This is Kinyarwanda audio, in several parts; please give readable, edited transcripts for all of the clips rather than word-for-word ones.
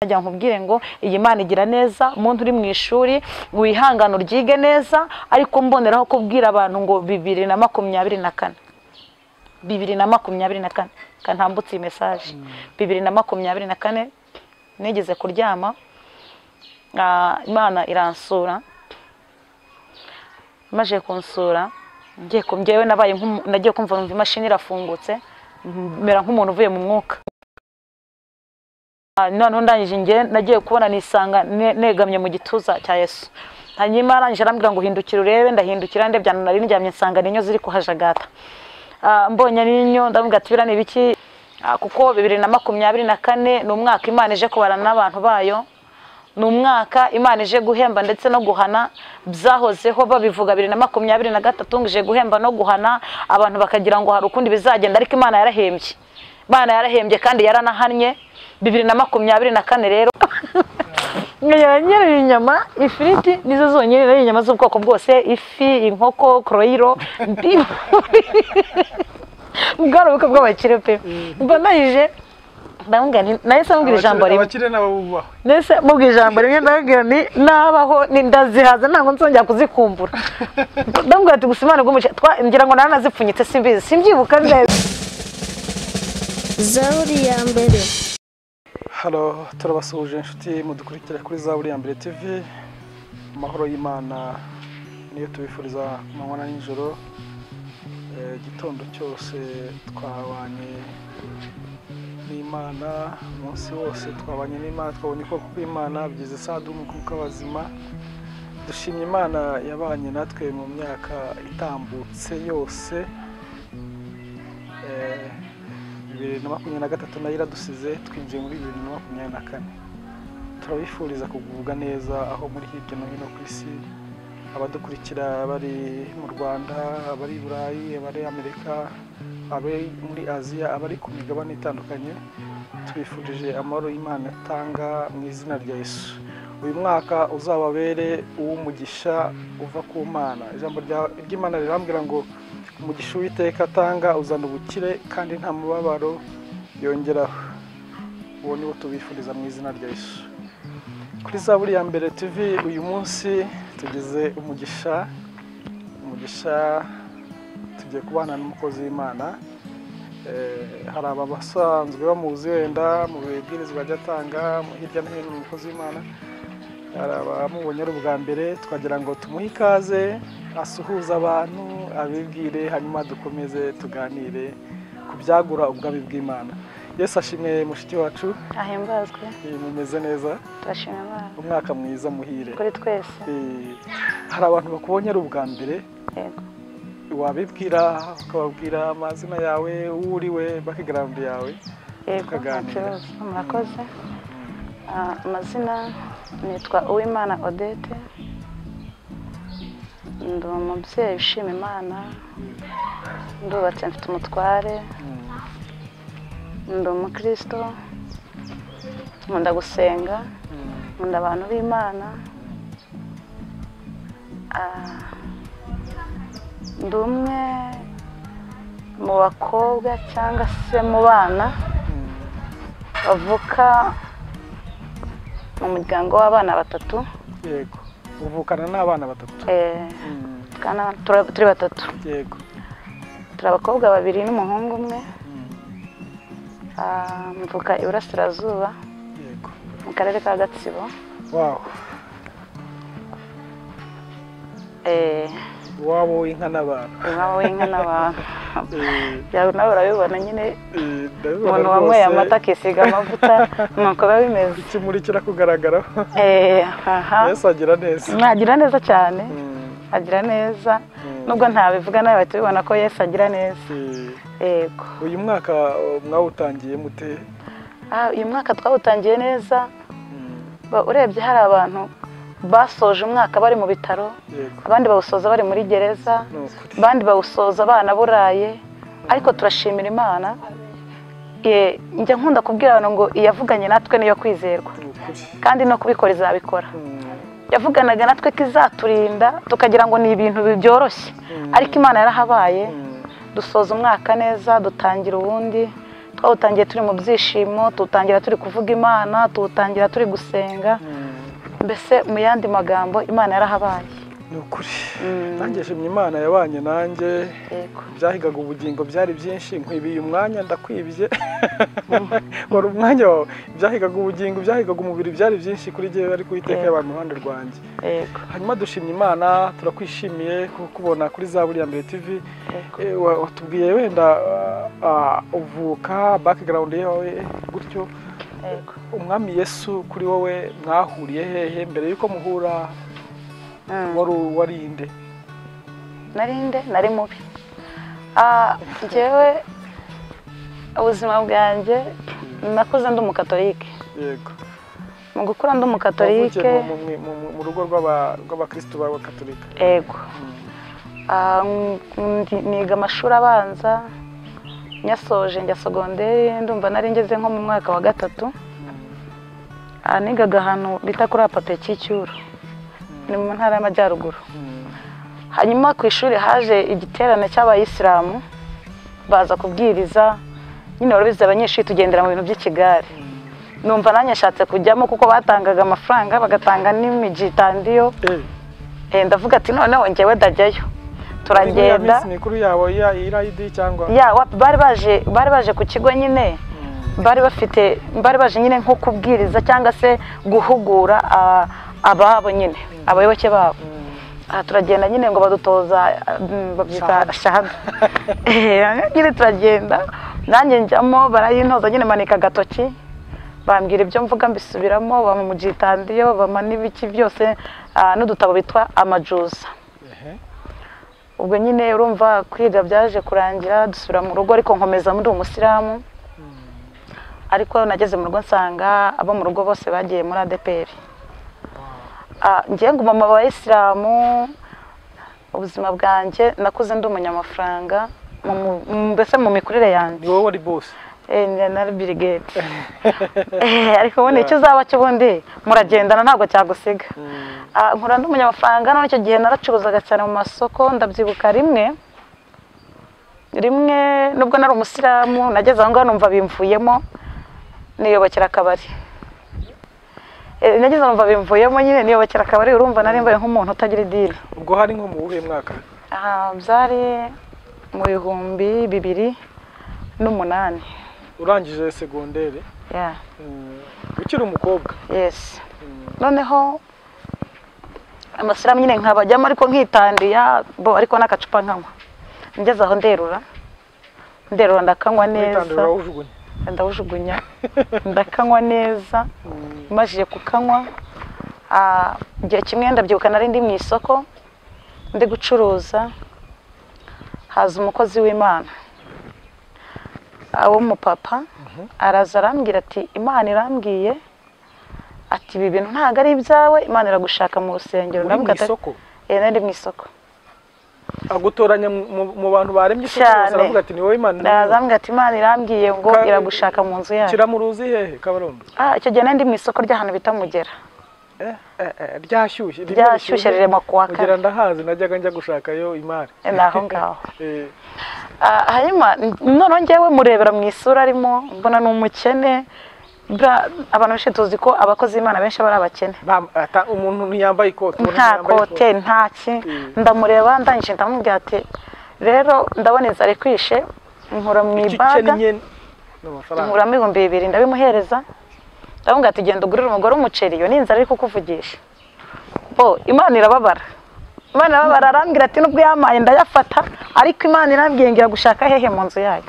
Najya nkubwire ngo iyi Mana igira neza, umuntu uri mu ishuri wihangana uryige neza, ariko mboneraho kubwira abantu ngo 2024 kantambutse iyi message 2024 nigeze kuryama, Imana iransura, maje kunsura ngiye kumjewe nagiye kumva numva imashini irafungutse mera nk'umuntu uvuye mu mwuka. None ndangije nge nagiye kubona nisanga negamye mu gituza cya Yesu. Hanyuma arangije arambwira ngo hindukira urebe, ndahindukira ndebye nari njyamye nsanga ninyo ziri kuhajagata. Mbonye ninyo ndavuga ati birane biki, kuko 2024 ni umwaka Imana ije kubarana n'abantu bayo, ni umwaka Imana ije guhemba ndetse no guhana. Byahozeho babivuga 2023 ngije guhemba no guhana abantu bakagira ngo hari ukundi bizagenda, ariko Imana yarahembye. Imana yarahembye kandi yaranahannye. 2024 rero nyanyere inyama, ifiriti nizo zonyine ari inyama z'ubwoko bwose, ifi, inkoko, kroiro, ubwaruka bw'abakire pe. Mbonayije ndamubwira nahise mubwira ijambo rimwe, abakire n'ababubaho nese mubwira ijambo rimwe ndabwira ni nabaho ndazihaza ntango nzongera kuzikumbura. Ndamubwira ati gusa Imana bw'umuce ngira ngo naranazipfunyitse simbizi simbyibuka neza. Zaburi ya mbere. Halo, turabasuhuje inshuti mudukurikira kuri Zaburi ya mbere TV. Amahoro y'Imana niyo tubifuriza amanywa n'ijoro. Gitondo cyose twabanye n'Imana, umunsi wose twabanye n'Imana, twabonye ko kw'Imana byize sadum kuko abazima. Dushimye Imana yabanye natwe mu myaka itambutse yose. 2023 nayo iradusize twinjiye muri 2024. Turabifuriza kugubwa neza aho muri hirya no hino ku isi, abadukurikira bari mu Rwanda, abari i Burayi, abari Amerika, abari muri Aziya, abari ku migabane itandukanye. Tubifurije amahoro y'Imana atanga mu izina rya Yesu. Uyu mwaka uzababere uw'umugisha uva ku Mana. Ijambo ry'Imana rirambwira ngo umugisha Uwiteka atanga uzana ubukire kandi nta mubabaro yongeraho. Uwo niwo tubifuriza mu izina rya Yesu. Kuri Zaburi ya mbere TV uyu munsi tugeze umugisha tugiye kubana n'umukozi w'Imana. Hari abasanzwe bamuzi wenda mu bibwirizwa byatanga hirya no hino umukozi w'Imana, hari abamubonye ari ubwa mbere, twagira ngo tumuhe ikaze asuhuza abantu, abibwire, hanyuma dukomeze tuganire ku byagura ubwami bw'Imana. Yesu ashimwe mushiki wacu. Ahimbazwe. Mumeze neza? Turashimira Imana. Umwaka mwiza muhire kuri twese. Hari abantu bakubonye ari ubwa mbere. Yego. Wabibwira ukababwira amazina yawe, uriwe, background yawe. Tukaganira. Murakoze. Amazina nitwa Uwimana Odette. Ndi umubyeyi ushima Imana, ndubatse mfite umutware, ndi umukristo, nkunda gusenga, nkunda abantu b'Imana. Ndi umwe mu bakobwa cyangwa se mu bana bavuka mu muryango w'abana batatu. Yego. Uvukana n'abana batatu? Turi batatu. Yego. Turi abakobwa babiri n'umuhungu umwe. Mvuka Iburasirazuba. Yego. Mu karere ka Gatsibo. Wow. Wabo w'inka n'abantu. Wabo w'inka n'abantu. Yawe nawe urabibona nyine. Ndabibona. Umuntu wanyweye amata akisiga amavuta nuko biba bimeze. Ikimuri kirakugaragaraho. Yesu agira neza. Agira neza cyane. Agira neza. Nubwo ntabivuga nawe tubibona ko Yesu agira neza. Yego. Uyu mwaka mwawutangiye mute? Uyu mwaka twawutangiye neza. Urebye hari abantu basoje umwaka bari mu bitaro, abandi bawusoza bari muri gereza, abandi bawusoza abana buraye, ariko turashimira Imana. Njya nkunda kubwira abantu ngo iyavuganye natwe niyo kwizerwa, kandi no kubikora izabikora. Yavuganaga natwe ko izaturinda tukagira ngo ni ibintu byoroshye, ariko Imana yarahabaye. Dusoza umwaka neza, dutangira ubundi, twawutangiye turi mu byishimo, tuwutangira turi kuvuga Imana, tuwutangira turi gusenga, mbese mu yandi magambo Imana yarahabaye. Ni ukuri nanjye shimye Imana yabanye nanjye, byahigaga ubugingo byari byinshi, nkwibiye umwanya ndakwibye wari umwanya wawe, byahigaga ubugingo byahigaga umubiri byari byinshi kuri jyewe, ariko Uwiteka yabaye iruhande rwanjye. Hanyuma dushimye Imana, turakwishimiye kukubona kuri Zaburi ya Mbere TV. Watubwiye wenda uvuka background yawe gutyo, umwami Yesu kuri wowe mwahuriye hehe mbere yuko muhura? Warinde? Nari mubi. Njyewe ubuzima bwanjye nakuze ndi umukatolike. Yego. Mu gukura ndi umukatolike mu rugo rw'abakristo b'abakatolika. Yego. Niga amashuri abanza, nyasoje njya segonderi, ndumva nari ngeze nko mu mwaka wa 3. Nigaga ahantu bita kuri Pape Cy'icyuro, ni mu ntara y'Amajyaruguru. Hanyuma ku ishuri haje igiterane cy'abayisilamu, baza kubwiriza, nyine warabize abanyeshuri tugendera mu bintu by'ikigare. Numva nanjye nshatse kujyamo kuko batangaga amafaranga, bagatanga n'imijitandiyo. Ndavuga ati noneho njyewe ndajyayo. Turagenda. Mikuru yawe ya irayidi cyangwa? Bari baje ku kigo nyine. Bari baje nyine nko kubwiriza cyangwa se guhugura ababo nyine, abayoboke babo. Turagenda nyine ngo badutoza babyita shahada. Nyine turagenda, nanjye njyamo barayintoza nyine manika agatoki, bambwira ibyo mvuga mbisubiramo, bamujitandiyo, bama n'ibiki byose, n'udutabo bitwa amajuza. Ubwo nyine urumva kwiga byaje kurangira, dusubira mu rugo, ariko nkomeza muri umusilamu. Ariko nageze mu rugo nsanga abo mu rugo bose bagiye muri ADPR. Ngiye nguma mu bayisilamu, ubuzima bwanjye nakuze ndi umunyamafaranga, mbese mu mikurire yanjye. Ni wowe wari boss? Nari Birigate. Ariko ubundi icyo uzaba cyo ubundi muragendana ntabwo cyagusiga. Nkura ndi umunyamafaranga, none icyo gihe naracuruzaga cyane mu masoko. Ndabyibuka rimwe nubwo nari umusilamu, nageze aho ngaho numva bimvuyemo, niyobokera akabari. Nageze numva bimvuyemo nyine niyobokera akabari, urumva nari mbaye nk'umuntu utagira idini. Ubwo hari nko mu buhe mwaka? Byari mu 2008. Urangije segonderi? Yeah. Ukiri umukobwa? Yes. Noneho amasilamu nyine nkabajyamo, ariko nkitandiya ariko n'akacupa nkanywa. Ngeze aho nderura ndakanywa neza. Ndawujugunya ndakanywa neza. Majije kukanywa, igihe kimwe ndabyibuka nari ndi mu isoko ndi gucuruza, haza umukozi w'Imana w'umupapa, araza arambwira ati Imana irambwiye ati ibi bintu ntabwo ari ibyawe, Imana iragushaka mu rusengero. Ndavuga ati nari mu isoko. Agutoranya mu bantu baremye isoko, aravuga ati ni wowe Imana. Arambwira ati Imana irambwiye ngo iragushaka mu nzu yayo. Kiramuruzi hehe Kabarondo? Icyo gihe nari ndi mu isoko ry'ahantu bita Mugera. Ryashyushye ririmo kuwa kane. Mugera ndahazi, najyaga njya gushakayo imari. Naho ngaho. Hanyuma noneho njyewe murebera mu isura arimo, mbona ni umukene. Abantu benshi tuzi ko abakozi Imana benshi bari abakene. Umuntu ntiyambaye ikote? Nta kote, ntaki. Ndamureba ndangije ndamubwira ati rero ndabona inzara ikwishe, nkura mu ibaga, nkuramo 2,000 ndabimuhereza. Ndamubwira ati genda ugurire umugore umuceri, iyo ni inzara iri kukuvugisha. Imana irababara. Arambwira ati nubwo yamaye ndayafata, ariko Imana irambwiye ngira gushaka hehe mu nzu yayo.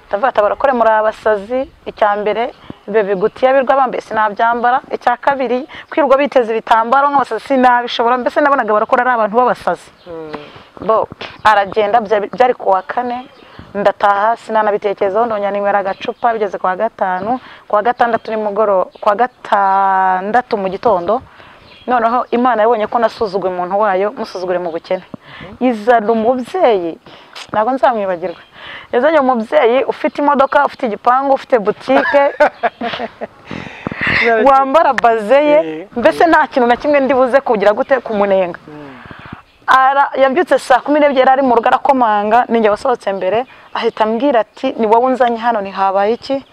Ndavuga ati barakore muri abasazi. Icya mbere ibyo bigutiya birwa bambaye sinabyambara. Icya kabiri kwirwa biteze ibitambaro nk'abasazi sinabishobora, mbese nabonaga barakora ari abantu b'abasazi. Aragenda, byari kuwa kane, ndataha sinanabitekerezaho, ndongera ninywera agacupa. Bigeze kuwa gatanu, kuwa gatandatu nimugoroba, kuwa gatandatu mu gitondo, noneho Imana yabonye ko nasuzuguye umuntu wayo, musuzugure mu bukene. Izana umubyeyi, ntabwo nzamwibagirwa. Yazanye umubyeyi ufite imodoka, ufite igipangu, ufite butike, wambara baze ye, mbese nta kintu na kimwe ndibuze kugira gute kumunenga. yabyutse saa 12 ari mu rugo arakomanga, ninjye wasohotse mbere, ahita ambwira ati ni wowe unzanye hano, ni habaye iki?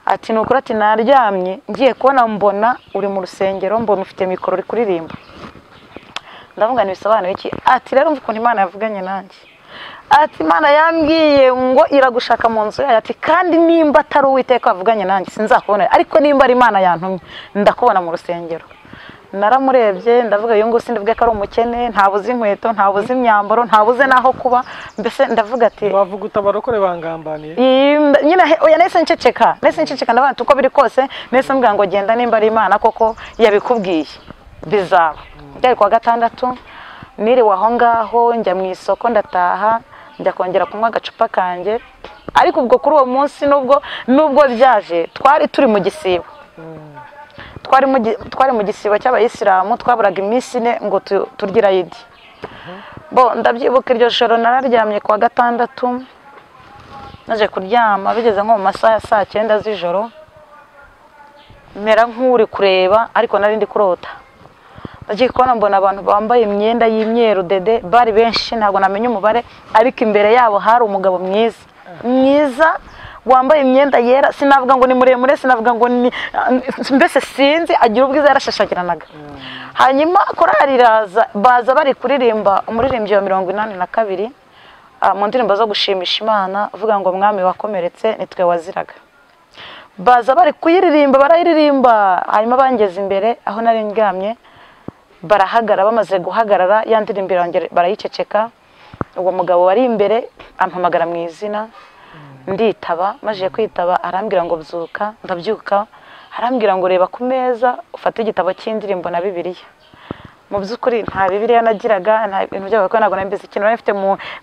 Ati nukuri, ati naryamye ngiye kubona mbona uri mu rusengero, mbona ufite mikoro uri kuririmba. Ndavuga ni bisobanuye iki? Ati rero umva ukuntu Imana yavuganye nanjye. Ati Imana yambwiye ngo iragushaka mu nzu yayo, ati kandi nimba atari Uwiteka wavuganye nanjye sinzakubona, ariko nimba ari Imana yantumye ndakubona mu rusengero. Naramurebye ndavuga iyo ngo sindivuge ko ari umukene, ntabuze inkweto, ntabuze imyambaro, ntabuze naho kuba, mbese ndavuga ati wavuga utabarokore bangambaniye. Nyine oya nese nceceka ndabantu uko biri kose, nese mbwa ngo genda nimba ari Imana koko yabikubwiye bizaba. Byari kwa gatandatu, niriwe aho ngaho njya mu isoko ndataha, njya kongera kunywa agacupa kanjye, ariko ubwo kuri uwo munsi nubwo byaje twari turi mu gisibo. Twari mu gisibo cy'abayisilamu, twaburaga iminsi 4 ngo turgira Yidi. Ndabyibuka iryo joro nararyamye kwa gatandatu, naje kuryama bigeze nko mu masaha ya saa 9 z'ijoro, mera nk'uri kureba ariko nari ndi kurota. Nagiye kubona mbona abantu bambaye imyenda y'imyeru dede, bari benshi ntabwo namenye umubare, ariko imbere yabo hari umugabo mwiza wambaye imyenda yera, sinavuga ngo ni muremure, sinavuga ngo ni mbese sinzi, agira ubwiza, yarashashagiranaga. Hanyuma korali baza bari kuririmba umuririmbyi wa 82 mu ndirimbo zo gushimisha Imana, uvuga ngo mwami wakomeretse nitwe waziraga. Baza bari kuyiririmba, barayiririmba, hanyuma bangeze imbere aho nari ndyamye, barahagara, bamaze guhagarara ya ndirimbo barayiceceka. Uwo mugabo wari imbere ampamagara mu izina, nditaba, maje kwitaba arambwira ngo byuka, ndabyuka, arambwira ngo reba ku meza ufate igitabo cy'indirimbo na Bibiliya. Mu byukuri nta Bibiliya nagiraga, nta bintu byabaye ko ntabwo nambize ikintu, nafite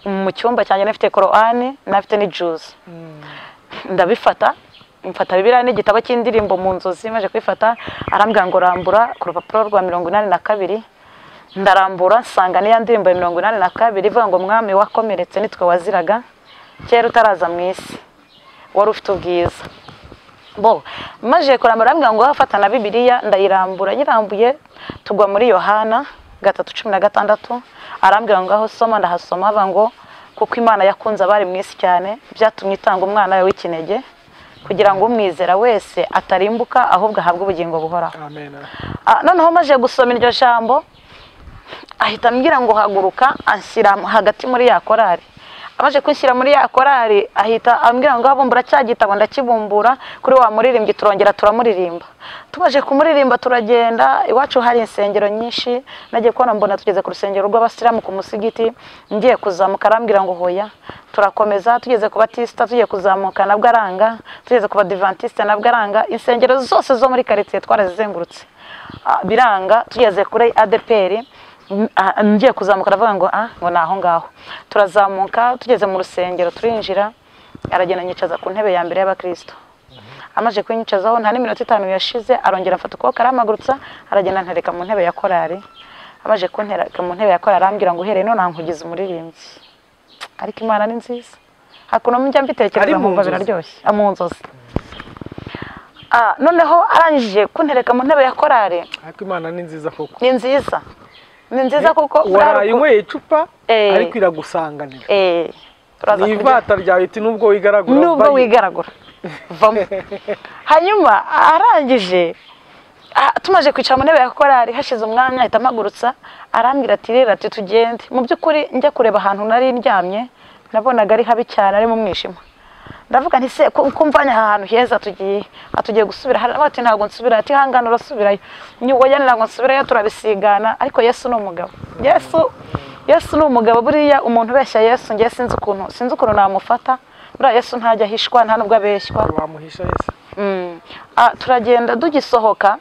mu cyumba cyanjye nafite Qur'ani, nafite ni juice. Ndabifata, mfata Bibiliya n'igitabo cy'indirimbo mu nzozi, maje kwifata arambwira ngo rambura ku rupapuro rwa 82. Ndarambura nsanga ni ya ndirimbo ya 82 ivuga ngo mwami wakomeretse nitwe waziraga, kera utaraza mu isi wari ufite ubwiza. Maje kurambura arambwira ngo hafata na Bibiliya, ndayirambura, yirambuye tugwa muri Yohana 3:16. Arambwira ngo aho soma, ndahasoma avuga ngo kuko Imana yakunze abari mu isi cyane byatumye itanga umwana we w'ikinege, kugira ngo umwizera wese atarimbuka ahubwo ahabwe ubugingo buhoraho. Amen. Noneho maje gusoma iryo jambo, ahita ambwira ngo haguruka, anshyira hagati muri ya korali. Amaje kunshyira muri ya korali, ahita ambwira ngo abumbura cya gitabo, ndakibumbura kuri wa muririmbyi, turongera turamuririmba. Tumaje kumuririmba turagenda, iwacu hari insengero nyinshi, nagiye kubona mbona tugeze ku rusengero rw'abasilamu ku musigiti, ngiye kuzamuka arambwira ngo hoya, turakomeza, tugeze ku Batista tugiye kuzamuka nabwo aranga, tugeze ku Badventiste nabwo aranga, insengero zose zo muri quartier twarazizengurutse biranga. Tugeze kuri ADPR, ngiye kuzamuka aravuga ngo naho ngaho. Turazamuka, tugeze mu rusengero turinjira, aragenda nyicaza ku ntebe ya mbere y'abakristo. Amaje kunyicazaho nta n'iminota 5 yashize, arongera afata ukuboko aramagurutsa, aragenda ntereka mu ntebe ya korali. Amaje kuntereka mu ntebe ya korali arambwira ngo uhereye none nankugize umuririmbyi. Ariko Imana ni nziza, hakuno njya mbitekereza mu mva biraryoshye mu nzozi. Noneho arangije kuntereka mu ntebe ya korali. Ariko Imana ni nziza koko. Ni nziza koko. Warayinyweye icupa ariko iragusanganira. Turaza ivata ryawe iti nubwo wigaragura vamo. Hanyuma arangije tumaje kwicara mu ntebe ya korali, hashize umwanya ahita amagurutsa arambwira ati rero ati tugende. Mu byukuri njya kureba ahantu nari ndyamye, nabonaga ari habi cyane, ari mu mwijima. Ndavuga nti se kumvanya ahantu heza tugiye gusubira hari abati ntago nsubira, ati hangana urasubirayo. Nyugo yanira ngo nsubirayo turabisigana, ariko Yesu ni umugabo. Yesu ni umugabo. Buriya umuntu beshya Yesu, ngiye sinzi ukuntu namufata. Buriya Yesu ntajya ahishwa, nta nubwo abeshywa. Wamuhisha Yesu. Turagenda dugisohoka,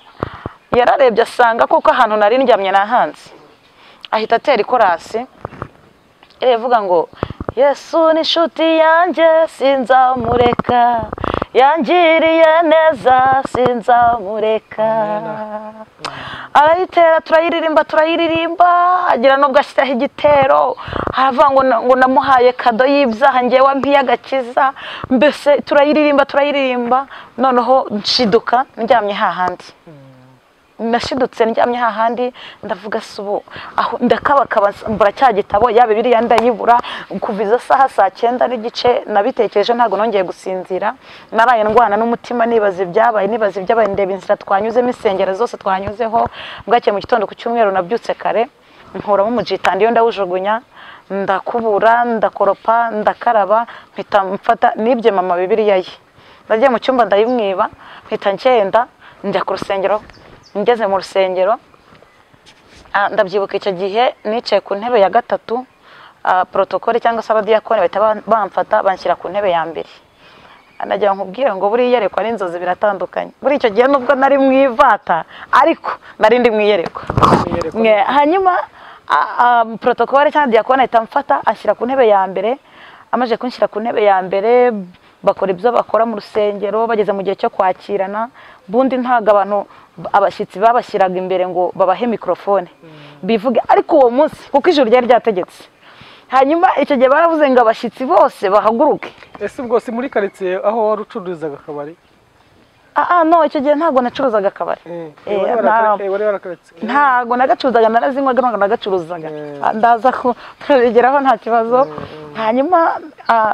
yararebye asanga kuko ahantu nari ndyamye nahanze, ahita atera ikorasi ivuga ngo Yesu ni inshuti yanjye sinzamureka, yangiriye neza sinzamureka. Arayitera, turayiririmba, agira nubwo ashyiraho igitero, haravuga ngo namuhaye kado y'ibyaha ngewe wampiye agakiza. Mbese turayiririmba, noneho nshiduka ndyamye hahandi nashidutse ndyamye hahandi ndavuga subu aho ndakabakaba mbura cya gitabo ya Bibiliya ndayibura kuva izo saha saa 9 n'igice nabitekereje ntago nongeye gusinzira naraye ndwana n'umutima nibaza ibyabaye ndeba inzira twanyuzemo isengero zose twanyuzeho bwake mu gitondo ku cyumweru nabyutse kare nkuramo umujita ndiyo ndawujugunya ndakubura ndakoropa ndakaraba mpita mfata nibye mama Bibiliya ye nagiye mu cyumba ndayimwiba mpita ngenda njya ku rusengero ngeze mu rusengero ndabyibuka icyo gihe nicaye ku ntebe ya gatatu protocole cyangwa se abadiyakoni bahita bamfata banshyira ku ntebe ya mbere nagira nkubwire ngo buri yerekwa n'inzozi biratandukanye buri icyo gihe nubwo nari mwivata ariko nari ndi mwiyerekwa hanyuma protocole cyangwa diyakoni ahita amfata ashyira ku ntebe ya mbere amaze kunshyira ku ntebe ya mbere bakora ibyo bakora mu rusengero bageze mu gihe cyo kwakirana bundi ntago abantu abashyitsi babashyiraga imbere ngo babahe mikrofone bivuge ariko uwo munsi kuko ijuru ryari ryategetse hanyuma icyo gihe baravuze ngo abashyitsi bose bahaguruke ese ubwo si muri quartier aho warucururizaga akabari no icyo gihe ntago nacuruzaga akabari ntago nagacuruzaga narazinywaga ntago nagacuruzaga ndaza kubigeraho nta kibazo hanyuma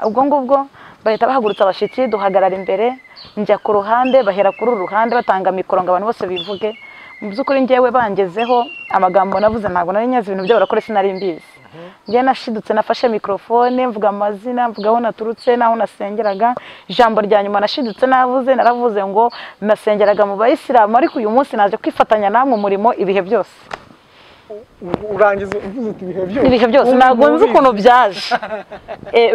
ubwo ngubwo bahita bahagurutsa abashyitsi duhagarara imbere njya ku ruhande bahera kuri uru ruhande batanga mikoro ngo abantu bose bivuge mu by'ukuri njyewe bangezeho amagambo navuze ntago nari nyazi ibintu byo barakora sinari mbizi njye nashidutse nafashe mikrofone mvuga amazina mvuga aho naturutse naho nasengeraga ijambo rya nyuma nashidutse naravuze ngo nasengeraga mu bayisilamu ariko uyu munsi naje kwifatanya namwe umurimo ibihe byose urangiza ibihe byose ntago nzi ukuntu byaje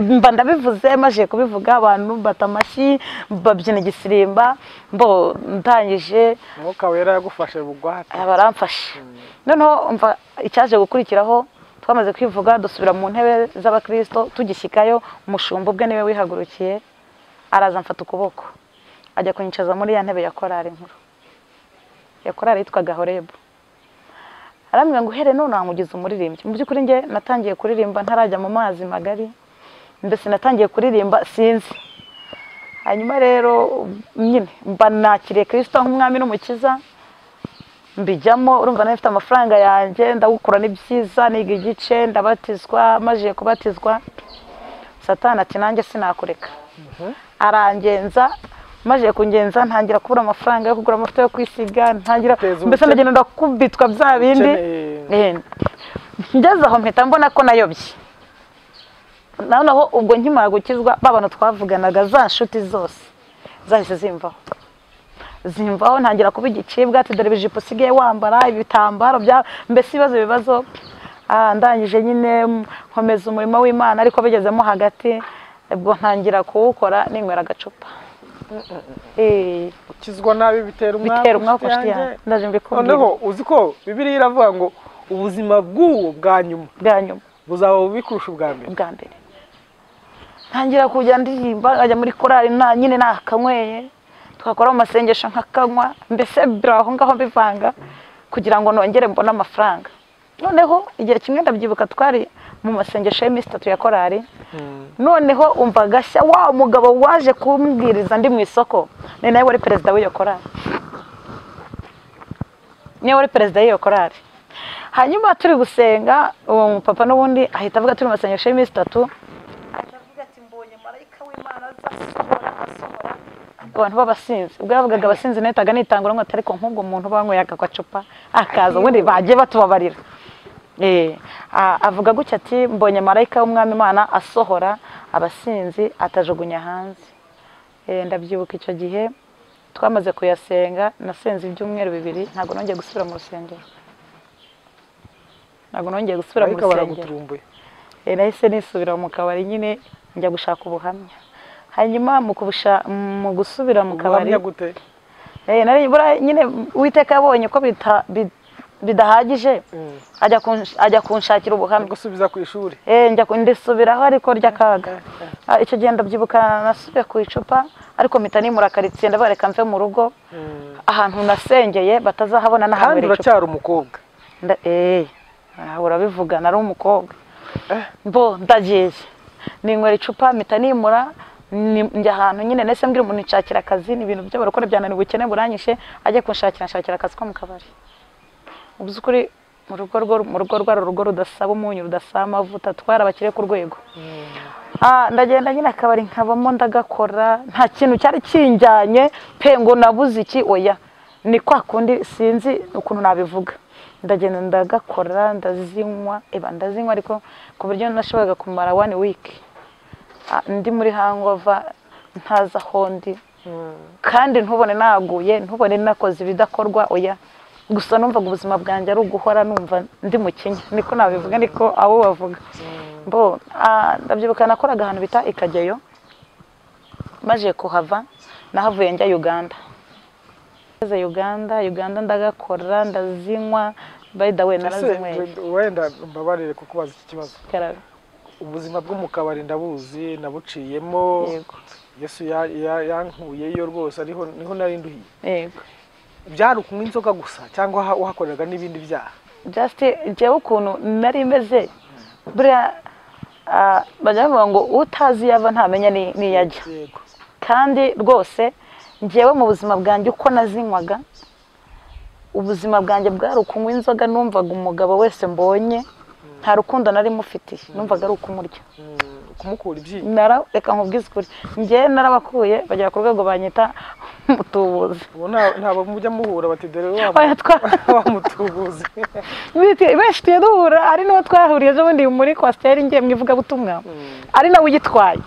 mba ndabivuze maje kubivuga abantu batamashyi babyina igisirimba mbo ndangije mwuka wera yagufashe bugwate baramfashe noneho umva icyaje gukurikiraho twamaze kwivuga dusubira mu ntebe z'abakristo tugishyikayo umushumba ubwe niwe wihagurukiye araza mfata ukuboko ajya kunyicaza muri ya ntebe ya korari nkuru ya korari yitwaga Horebu arambwira ngo here none wamugize umuririmbyi mu by'ukuri nge natangiye kuririmba ntarajya mu mazi magari mbese natangiye kuririmba sinzi hanyuma rero nyine mba nakiriye Kristo nk'umwami n'umukiza mbijyamo urumva nafite amafaranga yanjye ndagukura n'ibyiza niga igice ndabatizwa maje kubatizwa Satani ati nanjye sinakureka arangenza maje kungenza ntangira kubura amafaranga yo kugura amavuta yo kwisiga ntangira mbese ndagenda ndakubitwa bya bindi ngeze aho mpita mbona ko nayobye naho ubwo nkimara gukizwa babano twavuganaga za nshuti zose zahise zimvaho ntangira kuba igicibwa ati dore bijipo usigaye wambara ibitambaro bya mbese ibibazo ndangije nyine nkomeza umurimo w'Imana ariko bigezemo hagati ubwo ntangira kuwukora ninywera agacupa ukizwa nabi bitera umwaka ndaje mbikubwira noneho uzi ko Bibiliya iravuga ngo ubuzima bw'uwo bwa nyuma buzaba bubikurusha ubwa mbere ntangira kujya ndirimba ajya muri korari nyine nakanyweye twakora mu masengesho nkakanywa mbese biraho ngaho mbivanga kugira ngo nongere mbone amafaranga noneho igihe kimwe ndabyibuka twari mu masengesho y'iminsi 3 ya korari noneho umva gashya wa mugabo waje kumbwiriza ndi mu isoko ni nawe wari perezida w'iyo korari hanyuma turi gusenga uwo papa n'ubundi ahita avuga turi mu masengesho y'iminsi 3 avuga ati mbonye marayika w'Imana asohora abantu b'abasinzi ubwo yavugaga abasinzi nahitaga nitangura ngo atari ko nk'ubwo umuntu banyweye agacupa akaza ubundi bagiye batubabarira avuga gutya ati mbonye marayika w'umwami Imana asohora abasinzi atajugunya hanze ndabyibuka icyo gihe twamaze kuyasenga nasenze ibyumweru 2 ntago nongeye gusubira mu rusengero nahise nisubira mu kabari nyine njya gushaka ubuhamya hanyuma mu gusubira mu kabari nyine Uwiteka yabonye ko bidahagije ajya kunshakira ubuhamya gusubiza ku ishuri njya ndisubiraho ariko ry'akaga icyo gihe ndabyibuka nasubiye ku icupa ariko mpita nimura karitsiye ndabareka mve mu rugo ahantu nasengeye batazahabona n'ahantu kandi uracyari umukobwa urabivuga nari umukobwa ndagiye ninywera icupa mpita nimura njya ahantu nyine nese mbwira umuntu nshakira akazi ni ibintu by'abarokore byananiwe ubukene buranyishe ajye kunshakira akazi ko mu kabari ubuze ukuri mu rugo rwa rugo rudasaba umunyu rudasaba amavuta twara abakire ku rwego ndagenda nyine akabari nkabamo ndagakora nta kintu cyari kinjyanye pe ngo nabuze iki oya ni kwa kundi sinzi ukuntu nabivuga ndagenda ndagakora ndazinywa ariko ku buryo nashoboraga kumara 1 week ndi muri hangover ntaza hondi kandi ntubone naguye ntubone nakoze ibidakorwa oya gusa numvaga ubuzima bwanjye ari uguhora numva ndi mu kinya niko nabivuga niko abo bavuga bo ndabyibuka nakoraga ahantu bita Ikageyo maje kuhava nahavuye njya Uganda Uganda ndagakora ndazinywa by the way narazinywe wenda mbabarire kukubaza iki kibazo ubuzima bwo mu kabari ndabuzi nabuciyemo Yesu yankuyeyo rwose niho nari nduhiye yego byari ukunywa inzoga gusa cyangwa uhakoreraga n'ibindi byaha just jewe ukuntu nari meze buriya bajya bavuga ngo utazi yava ntamenya ni yajya kandi rwose njyewe mu buzima bwanjye uko nazinywaga ubuzima bwanjye bwari ukunywa inzoga numvaga umugabo wese mbonye nta rukundo nari mufitiye numvaga ari ukumurya kumukura ibyinyo reka nkubwize ukuri njye narabakuye bagera ku rwego banyita mutubuzi ntabwo mujya muhura bati dore wa mutubuzi benshi tuye duhura ari nawe twahuriye ejo bundi muri kwasiteri ngiye mwivuga butumwa ari nawe uyitwaye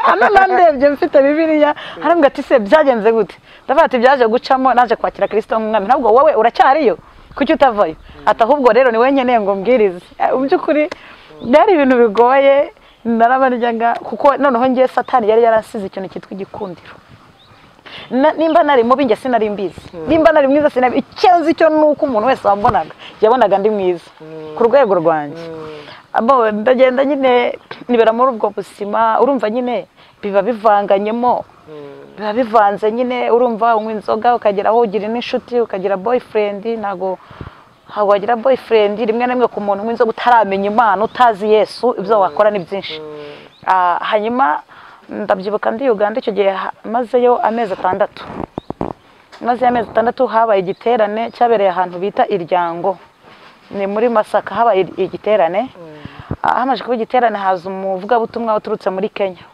hano nandebye mfite bibiliya arambwira ati se byagenze gute ndavuga ati byaje gucamo naje kwakira Kristo nk'umwami ntabwo wowe uracyariyo kuki utavayo ati ahubwo rero ni wenye ngo mbwirize mu by'ukuri byari ibintu bigoye narabaryaga kuko noneho ngiye Satani yari yarasize ikintu cyitwa igikundiro nimba nari mubi nge sinari mbizi nimba nari mwiza sinabi ikenzi cyo nuko umuntu wese wambonaga yabonaga ndi mwiza ku rwego rwanjye abo ndagenda nyine nibera muri ubwo busima urumva nyine biba bivanganyemo biba bivanze nyine urumva unywa inzoga ukagera aho ugira n'inshuti ukagira boyfriend nago wagira boyfriend rimwe na rimwe ku muntu w'inzoga utaramenya Imana utazi Yesu ibyo wakora ni byinshi hanyuma ndabyibuka ndi Uganda icyo gihe mazeyo amezi 6 maze amezi 6 habaye igiterane cyabereye ahantu bita Iryango ni muri Masaka habaye igiterane hamaje kuba igiterane haza umuvuga butumwa uturutse muri Kenya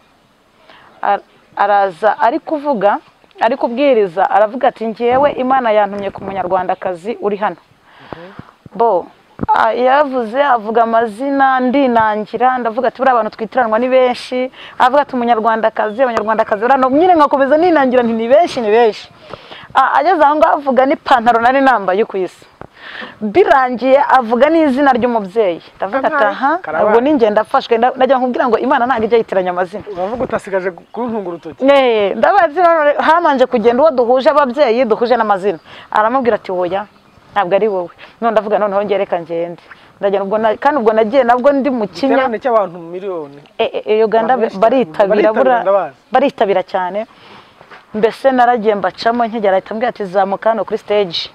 araza ari kuvuga ari kubwiriza aravuga ati ngiyewe Imana yantumye ku munyarwandakazi uri hano bo yavuze avuga amazina ndinangira ndavuga ati buri abantu twitiranwa ni benshi avuga ati umunyarwandakazi abanyarwandakazi rano nyine nkakomeza ninangira nti ni benshi ageze aho ngaho avuga n'ipantaro nari nambaye kwisi birangiye avuga n'izina ry'umubyeyi ndavuga ati aha ubwo ninjye ndafashwe najya nkubwira ngo Imana ntabwo ijya yitiranya amazina uravuga utasigaje kuntunga urutoki ndabazi hamanje kugenda uwo duhuje ababyeyi duhuje n'amazina aramubwira ati woya ntabwo ari wowe none ndavuga noneho ngereka ngende ndagenda ubwo kandi ubwo nagiye nabwo ndi mu kinya igiterane cy'abantu miliyoni Uganda baritabira cyane mbese naragiye mbacamo nkigera ahita ambwira ati zamuka hano kuri stage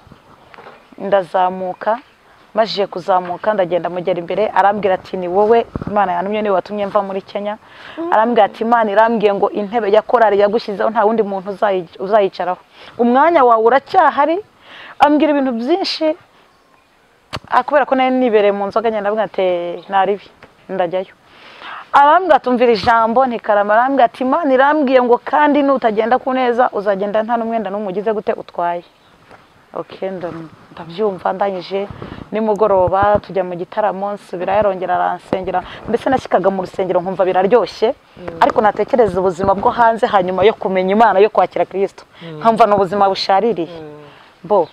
ndazamuka majije kuzamuka ndagenda mugera imbere arambwira ati ni wowe Imana yantumye niwe watumye mva muri Kenya arambwira ati Imana irambwiye ngo intebe ya korari yagushyizeho nta wundi muntu uzayicaraho umwanya wawe uracyahari ambwira ibintu byinshi kubera ko nari nibereye mu nzoga nyenda ndavuga ati naribi ndajyayo arambwira tumvira ijambo ntikarama arambwira ati Imana irambwiye ngo kandi nutagenda ku neza uzagenda nta n'umwenda n'umugize gute utwaye okay ndabyumva ndanyije nimugoroba tujya mu gitaramo nsubira yarongera aransengera mbese nashyikaga mu rusengero nkumva biraryoshye ariko natekereza ubuzima bwo hanze hanyuma yo kumenya Imana yo kwakira Kristo nkumva n'ubuzima bushaririye bo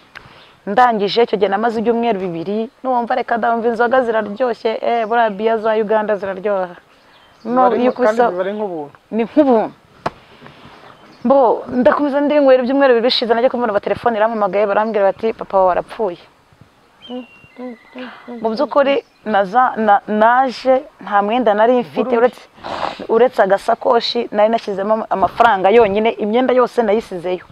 ndangije icyo gihe namaze ibyumweru 2 numva reka ndumva inzoga ziraryoshye buriya biya za Uganda ziraryoha no yukusa ni nk'ubuntu bo ndakomeza ndinywera ibyumweru 2 bishize najye kumubona telefone irampamagaye barambwira bati papa wawe arapfuye mu by'ukuri naje nta mwenda nari mfite uretse agasakoshi nari nashyizemo amafaranga yonyine imyenda yose nayisizeyo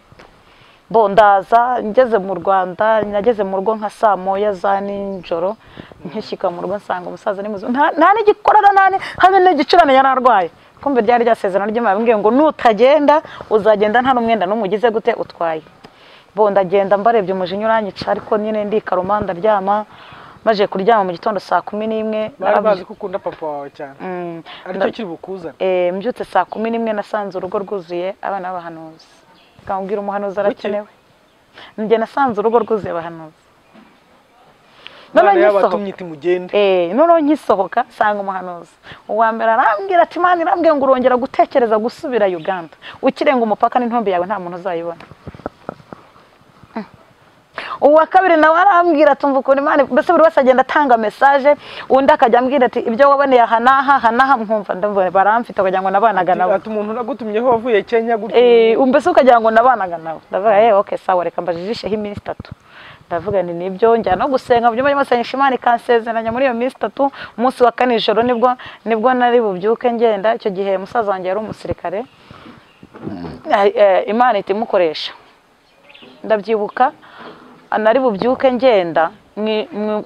bo ndaza ngeze mu Rwanda nageze mu rugo nka saa moya za ninjoro nkishyika mu rugo nsanga umusaza ni muzima nta n'igikorana habe n'igicurane yararwaye kumbe ryari ryasezerano ry'Imana mbwiye ngo nutagenda uzagenda nta n'umwenda n'umugize gute utwaye. Bo ndagenda mbarebye umujinya uranyica ariko nyine ndikaruma ndaryama. Maje kuryama mu gitondo saa 11 barabazi ko ukunda papa wawe cyane. Aricyo kiri bukuzana. Mbyutse saa 11 nasanze urugo rwuzuye abana b'abahanuzi. Kambwira umuhanuzi arakenewe. Njye nasanze urugo rwuzuye abahanuzi. None yabatumye iti mugende. None nkisohoka sanga umuhanuzi. Uwa mbere arambwira ati Imana irambwiye ngo urongera gutekereza gusubira Uganda. Ukirenga umupaka n'intombe yawe nta muntu uzayibona. Uwa kabiri nawe arambwira tumva ukuntu Imana mbese buri wese agenda atanga message undi akajya ambwira ati ibyo waboneye hanaha nkumva ndumva baramfite kugira ngo nabanaga nabo. Ati umuntu nagutumyeho wavuye Kenya gutumye. Mbese ukagira ngo nabanaga nabo. Ndavuga okay sawa reka mbajijisheho iminsi 3. Ndavuga ni nibyo njya no gusenga byo barimo senga Imana ikansezeranya muri iyo minsi 3. Umunsi wa kane ijoro nibwo nari bubyuke ngenda. Icyo gihe musaza wanjye yari umusirikare. Imana itimukoresha. Ndabyibuka nari bubyuke ngenda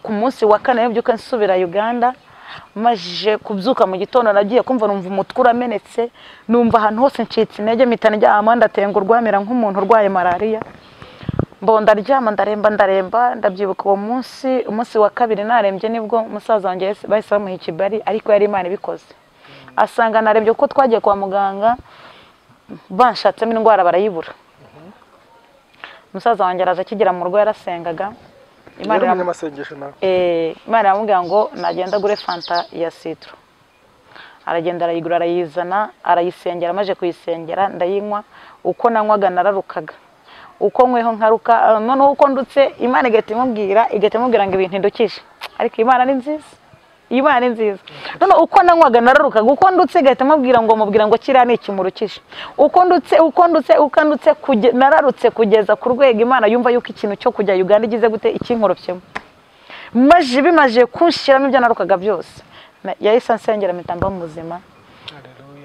ku munsi wa kane byuke nsubira Uganda. Maje kubyuka mu gitondo nagiye kumva numva umutwe uramenetse, numva ahantu hose ncitse intege mitana ryama ndatengurwa mera nk'umuntu urwaye malaria. Mbonda ryama ndaremba ndabyibuka uwo umunsi wa kabiri narembye nibwo umusaza wanjye bahise bamuha ikibari ariko yari Imana ibikoze. Asanga narembye ko twagiye kwa muganga banshatsemo indwara barayibura. Umusaza wanjye araza kigira mu rugo yarasengaga. Imana y'amasengesho nawe. Imana yamubwira ngo nagenda gure fanta ya citro. Aragenda arayigura arayizana arayisengera maje kuyisengera ndayinywa uko nanywaga nararukaga. Uko nkweho nkaruka none uko ndutse Imana igahita imubwira ngo ibintu ndukije. Ariko Imana ni nziza. Imana ni nziza. None uko nanywaga nararukaga uko ndutse igahita imubwira ngo kiriya ni ikimurukije. Uko ndutse nararutse kugeza ku rwego Imana yumva yuko ikintu cyo kujya Uganda igize gute ikinkoropyemo. Bimaje kunshiramo ibyo narukaga byose. Yahise ansengera mitamba mu buzima.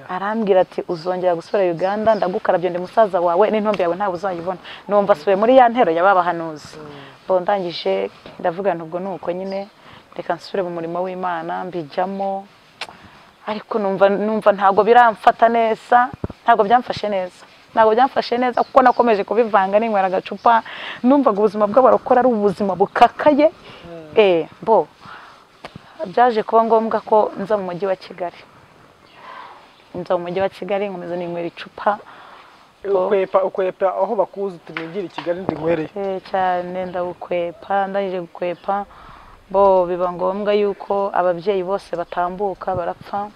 Arambwira ati uzongera gusubira Uganda ndagukarabye ndi musaza wawe n'intombe yawe ntawe uzayibona. Numva subiye muri ya ntero yababahanuzi. Bo ndangije ndavuga nubwo nuko nyine reka nsubire mu murimo w'Imana mbijyamo. Ariko numva ntago biramfata neza, ntago byamfashe neza kuko nakomeje kubivanga n'inywera agacupa. Numvaga ubuzima bw'abarokora ari ubuzima bukakaye. Bo byaje kuba ngombwa ko nza mu mujyi wa Kigali. Nkomeza ninywera icupa. Ukwepa aho bakuzi tumigira i Kigali ndingwereye. Cyane ndagukwepa ndangije gukwepa. Bo biba ngombwa yuko ababyeyi bose batambuka barapfa.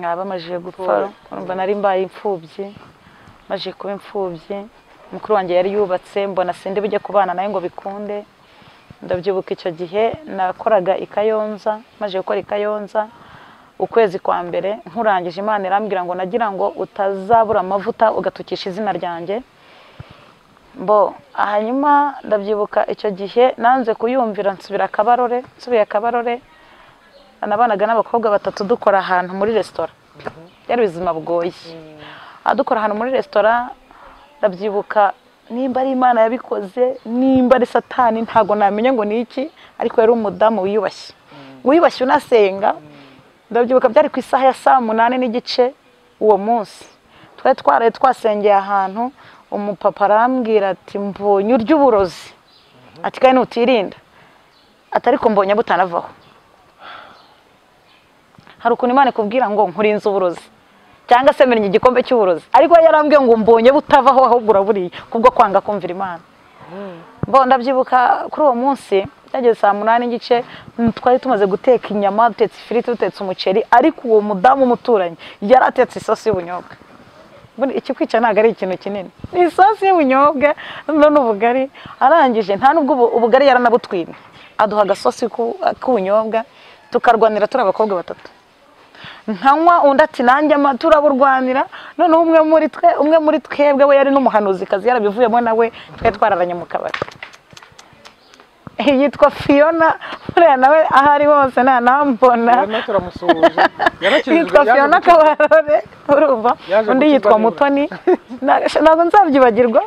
Bamaze gupfa urumva nari mbaye imfubyi. Maje kuba imfubyi mukuru wanjye yari yubatse mbona sinde bujye kubana naye ngo bikunde. Ndabyibuka icyo gihe nakoraga i Kayonza. Maje gukora i Kayonza ukwezi kwa mbere nkurangije Imana irambwira ngo nagira ngo utazabura amavuta ugatukisha izina ryanjye. Bo hanyuma ndabyibuka icyo gihe nanze kuyumvira nsubira Kabarore. Anabanaga n'abakobwa 3 dukora ahantu muri restaurant. Yari bizima bugoye. Adukora ahantu muri restaurant ndabyibuka nimba ari Imana yabikoze nimba ari Satani ntago namenye ngo ni iki ariko yari umudamu wiyubashye unasenga. Ndabyibuka byari ku isaha ya 8:30 uwo munsi. Twari twasengeye ahantu umupapa arambwira ati mbonye urya uburozi. Ati kandi nutirinda. Atariko mbonye butanavaho. Hari ukuntu Imana ikubwira ngo nkurinze uburozi cyangwa se menye igikombe cy'uburozi ariko yarambwiye ngo mbonye butavaho ahubwo uraburiye kubwo kwanga kumvira Imana. Bo ndabyibuka kuri uwo munsi byageze 8:30 twari tumaze guteka inyama dutetse ifiriti dutetse umuceri ariko uwo mudamu umuturanye yaratetse isosi y'ubunyobwa. Iki kwica ntago ari ikintu kinini. Ni isosi y'ubunyobwa none ubugari arangije nta nubwo ubugari yaranabutwine. Aduha gasosi k'ubunyobwa tukarwanira turi abakobwa 3. Nkanywa undi ati nanjye turaburwanira none umwe muri twebwe we yari n'umuhanuzi kazi yarabivuyemo nawe twe twararanye mu kabari. Yitwa Fiona muriya nawe ahari hose nambona. Yitwa Fiona Kabarore urumva undi yitwa Mutoni ntabwo nzabyibagirwa.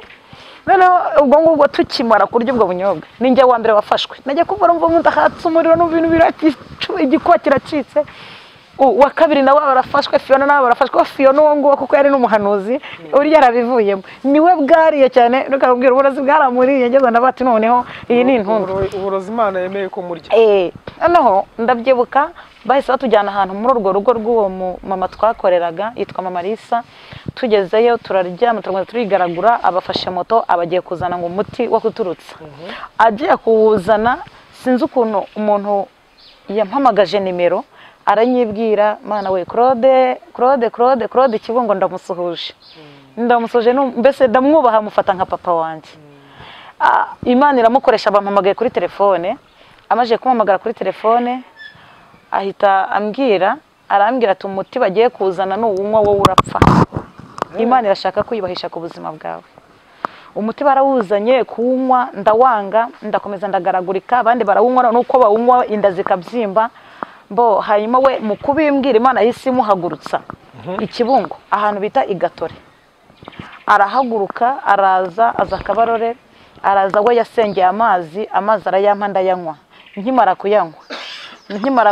Noneho ubwo ngubwo tukimara kurya ubwo bunyobwa ninjye wa mbere wafashwe. Najya kumva urumva ndahatse umuriro n'ibintu birakicu igikuba kiracitse. uwa kabiri nawe barafashwe, Fiona nawe barafashwe. Fiona uwo nguwo kuko yari n'umuhanuzi uri yarabivuyemo niwe bwariye cyane, rukabwira uburozi bwaramuriye ngeze nabati noneho iyi ni intundu. Uburozi Imana yemeye ko murya. Noneho ndabyibuka bahise batujyana ahantu muri urwo rugo rw'uwo mama twakoreraga yitwa Mama Lisa. Tugezeyo turaryama turagenda turigaragura, abafashe moto abagiye kuzana ngo umuti wo kuturutsa. Agiye kuwuzana sinzi ukuntu umuntu yampamagaje nimero aranyibwira, mana we Claude Kibungo ndamusuhuje mbese ndamwubaha mufata nka papa wanjye. Imana iramukoresha bampamagaye kuri telefone, amaje kumamagara kuri telefone ahita arambwira ati umuti bagiye kuzana n'uwunywa wowe urapfa. Imana irashaka kuyubahisha ku buzima bwawe. Umuti barawuzanye kuwunywa ndawanga, ndakomeza ndagaragurika, abandi barawunywa nuko bawunywa inda zikabyimba. Hanyuma we mu kubimbwira Imana yisi muhagurutsa Ikibungo ahantu bita Igatore. Arahaguruka araza Kabarore, araza we yasengeye amazi arayampa ndayanywa. Nkimara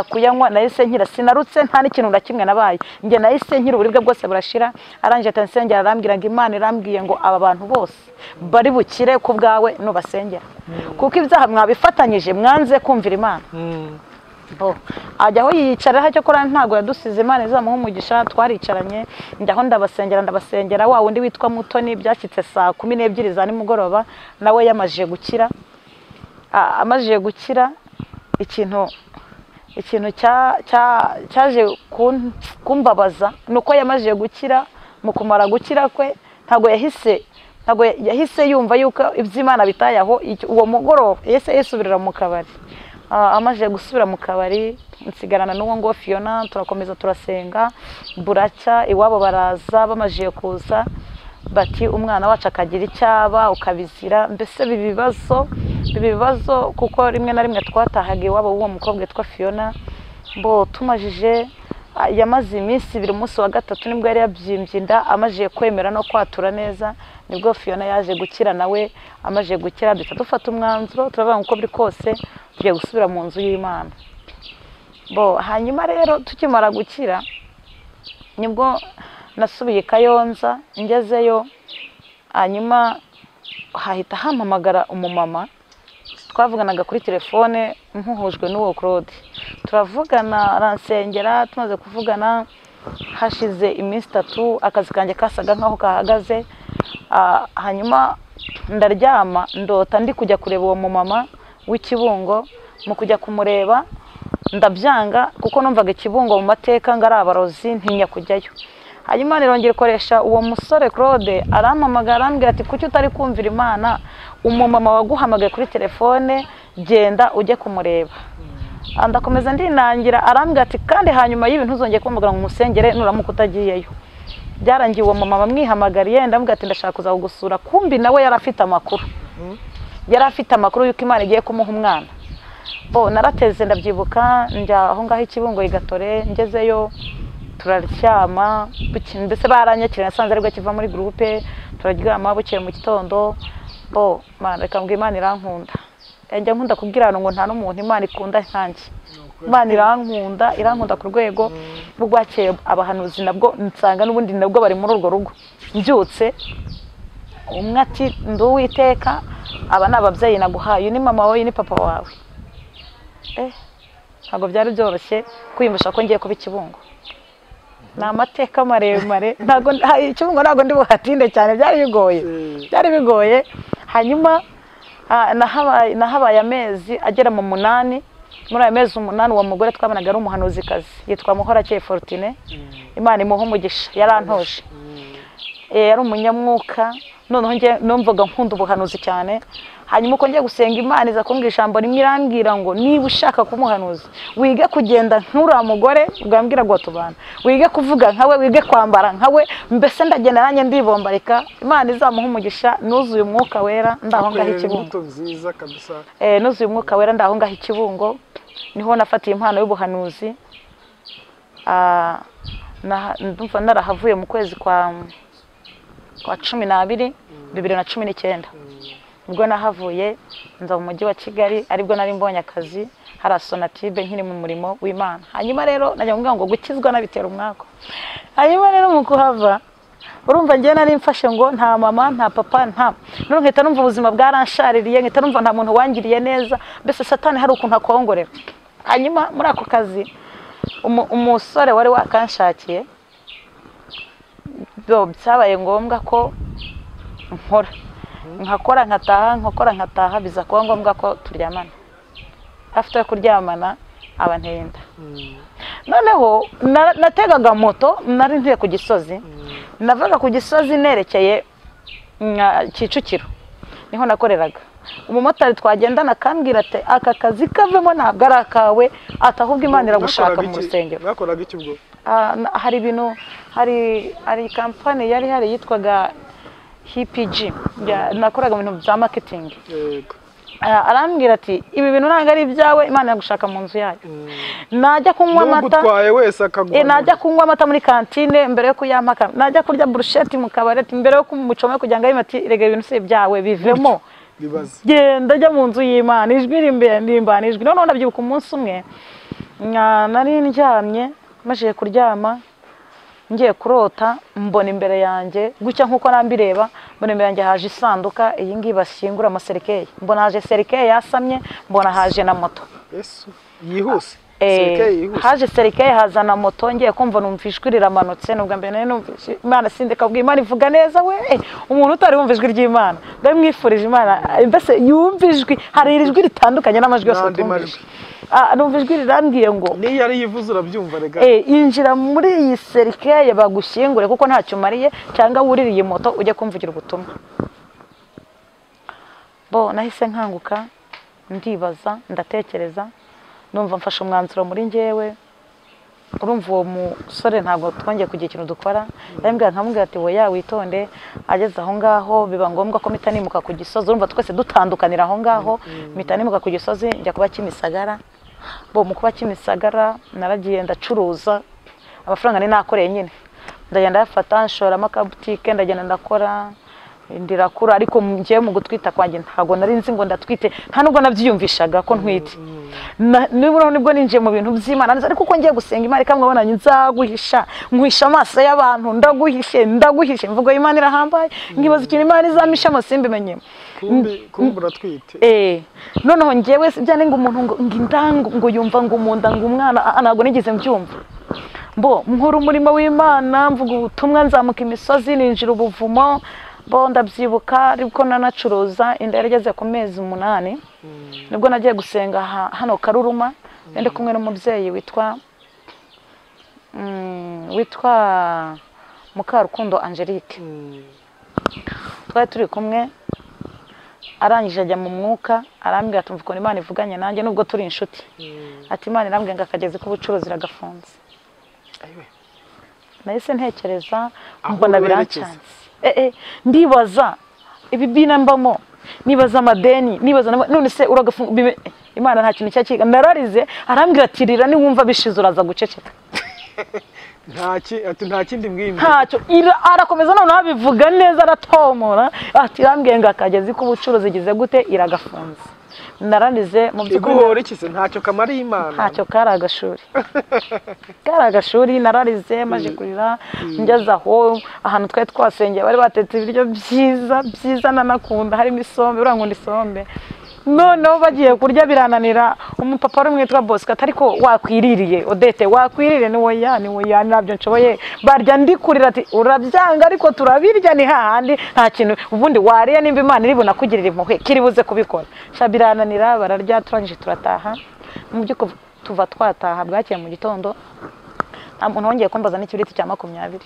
kuyanywa nahise nkira, sinarutse nta n'ikintu na kimwe nabaye. Nge nahise nkira uburibwe bwose burashira. Arangije atansengera arambwira ngo Imana irambwiye ngo aba bantu bose bari bukire ku bwawe nubasengera, kuko ibyaha mwabifatanyije mwanze kumvira Imana. Ajyaho yiyicara cyo kora ntago yadusize, Imana izamuha umugisha. Twaricaranye njyaho ndabasengera wa wundi witwa Mutoni. Byashyitse saa 12 za nimugoroba nawe yamajije gukira. Amajije gukira ikintu cyaje kumbabaza nuko yamajije gukira. Mu kumara gukira kwe ntago yahise yumva yuko iby'Imana bitayaho. Uwo mugoroba yisubirira mu kabari. Amaje gusubira mu kabari nsigarana n'uwo ngo Fiona, turakomeza turasenga. Buracya iwabo baraza, bamajiye kuza bati umwana wacu akagira icyaba ukabizira. Mbese bibibazo kuko rimwe na rimwe twatahaga iwabo w'uwo mukobwa witwa Fiona. Tumajije yamaze iminsi 2, umunsi wa gatatu nibwo yari yabyimbye inda. Amajiye kwemera no kwatura neza nibwo Fiona yaje gukira. Nawe amaje gukira dufata umwanzuro turavuga uko biri kose tugiye gusubira mu nzu y'Imana. Hanyuma rero tukimara gukira nibwo nasubiye Kayonza. Ngezeyo hanyuma hahita hampamagara umumama twavuganaga kuri telefone mpuhujwe n'uwo Claude. Turavugana aransengera, tumaze kuvugana hashize iminsi 3 akazi kanjye kasaga nkaho kahagaze. Hanyuma ndaryama ndota ndi kujya kureba uwo mumama w'Ikibungo. Mu kujya kumureba ndabyanga kuko numvaga Ikibungo mu mateka ngari abarozi ntinya kujyayo. Hanyuma nirongera koresha uwo musore Claude arampamagara arambwira ati kuki utari kumvira Imana, umumama waguhamagaye kuri telefone genda ujye kumureba. Ndakomeza ndinangira arambwira ati kandi hanyuma y'ibintu uzongeye kumugara ngo musengere nuramuka utagiyeyo. Byarangiye uwo mama bamwihamagariye ndambwira ati ndashaka kuza kugusura. Kumbi nawe yari afite amakuru yuko Imana igiye kumuha umwana. Narateze ndabyibuka njya aho ngaho Ikibungo Igatore. Ngezeyo turaryama, mbese baranyakira nasanze aribwo kiva muri groupe. Turaryama bukeye mu gitondo. Mana reka mbwira Imana irankunda. Njya nkunda kubwirana ngo nta n'umuntu Imana ikunda nkanjye. Imana irankunda ku rwego rw'akeye. Abahanuzi nabwo nsanga n'ubundi nabwo bari muri urwo rugo. Mbyutse umwe ati nduwiteka aba n'ababyeyi naguhaye, ni mama wawe ni papa wawe. Ntabwo byari byoroshye kwiyumvisha ko ngiye kuba Ikibungo. Ni amateka maremare. Ikibungo ntabwo ndi buhatinde cyane, byari bigoye. Hanyuma nahabaye amezi agera mu 8. Muri ayo mezi 8 uwo mugore twabanaga ari umuhanuzikazi yitwa Muhorakeye Fortune. Imana imuha umugisha, yarantoje. Yari umunyamwuka. Noneho nge numvaga nkunda ubuhanuzi cyane. Hanyuma uko ngiye gusenga Imana iza kumbwira ijambo rimwe irambwira ngo niba ushaka kumuhanuza wige kugenda nk'ura mugore ugambwira ngo tubana, wige kuvuga nkawe, wige kwambara nkawe. Mbese ndagenda nanjye ndibombarika. Imana izamuha umugisha. Nuzuye umwuka wera ndaho ngaho Ikibungo. Nuzuye umwuka wera ndaho ngaho Ikibungo. Niho nafatiye impano y'ubuhanuzi. Ndumva narahavuye mu kwezi kwa 12 2019. ubwo nahavuye nza mu mujyi wa Kigali aribwo nari mbonye akazi hari Sonatube nkiri mu murimo w'Imana. Hanyuma rero najya kuvuga ngo gukizwa nabitera umwako. Hanyuma rero mu kuhava urumva ngiye nari mfashe ngo nta mama nta papa nta none nkita numva ubuzima bwaranshaririye, nkita numva nta muntu wangiriye neza, mbese satani hari ukuntu akongorera. Hanyuma muri ako kazi umusore wari wakanshakiye byabaye ngombwa ko nkakora nkataha biza kuba ngombwa ko turyamana. Afite kuryamana abantenda. Noneho nategaga moto nari ntuye ku Gisozi. Navaga ku Gisozi nerekeye Kicukiro. Niho nakoreraga. Umumotari twagendana kambwira ati aka kazi kavemo ntabwo ari akawe, atahubwo Imana iragushaka mu rusengero. Bakoraga iki ubwo? Hari ibintu hari kampani yari yitwaga HPG. Nakoraga mu bintu bya marketing. Yego. Arambwira ati ibi bintu ntabwo ari ibyawe, Imana yagushaka mu nzu yayo. Najya kunywa amata wese akagwa. Najya kunywa amata muri kantine mbere yo kuyampaka. Najya kurya brushette mu kabareti mbere yo kumucoma kugira ngo ayimati rega ibintu se byawe bivemo. Genda jya mu nzu y'Imana, ijwi rimbana ijwi. None ndabyibuka umunsi umwe nari ndyamye maje kuryama ngiye kurota mbona imbere yanjye gucya nkuko nambireba, mbona imbere yanjye haje isanduka iyi ngiyi bashyingura amaserikeye. Mbona haje serikeye yasamye, mbona haje na moto. Yesu yihuse. Serikeye yihuse. Haje serikeye haza na moto, ngiye kumva numva ijwi riramanutse. Nubwo mbere nari numvise Imana sindeka bwa Imana ivuga neza we. Umuntu utari wumva ijwi ry'Imana ndamwifurije Imana mbese yumva ijwi. Hari ijwi ritandukanye n'amajwi yose twumvise. Numva ijwi rirambwiye ngo ni yari yivuze urabyumva rega. Injira muri iyi serikeye bagushyingure kuko ntacyo mariye cyangwa wuririye moto ujye kumvugira ubutumwa. Nahise nkanguka ndibaza ndatekereza numva mfashe umwanzuro muri njyewe. Urumva uwo musore ntabwo twongeye kugira ikintu dukora. Yambwira nkamubwira ati woya witonde. Ageze aho ngaho biba ngombwa ko mpita nimuka ku Gisozi. Urumva twese dutandukanira aho ngaho. Mpita nimuka ku Gisozi njya kuba Kimisagara. Mu kuba Kimisagara naragiye ndacuruza amafaranga ni nakoreye nyine. Ndagenda yafata nshoramo akabutike ndagenda ndakora ndirakura, ariko ngiye mu gutwita kwanjye ntago nari nzi ngo ndatwite, nta nubwo nabyiyumvishaga ko ntwite. Nibwo ninjiye mu bintu by'Imana ariko uko ngiye gusenga Imana ikamwabona nzaguhisha nkwisha amaso y'abantu ndaguhishe mvugo Imana irahambaye ngibaza ikintu Imana izamisha amasimbi menye kumbura twite. Noneho ngiyewe byane ngo umuntu ngo yumva ngo umunda ngo umwana ntago nigeze mbyumva. Nkora umurimo w'Imana mvuga ubutumwa nzamuka imisozi ninjira ubuvumo. Ndabyibuka ariko nanacuruza inda yarageze ku mezi 8. Nibwo nagiye gusenga hano Karuruma ndi kumwe n'umubyeyi witwa Mukarukundo Angelique. Twari turi kumwe arangije ajya mu mwuka arambwira ati mvuko Imana ivuganye nanjye nubwo turi inshuti. Ati Imana irambwira ngo akageze k'ubucuruzi ragafunze. Nahise ntekereza mbona birancanze. Ndibaza ibi bina mbamo, nibaza amadeni, nibaza none se uragafunga Imana nta kintu cyakiga. Nararize arambwira ati rira ni wumva bishize uraza guceceka. Nta kindi mbwimwe. Ntacyo arakomeza none abivuga neza aratomora ati irambwiye ngo akageze k'ubucuruzi gize gute iragafunze. Naranize mu by'ukuri iki se ntacyo kamari Imana. Ntacyo karagashuri nararize maje kurira ngeze aho ahantu twari twasengeye bari batetse ibiryo byiza nanakunda harimo isombe urankunda isombe. Noneho bagiye kurya birananira umupapa ari mwitwa Bosco ariko wakwiririye Odete wakwirire ni woya nabyo nshoboye barya ndikurira ati urabyanga ariko turabirya ni hahandi nta kintu ubundi wariye nimba Imana iri bunakugirira impuhwe kiribuze kubikora. Birananira bararya turangije turataha. Mu byuko tuva twataha bwakeye mu gitondo nta muntu wongeye kumbaza n'ikibiriti cya 20.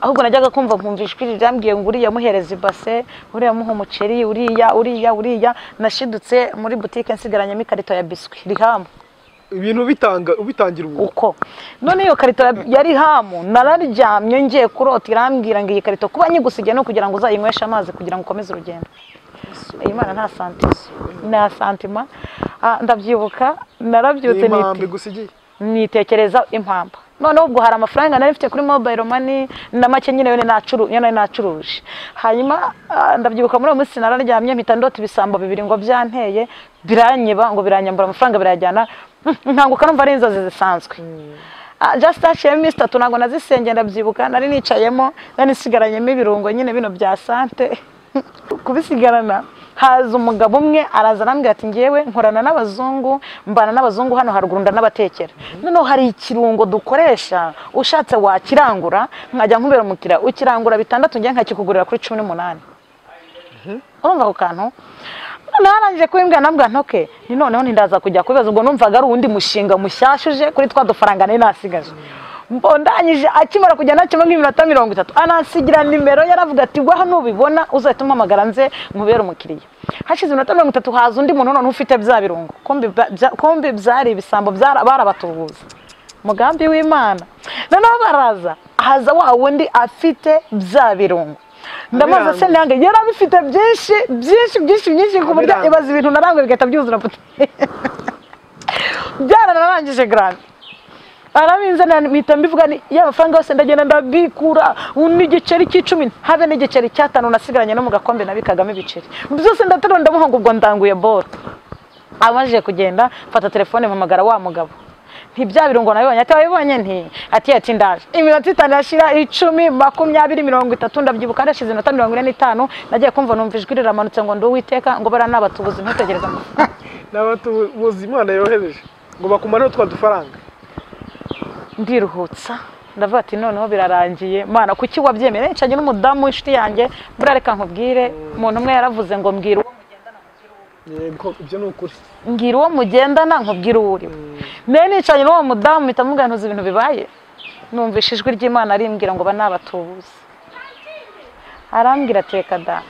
Ahubwo najyaga kumva nkumvishwe rirambwiye ngo uriya muhereza ibase uriya muha umuceri uriya nashidutse muri boutique nsigaranyemo ikarito ya biscuit rihamu. Ibintu ubitangira uko none iyo karito yari hamu nararyamye ngiye kurota irambwira ngo iyi karito kuba nyigusigiye no kugira ngo uzayinywesha amazi kugira ngo ukomeze urugendo. Imana nta santima. Ndabyibuka narabyutse nitekereza impamba noneho ubwo hari amafaranga nari mfite kuri mobile money na make nyine yone nacuruje. Hanyuma ndabyibuka muri uwo munsi nararyamye mpita ndota ibisambo bibiri ngo byanteye biranyiba ngo biranyambura amafaranga birajyana nkanguka numva ari inzozi zisanzwe. Just haciyeho iminsi 3 ntabwo nazisengera ndabyibuka nari nicayemo nari nsigaranyemo ibirungo nyine bino bya sante kubisigarana. Haza umugabo umwe araza arambwira ati ngewe nkorana n'abazungu mbana n'abazungu hano haruguru ndanabatekera, noneho hari ikirungo dukoresha ushatse wakirangura nkajya nkubera umukira ukirangura 6 ngiye nkakikugurira kuri 18. Urumva ko kantu narangije kubimbwira nambwa ntoke ni noneho nindaza kujya kubibaza ubwo numvaga ari undi mushinga mushyashuje kuri twa dufaranga nari nasigaje. Mbondanyije akimara kujya nakimo nk'iminota 30 anansigira nimero yaravuga ati gwa hano ubibona uzahita umpamagara nze nkubera umukiriya. Hashize iminota 30 haza undi muntu none ufite bya birungo kombi byari ibisambo barabatubuza mugambi w'Imana. Noneho baraza haza wa wundi afite bya birungo ndamaze se nange yarabifite byinshi ku buryo ibaza ibintu narangwe bigahita byuzura puti byararangije grand arabinze mpita mbivuga ni y'amafaranga yose ndagenda ndabikura unigiceri cy'10 habe n'igiceri cy'5 nasigaranye no mu gakombe nabikagamo ibiceri byose ndataronda ndamuhanga ubwo ndanguye boro. Amaje kugenda fata telefone mpamagara wa mugabo ntibya birungo nabibonye ati wabibonye ati ndaje iminota 5 yashira 10 20 30 ndabyibuka ndashize iminota 45 nagiye kumva numva ijwi riramanutse ngo ndo witeka ngo bara nabatubuzi ntutegereza nabatubuzi Imana yohereje ngo bakumare utwa dufaranga. Ndiruhutsa ndavuga ati noneho birarangiye Mana kuki wabyemera nicanye n'umudamu w'ishiti yanjye burareka nkubwire umuntu umwe yaravuze ngo mbwira uwo mugendana nkubwire yego ibyo ni ukuri ngira uwo mugendana nkubwire uri nene nicanye n'uwo mudamu mitamugantuza ibintu bibaye numvishe ijwi ry'Imana arimbwira ngo banabatubuze. Arambwira teka da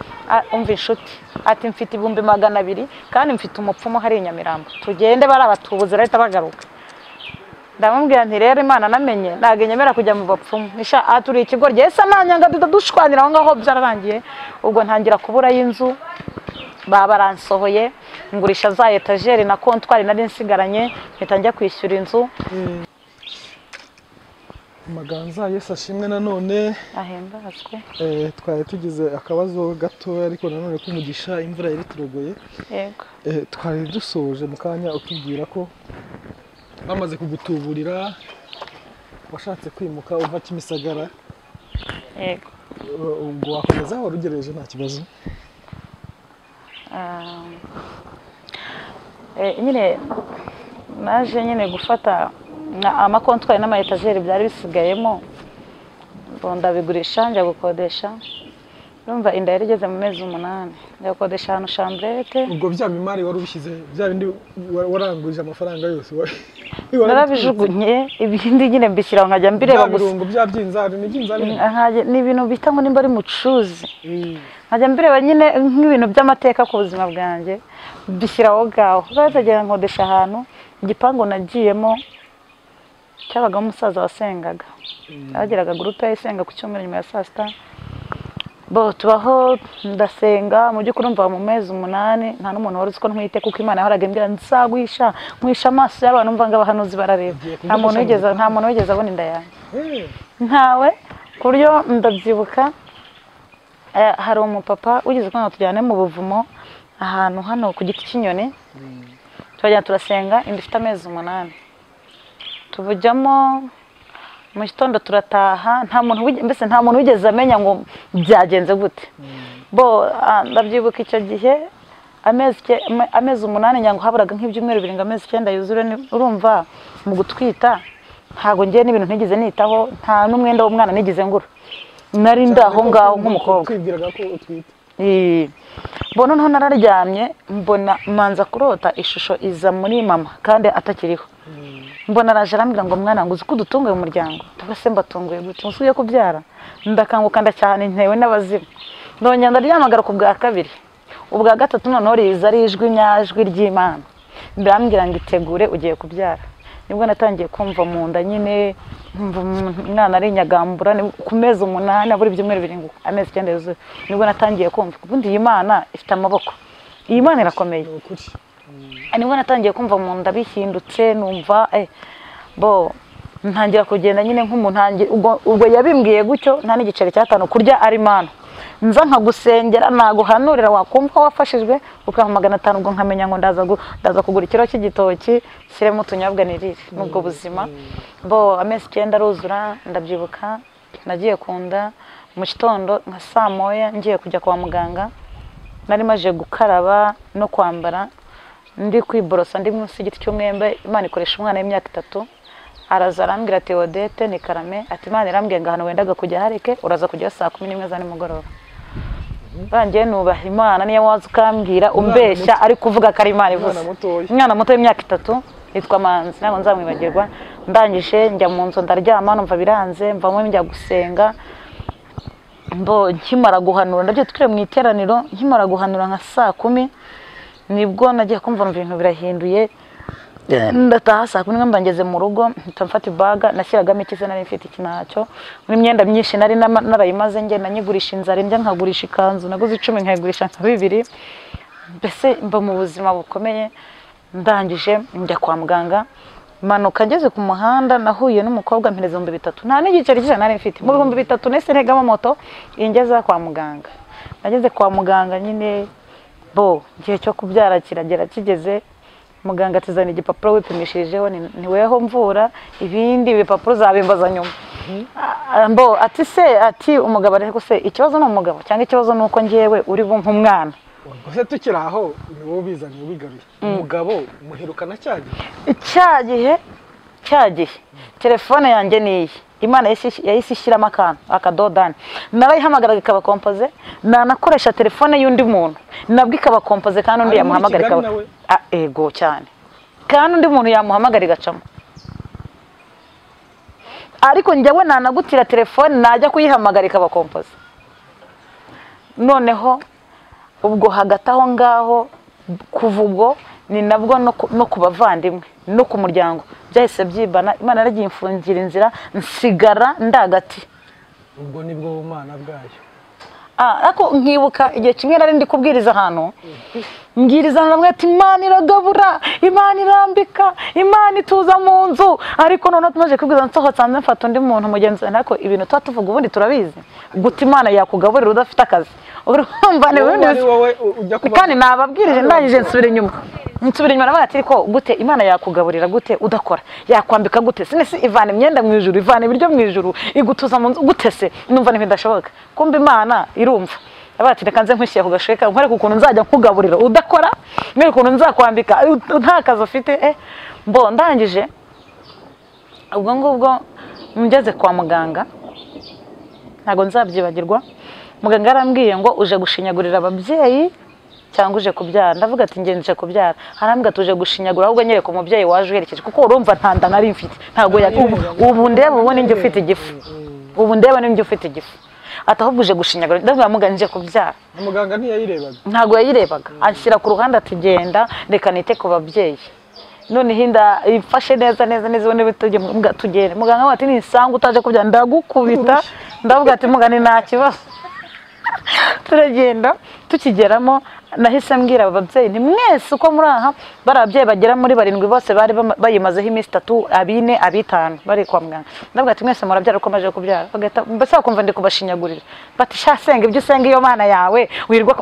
umva inshuti ati mfite 200 kandi mfite umupfumo hari inyamirambo tugende barabatubuze reta bagaruka. Ndamubwira nti rero Imana namenye nagenyemera kujya mu bapfumu nisha aturi ikigo ryesa nanyanga dushwanira aho ngaho byararangiye. Ubwo ntangira kubura y'inzu baransohoye ngurisha za etagere na kontwari nari nsigaranye mpita njya kwishyura inzu. Maganza Yesu ashimwe nanone ahimbazwe. Twari tugize akabazo gato ariko nanone kumugisha imvura yari turogoye. Yego twari dusoje mukanya ukibwira ko bamaze kugutuburira washatse kwimuka uva Kimisagara. Yego ubwo wakomeza warugereje nta kibazo. Nyine naje nyine gufata amakontwari n'ama etagere byari bisigayemo ndabigurisha njya gukodesha. Urumva inda yari igeze mu mezi 8 njya gukodesha hano chambrette. Ubwo bya mimari wari ubishyize bya bindi warangurije amafaranga yose narabijugunye ibindi nyine mbishyiraho nkajya mbireba gusa birungo bya byinzari ni byinzari ni ibintu bita ngo nimba ari mucuzi nkajya mbireba nyine nk'ibintu by'amateka ku buzima bwanjye mbishyiraho gaho bazagera nkodesha ahantu igipangu nagiyemo cyabagamo umusaza wasengaga agiraga groupe yasenga ku cyumweru nyuma ya saa sita. Tubaho ndasenga mu by'ukuri umva mu mezi 8 nta n'umuntu wari uzi ko ntwite kuko Imana yahoraga imbwira nzagwisha mwisha amaso y'abantu mva ngabahanuzi barareba nta muntu wigeze abona inda yanjye ntawe ku buryo ndabyibuka. Hari umupapa wigeze kwanga tujyane mu buvumo ahantu hano ku giti cy'inyoni turajya turasenga inda ifite amezi 8 tubujyamo mu gitondo turataha nta muntu wigeze amenya ngo byagenze gute. Ndabyibuka icyo gihe amezi 8 nyango haburaga nk'ibyumweru 2 amezi 9 yuzure. Urumva mu gutwita ntago ngiye n'ibintu ntigeze nitaho nta n'umwenda w'umwana nigeze ngura nari ndaho ngaho nk'umukobwa kwibwiraga ko utwite. Noneho nararyamye mbona manza kurota ishusho iza muri mama kandi atakiriho. Mbona araje arambwira ngo mwana ngo uzi ko udutunguye mu muryango tubase mbatunguye gute musuye kubyara. Ndakanguka ndacyane ntewe n'abazimu ndongera ndaryamagara ku bwa kabiri. Ubwa gatatu noneho riza ari ijwi nyajwi ry'Imana ndambwira ngo itegure ugiye kubyara. Nibwo natangiye kumva mu nda nyine umwana ari nyagambura ku mezi 8 buri byumweru 7 amezi 9 yuzuye. Nibwo natangiye kumva ubundi iyi Imana ifite amaboko iyi Imana irakomeye. Nibwo natangiye kumva mu nda bihindutse numva ntangira kugenda nyine nk'umuntu ubwo yabimbwiye gutyo nta n'igiceri cy'atanu kurya ari mana nza nkagusengera naguhanurira wakumva wafashijwe ukampa 500 ubwo nkamenya ngo ndaza kugura ikiro cy'igitoki kiremo utunyobwa nirire nubwo buzima bo amezi 9 aruzura ndabyibuka nagiye kunda mu gitondo nka saa moya ngiye kujya kwa muganga nari maje gukaraba no kwambara ndi kwiborosa ndi munsi y'igiti cy'umwembe Imana ikoresha umwana w'imyaka 3 araza arambwira ati Odette ni Karame ati Imana irambwiye ngo hano wendaga kujya hareke uraza kujya saa 11 za nimugoroba bangiye nubaha Imana niyo waza ukambwira umbeshya ari kuvuga ko ari Imana ivuze umwana muto w'imyaka 3 yitwa Manzi ntabwo nzamwibagirwa ndangije njya mu nzu ndaryama numva biranze mvamo njya gusenga mbo nkimara guhanura ndabyo tukire mu iteraniro nkimara guhanura nka saa 10 nibwo nagiye kumva ibintu birahinduye ndataha saa 10 mbangeze mu rugo mfata ibaga nashyiragamo ikize nari mfite ikinacyo n'imyenda myinshi nari narayimaze nge nanyigurisha inzara njya nkagurisha ikanzu naguze 10 nkayigurisha nka 2 mbese mba mu buzima bukomeye ndangije njya kwa muganga manuka ngeze ku muhanda nahuye n'umukobwa mpereza 3,000 nta n'igiceri cy'ijana nari mfite mu 3,000 nese ntegamo moto ingeza kwa muganga nageze kwa muganga nyine bo gihe cyo kubyara kiragera kigeze muganga atizana igipapuro wipimishijeho ni weho mvura ibindi bipapuro zabimbaza nyuma mbo ati se ati umugabo ariko se ikibazo no umugabo cyangwa ikibazo nuko ngiyewe uri nk'umwana Ese tukiraho ni wowe bizanye wigaruye umugabo muherukana cyagihe telefone yanjye niyi Imana yahise ishyiramo akantu akadodani narayihamagara ikaba kompoze nanakoresha telefone y'undi muntu nabwo ikaba kompoze kandi undi yamuhamagara ikaba ego cyane kandi undi muntu yamuhamagara igacamo ariko njyewe nanagutira telefone najya kuyihamagara ikaba kompoze noneho ubwo hagati aho ngaho kuva ubwo ni nabwo no kubavandimwe no ku muryango byahise byibana Imana yaragiye imfungira inzira nsigara ndagati ubwo nibwo bumana bwayo ariko nkibuka igihe kimwe nari ndi kubwiriza ahantu mbwiriza namwe ati Imana iragabura Imana irambika Imana ituza mu nzu ariko none tumaje kubwiriza nsohotse hanze mfata undi muntu mugenzi nako ibintu tuvuga ubundi turabizi guta Imana yakugaburira udafite akazi urumva ne kandi nababwirije ndangije nsubira inyuma nabati ko gute Imana yakugaburira gute udakora yakwambika gute sinese ivana imyenda mu ijuru ivana ibiryo mu ijuru igutuza mu nzu gute se numva ntibidashoboka kumbe Imana irumva abati rekanze nkwishiye kugasheka nkwereka ukuntu nzajya kugaburira udakora mwereka ukuntu nzakwambika nta kazi ufite mbo ndangije ubwo ngubwo mugeze kwa muganga ntago nzabyibagirwa muganga arambwiye ngo uje gushinyagurira ababyeyi cyangwa uje kubyara ndavuga ati ngenje kubyara harambwa tuje gushinyagura ahubwo nyereka umubyeyi waje uherekeje kuko urumva ntanda nari mfite ntago ubu ndeba ubone njye ufite igifu ubu ndeba njye ufite igifu atahubwo uje gushinyagura ndavuga muganje kubyara muganga ntiyayirebaga ntago yayirebaga anshyira ku ruhande ati genda reka nite ku babyeyi none hinda ifashe neza ubone tugende muganga ati nisanga utaje kubyara ndagukubita ndavuga ati mugani nta kibazo turagenda tukigeramo nahise mbwira ababyeyi ni mwese uko muri aha bari ababyeyi bagera muri 7 bose bari bayimazeho iminsi 3 4 5 bari kwa muganga ndavuga ati mwese murabyara uko maje kubyara bagata mbese bakumva ndi kubashinyagurira bati shasenga ibyo usenga iyo mana yawe wirwa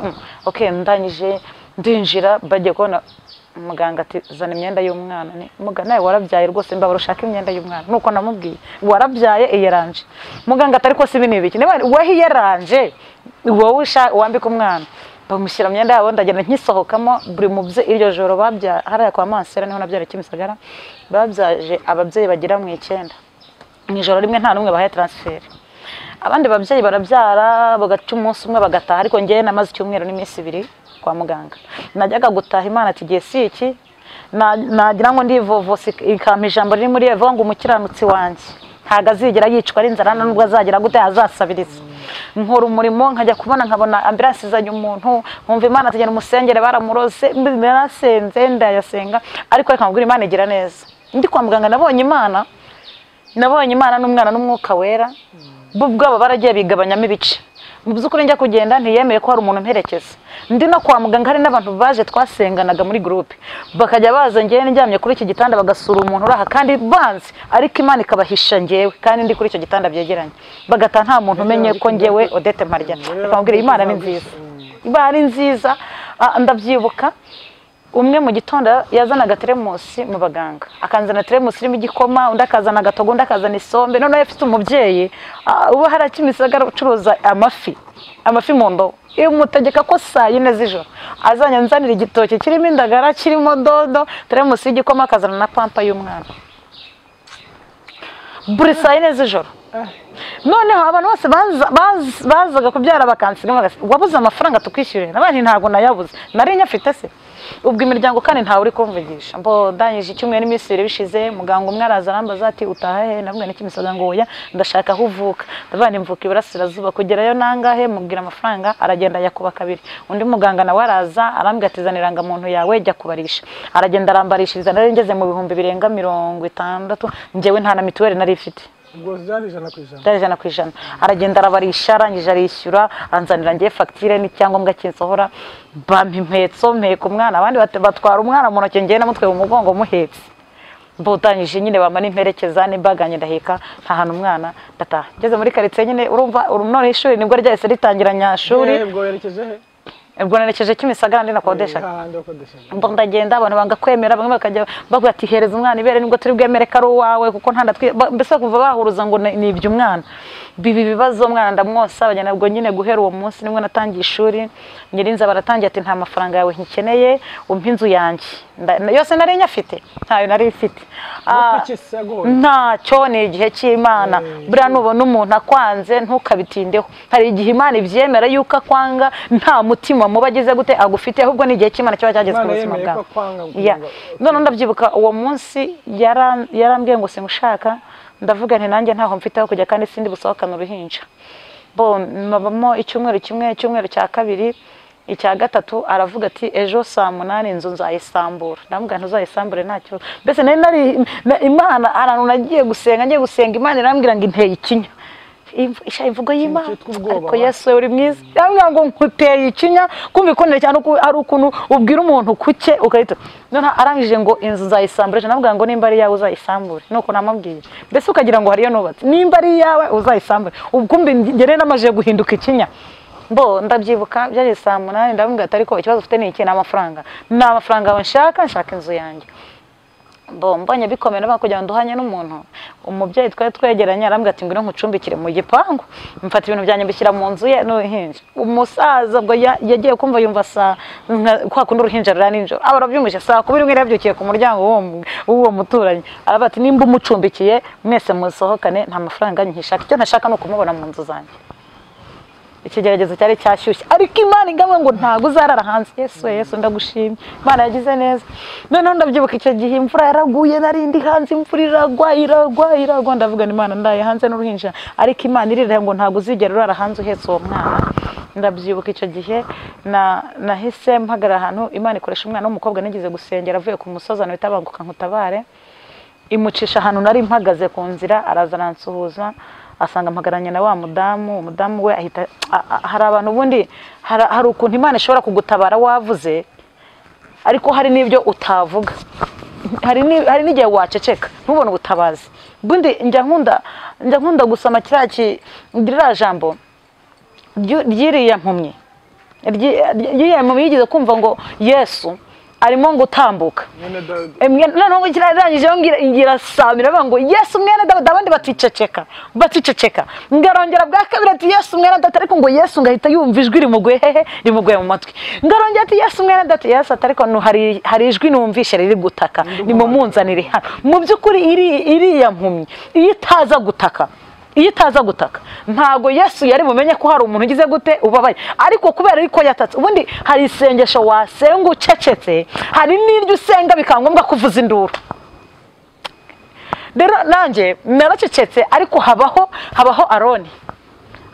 okay ndangije ndinjira bagiye kubona muganga ati zana imyenda y'umwana ni muganga nawe warabyaye rwose mbabara ushaka imyenda y'umwana nuko namubwiye warabyaye iyaranje muganga atari ko si binibiki niba wahi yaranje wowe wambika umwana bamushyira imyenda yabo ndagenda nkisohokamo buri mubye iryo joro babya hariya kwa Mansera niho nabyara Kimisagara babyaje ababyeyi bagira mu 9 mu ijoro rimwe nta numwe bahaye transfer abandi babyeyi barabyara bagaca umunsi umwe bagataha ariko ngiye namaze icyumweru n'iminsi 2 kwa muganga najyaga gutaha Imana tigiye si iki nagira ngo ndivovose ikampa ijambo riri muri Evo ngo umukiranutsi wanjye ntago azigera yicwa ari inzara nubwo azagira gute azasabiriza nkora umurimo nkajya kubona nkabona ambulance izanye umuntu nkumva Imana tugenda umusengere baramurose narasenze ndayasenga ariko reka mbwira Imana igira neza ndi kwa muganga nabonye Imana n'umwana n'umwuka wera bo bwabo baragiye bigabanyamo ibice mu by'ukuri njya kugenda ntiyemeye ko hari umuntu mperekeza ndi no kwa muganga hari n'abantu baje twasenganaga muri groupe bakajya baza ngewe njyamye kuri iki gitanda bagasura umuntu uraha kandi banzi ariko Imana ikabahisha ngewe kandi ndi kuri icyo gitanda byegeranye bagata nta muntu umenye ko ngewe Odette Mparya bakambwira Imana ni nziza Imana ni nziza ndabyibuka umwe mu gitondo yazanaga teremusi mu baganga akanzana teremusi irimo igikoma undi akazana agatogo undi akazana isombe none afite umubyeyi uba harakimisagara ucuruza amafi mu ndobo iyo umutegeka ko saa 4 z'ijoro azanya nzanira igitoki kirimo indagara kirimo dodo teremusi y'igikoma akazana na pampa y'umwana buri saa 4 z'ijoro noneho abantu bose bazaga kubyara bakansiga wabuze amafaranga tukwishyurira nabandi ntago nayabuze nari nyafite se ubwo imiryango kandi ntawe uri kumvugisha mbo ndanyije icyumwe n'iminsi bishize muganga umwe araza arambaza ati utaha he navuga n'ikimisaga ngo oya ndashaka huvuka ndavana imvuka iburasirazuba kugerayo nangahe mubwira amafaranga aragenda yakuba kabiri undi muganga nawe araza arambwira ati zaniranga muntu yawe jya kubarisha aragenda arambarishiriza nari ngeze mu bihumbi birenga 60 njyewe nta na mituweli nari ifite ubwo zari 100%. Zari 100%. Aragenda arabarisha arangije arishyura anzanira ngiye facture n'icyangombwa kinsohora bampa impetso mpeka umwana abandi batwara umwana mu ntoki ngiye namutwe mu mugongo muhetse mbutanyije nyine bama n'imperekeza n'imbaganye ndaheka ntahana umwana ndataha ngeze muri quartier nyine urumva none ishuri nibwo ryahise ritangiranya shuri ubwo yerekeje he ubwo nerekeje Kimisagara ndi nakodesha mbo ndagenda abantu banga kwemera bamwe bakajya bavuga ati hereza umwana ibere nibwo turi bwemere kari uwawe kuko ntandatwi mbese kuva bahuruza ngo nibyo umwana bibi bibazo umwana ndamwosa abajyana ubwo nyine guhera uwo munsi nimwe natangiye ishuri nyirinza baratangiye ati nta mafaranga yawe nkikeneye umpa inzu yanjye yose nari nyafite ntayo nari ifite ntacyo ni igihe cy'Imana buriya nubona umuntu akwanze ntukabitindeho hari igihe Imana ibyemera yuko akwanga nta mutima muba agize gute agufite ahubwo ni igihe cy'Imana kiba cyageze ku buzima bwawe none ndabyibuka uwo munsi yarambwiye ngo simushaka ndavuga nti nanjye ntaho mfite aho kujya kandi sindi busohokana uruhinja bo mabamo icyumweru kimwe icyumweru cya kabiri icya gatatu aravuga ati ejo saa 8 inzu nzayisambura ndamubwira ntuzayisambure ntacyo mbese nari Imana arantu nagiye gusenga Imana irambwira ngo inteye ikinya imvugo y'Imana ariko Yesu uri mwiza yambwira ngo nkuteye ikinya kumva ikonere cyane ari ukuntu ubwira umuntu kuke ukahita none arangije ngo inzu nzayisambure nambwira ngo nimba ari yawe uzayisambure nuko namubwiye mbese ukagira ngo hariyo nubatse nimba ari yawe uzayisambure ubwo ngere namaje guhinduka ikinya bo ndabyibuka byari saa 8 ndamubwira ati ariko ikibazo ufite ni iki n'amafaranga nshaka inzu yanjye bo mbonye bikomeye bakujya nduhanye n'umuntu umubyeyi twari twegeranye arambwira ati ngwino nkucumbikire mu gipangu mfata ibintu byanjye bishyira mu nzu ye n'uruhinja umusaza ngo yagiye kumva yumva saa kwa kundi uruhinja rura ninjoro abarabyumvise saa 2 yabyukiye ku muryango w'uwo muturanyi araba ati nimba umucumbikiye mwese musohokane nta mafaranga nkishaka icyo ntashaka no kumubona mu nzu zanjye ikigeragezo cyari cyashyushye ariko Imana ingabwe ngo ntago uzarara hanze Yesu ndagushimye Imana yagize neza none ndabyibuka icyo gihe imvura yaraguye narindi hanze imvura iragwa ndavuga ni Imana ndaye hanze n'uruhinja ariko Imana irira ngo ntago uzigera urara hanze uhetse uwo mwana ndabyibuka icyo gihe nahise mpagara ahantu Imana ikoresha umwana w'umukobwa nigize gusengera avuye ku musozi no itabanguka nkutabare imucisha ahantu nari mpagaze ku nzira araza nansuhuza asanga mpagaranye na wa umudamu we ahita hari abantu bundi hari ukuntu Imana ishobora kugutabara wavuze ariko hari n'ibyo utavuga hari n'igihe waceceka ntubone ubutabazi bundi njya nkunda gusoma kirira jambo ryiriya mpumye yigize kumva ngo Yesu arimo ngutambuka noneho kirarangije ngira samira ngo Yesu mwene Dawidi abandi baticeceka ngarongera bwa kabiri ati Yesu mwene Dawidi ariko ngo Yesu ngahita yumva ijwi rimuguye mu matwi ngarongera ati Yesu mwene Dawidi Yesu atariko no hari ijwi numvishe riri gutaka nimumunzanire hano mu byukuri iriya mpumyi iyo itaza gutaka ntago Yesu yari bumenye ko hari umuntu ugize gute ubabaye ariko kubera ariko yatatse ubundi hari isengesho wasenga ucecetse hari n'iryo usenga bikangombwa kuvuza induru rero nanjye naracecetse ariko habaho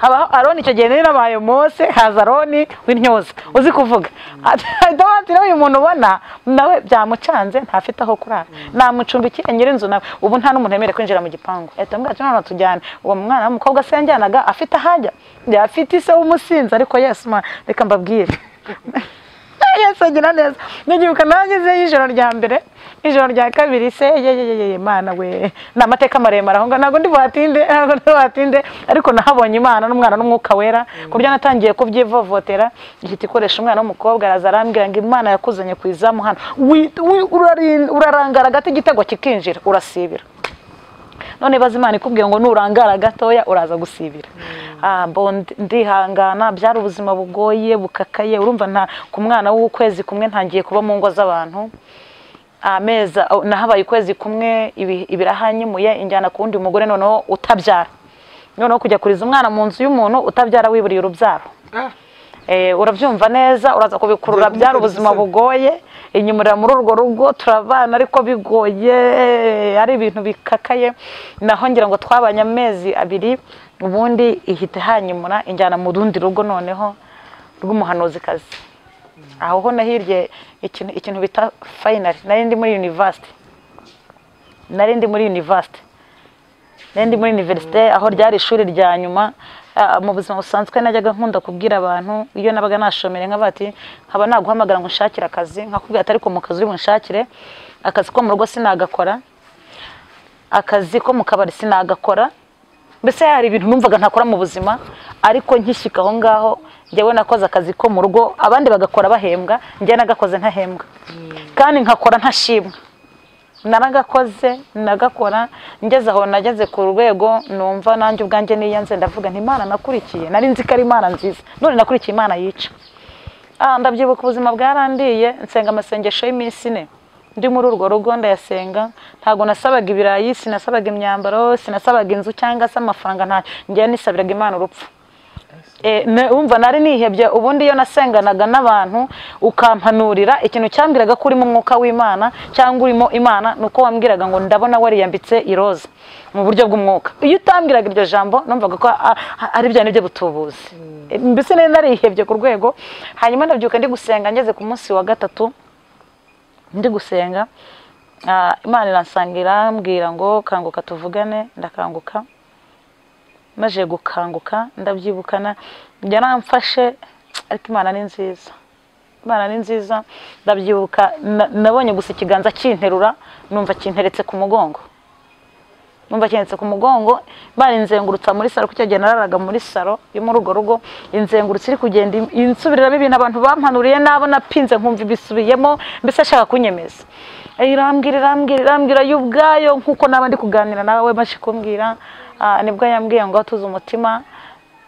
haba Aroni icyo gihe nabaye Mose, haza Aroni w'intyoza uzi kuvuga. Ati uyu muntu ubona nawe byamucanze ntafite aho kurara, namucumbikiye nyirinzu nawe ubu nta n'umuntu yemerewe kwinjira mu gipangu. Ahita ambwira ati none tujyane. Uwo mwana w'umukobwa se yanjyanaga afite ahajya, afite ise w'umusinzi, ariko Yesu reka mbabwire Yesu agira neza. Nigibuka nagize ijoro rya mbere, ijoro rya kabiri se ye Imana we, namateka maremare aho ntago ndi buhatinde, ariko nahabonye Imana n'umwana n'umwuka wera. Kubyo natangiye kubyivovotera, igiti ikoresha umwana w'umukobwa araza arambwira ngo Imana yakuzanye ku izamu hano, urarangara gati igitego kikinjira urasibira. None bazi Imana ikubwiye ngo nurangara gatoya uraza gusibira. Ndihangana, byari ubuzima bugoye bukakaye. Urumva nta ku mwana w'ukwezi kumwe ntangiye kuba mu ngo z'abantu. Ameza nahabaye ukwezi kumwe ibirahanyimuye injyana ku wundi mugore, noneho utabyara, noneho kujya kuriza umwana mu nzu y'umuntu utabyara wiburiye urubyaro. Urabyumva neza, uraza kubikurura. Byari ubuzima bugoye, inyumurira muri urwo rugo turabana ariko bigoye, ari ibintu bikakaye. Naho ngira ngo twabanye amezi 2, ubundi ihite hanyimura injyana mu rundi rugo noneho rw'umuhanuzi kazi. Aho ho nahirye ikintu bita final. Nari ndi muri university, aho ryari ishuri rya nyuma. Mu buzima busanzwe najyaga nkunda kubwira abantu iyo nabaga nashomere nk'abati nkaba naguhamagara ngo nshakira akazi, nkakubwira ati ariko mu kazi uri bunshakire akazi ko mu rugo sinagakora, akazi ko mu kabari sinagakora. Mbese hari ibintu numvaga ntakora mu buzima, ariko nkishyika aho ngaho njyewe nakoze akazi ko mu rugo abandi bagakora bahembwa, njye nagakoze ntahembwa kandi nkakora ntashimwa. Naragakoze nagakora, ngeze aho nageze ku rwego numva nanjye ubwanjye niyanze, ndavuga nti Imana nakurikiye, nari nzi ko ari Imana nziza, none nakurikiye Imana yica. Ndabyibuka ubuzima bwarandiye, nsenga amasengesho y'iminsi 4 ndi muri urwo rugo ndayasenga. Ntago nasabaga ibirayi, sinasabaga imyambaro, sinasabaga inzu cyangwa se amafaranga, nta njye nisabiraga Imana urupfu. Umva nari nihebye. Ubundi iyo nasenganaga n'abantu ukampanurira, ikintu cyambwiraga ko uri mu mwuka w'Imana cyangwa urimo Imana, nuko wambwiraga ngo ndabona wariyambitse iroza mu buryo bw'umwuka. Iyo utambwiraga iryo jambo numvaga ko ari bya nibyo butubuzi. Mbese narihebye ku rwego. Hanyuma ndabyuka ndi gusenga, ngeze ku munsi wa 3 ndi gusenga, Imana iransangira ambwira ngo kanguka tuvugane. Ndakanguka, maje gukanguka ndabyibukana yaramfashe, ariko Imana ni nziza, Imana ni nziza. Ndabyibuka nabonye gusa ikiganza kinterura, numva kinteretse ku mugongo, bari nzengurutsa muri saro. Kucyo gihe nararaga muri saro yo muri urwo rugo, inzengurutse iri kugenda insubiriramo ibintu abantu bampanuriye nabo napinze nkumva ibisubiyemo, mbese ashaka kunyemeza. Irambwira y'ubwayo nkuko nabandi kuganira nawe mashi kumbwira. Nibwo yambwiye ngo tuze umutima,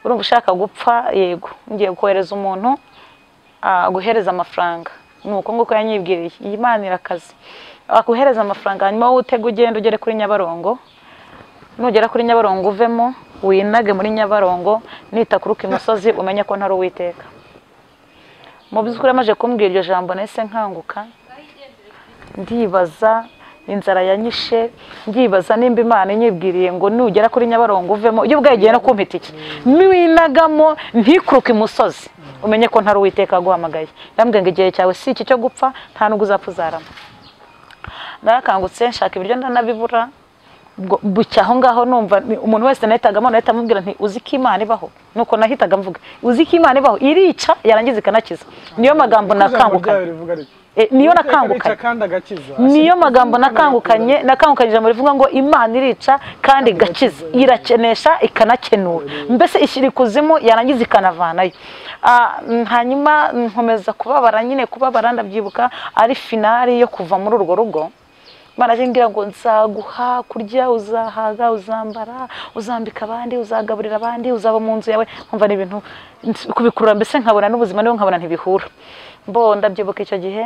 urumva ushaka gupfa, yego ngiye kohereza umuntu guhereza amafaranga. Nuko nguko yanyibwiriye, Imana irakaze. Akuhereza amafaranga, hanyuma wowe utega ugenda ugere kuri Nyabarongo. Nugera kuri Nyabarongo uvemo winage muri Nyabarongo, nitakuruka imusozi umenye ko ntari Uwiteka. Mu byukuri amaje kumbwira iryo jambo nahise nkanguka, ndibaza inzara yanyishe, ndibaza nimba Imana inyibwiriye ngo nugera kuri Nyabarongo uvemo, iyo ubwagiye no kumpita iki niwinagamo ntikuruka imusozi umenye ko ntari Uwiteka aguhamagaye. Yambwiye ngo igihe cyawe si iki cyo gupfa, nta nubwo uzapfa uzarama. Narakangutse nshaka ibiryo ndanabibura. Bucya aho ngaho numva umuntu wese nahitagamo nahita mubwira nti uzi ko Imana ibaho. Nuko nahitaga mvuga uzi ko Imana ibaho, irica yarangiza ikanakiza. Niyo magambo nakangukanye, niyo magambo nakangukanye ijambo rivuga ngo Imana irica kandi igakiza, irakenesha ikanakenura, mbese ishyira ikuzimu yarangiza ikanavanayo. Hanyuma nkomeza kubabara ndabyibuka ari finali yo kuva muri urwo rugo. Barajengira ngo nzaguha kurya, uzahaga, uzambara, uzambika abandi, uzagaburira abandi, uzaba mu nzu yawe. Nkumva ni ibintu kubikurura, mbese nkabona n'ubuzima niho nkabona ntibihura. Ndabyibuka icyo gihe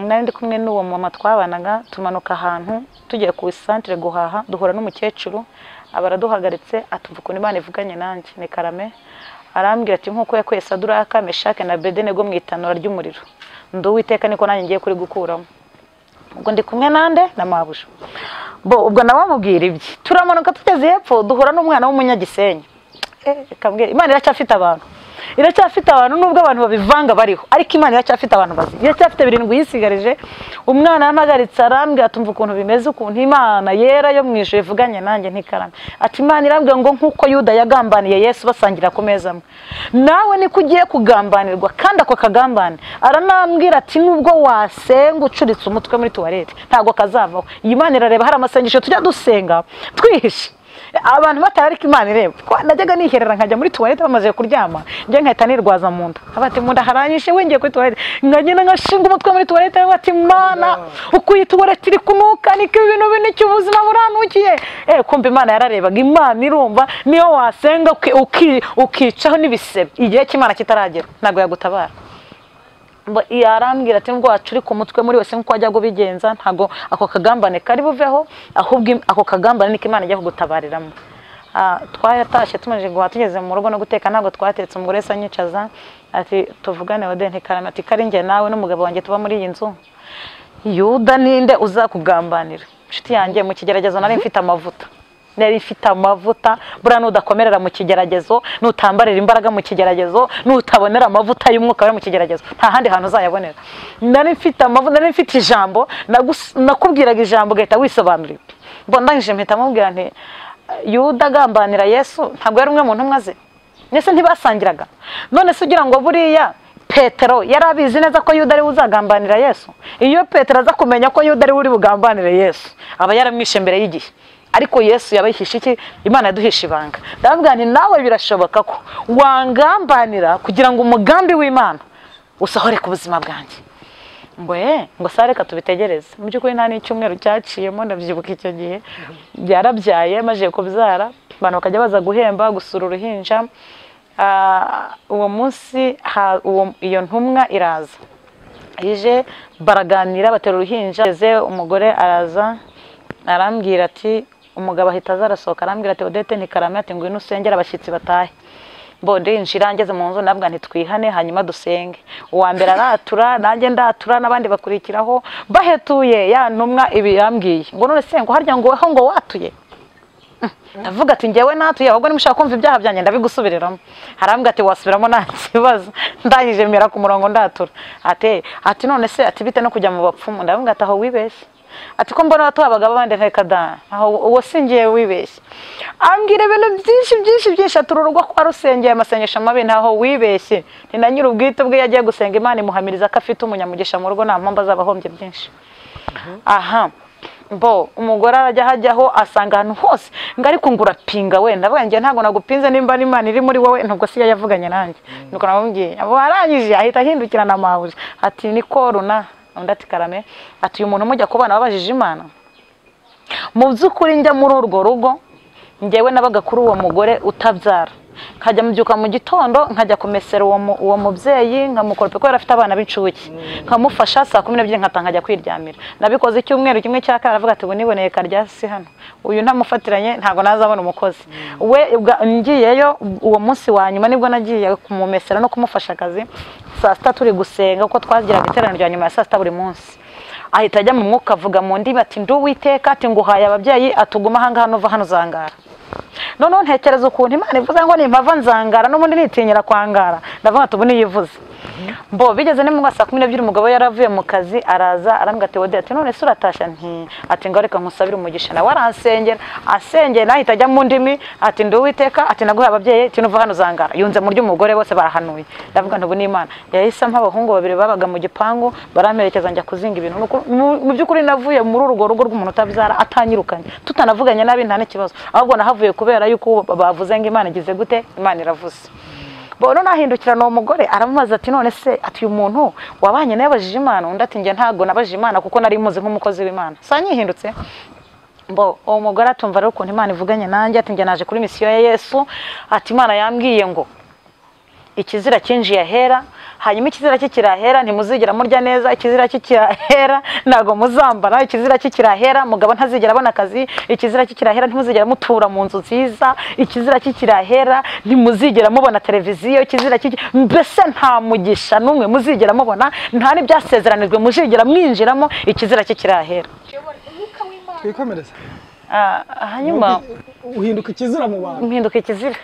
nari ndi kumwe n'uwo mama twabanaga, tumanuka ahantu tugiye ku centre guhaha, duhura n'umukecuru abaraduhagaritse, atumva ukuntu Imana ivuganye nanjye. Ni Karame arambwira ati nkuko yakweye Saduraka, Meshake na Abedenego mu itanura ry'umuriro, ndi Uwiteka niko nanjye ngiye kuri gukuramo. Ubwo ndi kumwe nande na mabuja. Ubwo nabamubwira ibye, turamanuka tugeze hepfo duhura n'umwana w'umunyagisenyi. kambwira Imana iracyafite abantu nubwo abantu babivanga bariho ariko Imana iracyafite abantu bazi iracyafite 7 yisigarije umwana yamagaritse arambwira atumva ukuntu bimeze ukuntu Imana yera yo mwijwe ivuganye nanjye ntikarame ati Imana irambwira ngo nkuko Yuda yagambaniye Yesu basangira ku meza amwe nawe niko ugiye kugambanirwa kandi ako kagambane aranambwira ati nubwo wasenga ucuritse umutwe muri tuwarete ntago kazavaho Imana irareba hari amasengesho tujya dusenga twihishe abantu batararika Imana ireba najyaga niherera nkajya muri tuwarete bamaze kuryama nje nkahita nirwaza mu nda abati mu nda haranyishe wengeye kuri tuwarete nkagenda ngashinga umutwe muri tuwarete bati Imana ukuye tuwarete iri kunuka niko ibintu bine cy'ubuzima buranukiye kumva Imana yararebaga Imana irumva niyo wasenga ukicaho n'ibisebe igihe cy'Imana kitaragera ntago yagutabara yarambwira ati ngo acuri ku mutwe muri wese nko ajya gubigenza ntago ako kagambane kari buveho ahubwo ako kagambane niko Imana ijya kugutabariramo twayatashe tumaje guha tugeze mu rugo no guteka ntago twatetse umugore sanyicaza ati tuvugane wode ntikarame ati kari nge nawe n'umugabo wanjye tuba muri iyi nzu Yuda ninde uzakugambanira nshuti yanjye mu kigeragezo nari mfite amavuta bura nudakomerera mu kigeragezo nutambarira imbaraga mu kigeragezo nutabonera amavuta y'umwuka we mu kigeragezo nta handi hantu uzayabonera nari mfite ijambo nakubwiraga ijambo gahita wisobanurira ndangije mpita mubwira nti Yuda agambanira Yesu ntabwo yari umwe mu ntumwa ze nese ntibasangiraga none se ugira ngo buriya Petero yarabizi neza ko Yuda ari uzagambanira Yesu iyo Petero aza kumenya ko Yuda ari uri bugambanire Yesu aba yaramwishe mbere y'igihe ariko Yesu yabahishe iki Imana yaduhisha ibanga ndavuga nti nawe birashoboka ko wangambanira kugira ngo umugambi w'Imana usohore ku buzima bwanjye ngo sareka tubitegereze mu by'ukuri nta n'icyumweru cyaciyemo ndabyibuka icyo gihe byarabyaye maje kubyara abantu bakajya baza guhemba gusura uruhinja uwo munsi iyo ntumwa iraza ije baraganira batera uruhinja umugore araza arambwira ati umugabo ahita azarasohoka arambwira ati Odette ntikarame ati ngwino usengera abashyitsi batahe ndinjira ngeze mu nzu nabwa ntitwihane hanyuma dusenge uwa mbere aratura nanjye ndatura n'abandi bakurikiraho bahetuye ya ntumwa ibi yambwiye ngo none se ngo harya ngo weho ngo watuye ndavuga ati ngewe natuye ahubwo nimushaka kumva ibyaha byanjye ndabigusubiriramo harambwa ati wasubiramo nta kibazo ndangije mera ku murongo ndatura ati none se ati bite no kujya mu bapfumu ndavuga ati aho wibeshye ati ko mbona twabaga abandi nteka da aho uwo singiye wibeshye ambwira ibintu byinshi atururugo kwa rusengeye amasengesho mabi ntaho wibeshye ni na nyiri ubwite bwe yagiye gusenga Imana imuhamiriza ko afite umunyamugisha mu rugo nta mpamvu azabahombye byinshi umugore arajya hajyaho asanga ahantu hose ngo ariko ngura pinga wenda bwanjye ntago nagupinze nimba Imana iri muri wowe ntabwo siya yavuganye nanjye nuko namubwiye abo arangije ahita ahindukirana amahuje ati ni koruna undi ati karame ati uyu muntu mujya kubana babajije Imana mu by'ukuri njya muri urwo rugo ngewe nabaga kuri uwo mugore utabyara nkajya mubyuka mu gitondo nkajya kumesera uwo mubyeyi nkamukoropa ko yarafite abana b'incuke nkamufasha saa 12 nkatanga kwiryamira nabikoze icyumweru kimwe cya kare aravuga ati buniboneye karyasi hano uyu ntamufatiranye ntago nazabona umukozi we ngiyeyo uwo munsi wa nyuma nibwo nagiye kumumesera no kumufasha akazi saa 6 turi gusenga uko twagiraga iterano rya nyuma ya saa 6 buri munsi ahita ajya mu mwuka avuga mu ndimi ati nduwiteka ati nguhaye ababyeyi atuguma hangano uva hano zangara none ntekereza ukuntu Imana ivuze ngo nimpava nzangara no mundi nitinyira kwangara ndavuga ati ubu niyivuze bigeze ni mu saa 12 umugabo yaravuye mu kazi araza arambwira ati Odette ati none se uratasha ati ngo reka nkusabire umugisha nawe aransengera asengera nahita ajya mu ndimi ati nduwiteka ati naguha ababyeyi ati nuva hano zangara yunze mu ry'umugore bose barahanuye ndavuga nti ubu ni Imana yahise ampa abahungu babiri babaga mu gipangu baramperekeza njya kuzinga ibintu mu by'ukuri navuye muri urwo rugo rw'umuntu utabyara atanyirukanye tutanavuganye nabi nta n'ikibazo ahubwo nahavuye kubera yuko bavuze ngo Imana igize gute Imana iravuze bono nahindukira no mugore aramubaza ati none se ati uyu muntu wabanye naye abajije Imana undi ati nge ntago nabajije Imana kuko nari muzi nk'umukozi w'Imana sanyihindutse uwo mugore atumva rero ukuntu Imana ivuganye nanjye ati nge naje kuri misiyo ya Yesu ati Imana yambwiye ngo ikizira kinjiye ahera hanyuma ikizira kikirahera ntimuzigera murya neza ikizira kikirahera nago muzambara ikizira kikirahera mugabo ntazigera abona akazi ikizira kikirahera ntimuzigera mutura mu nzu nziza ikizira kikirahera ntimuzigera mubona televiziyo ikizira mbese nta mugisha numwe muzigera mubona nta n'ibyasezeranijwe muzigera mwinjiramo ikizira kikirahera twikomereza hanyuma uhinduka ikizira mu bantu mpinduka ikizira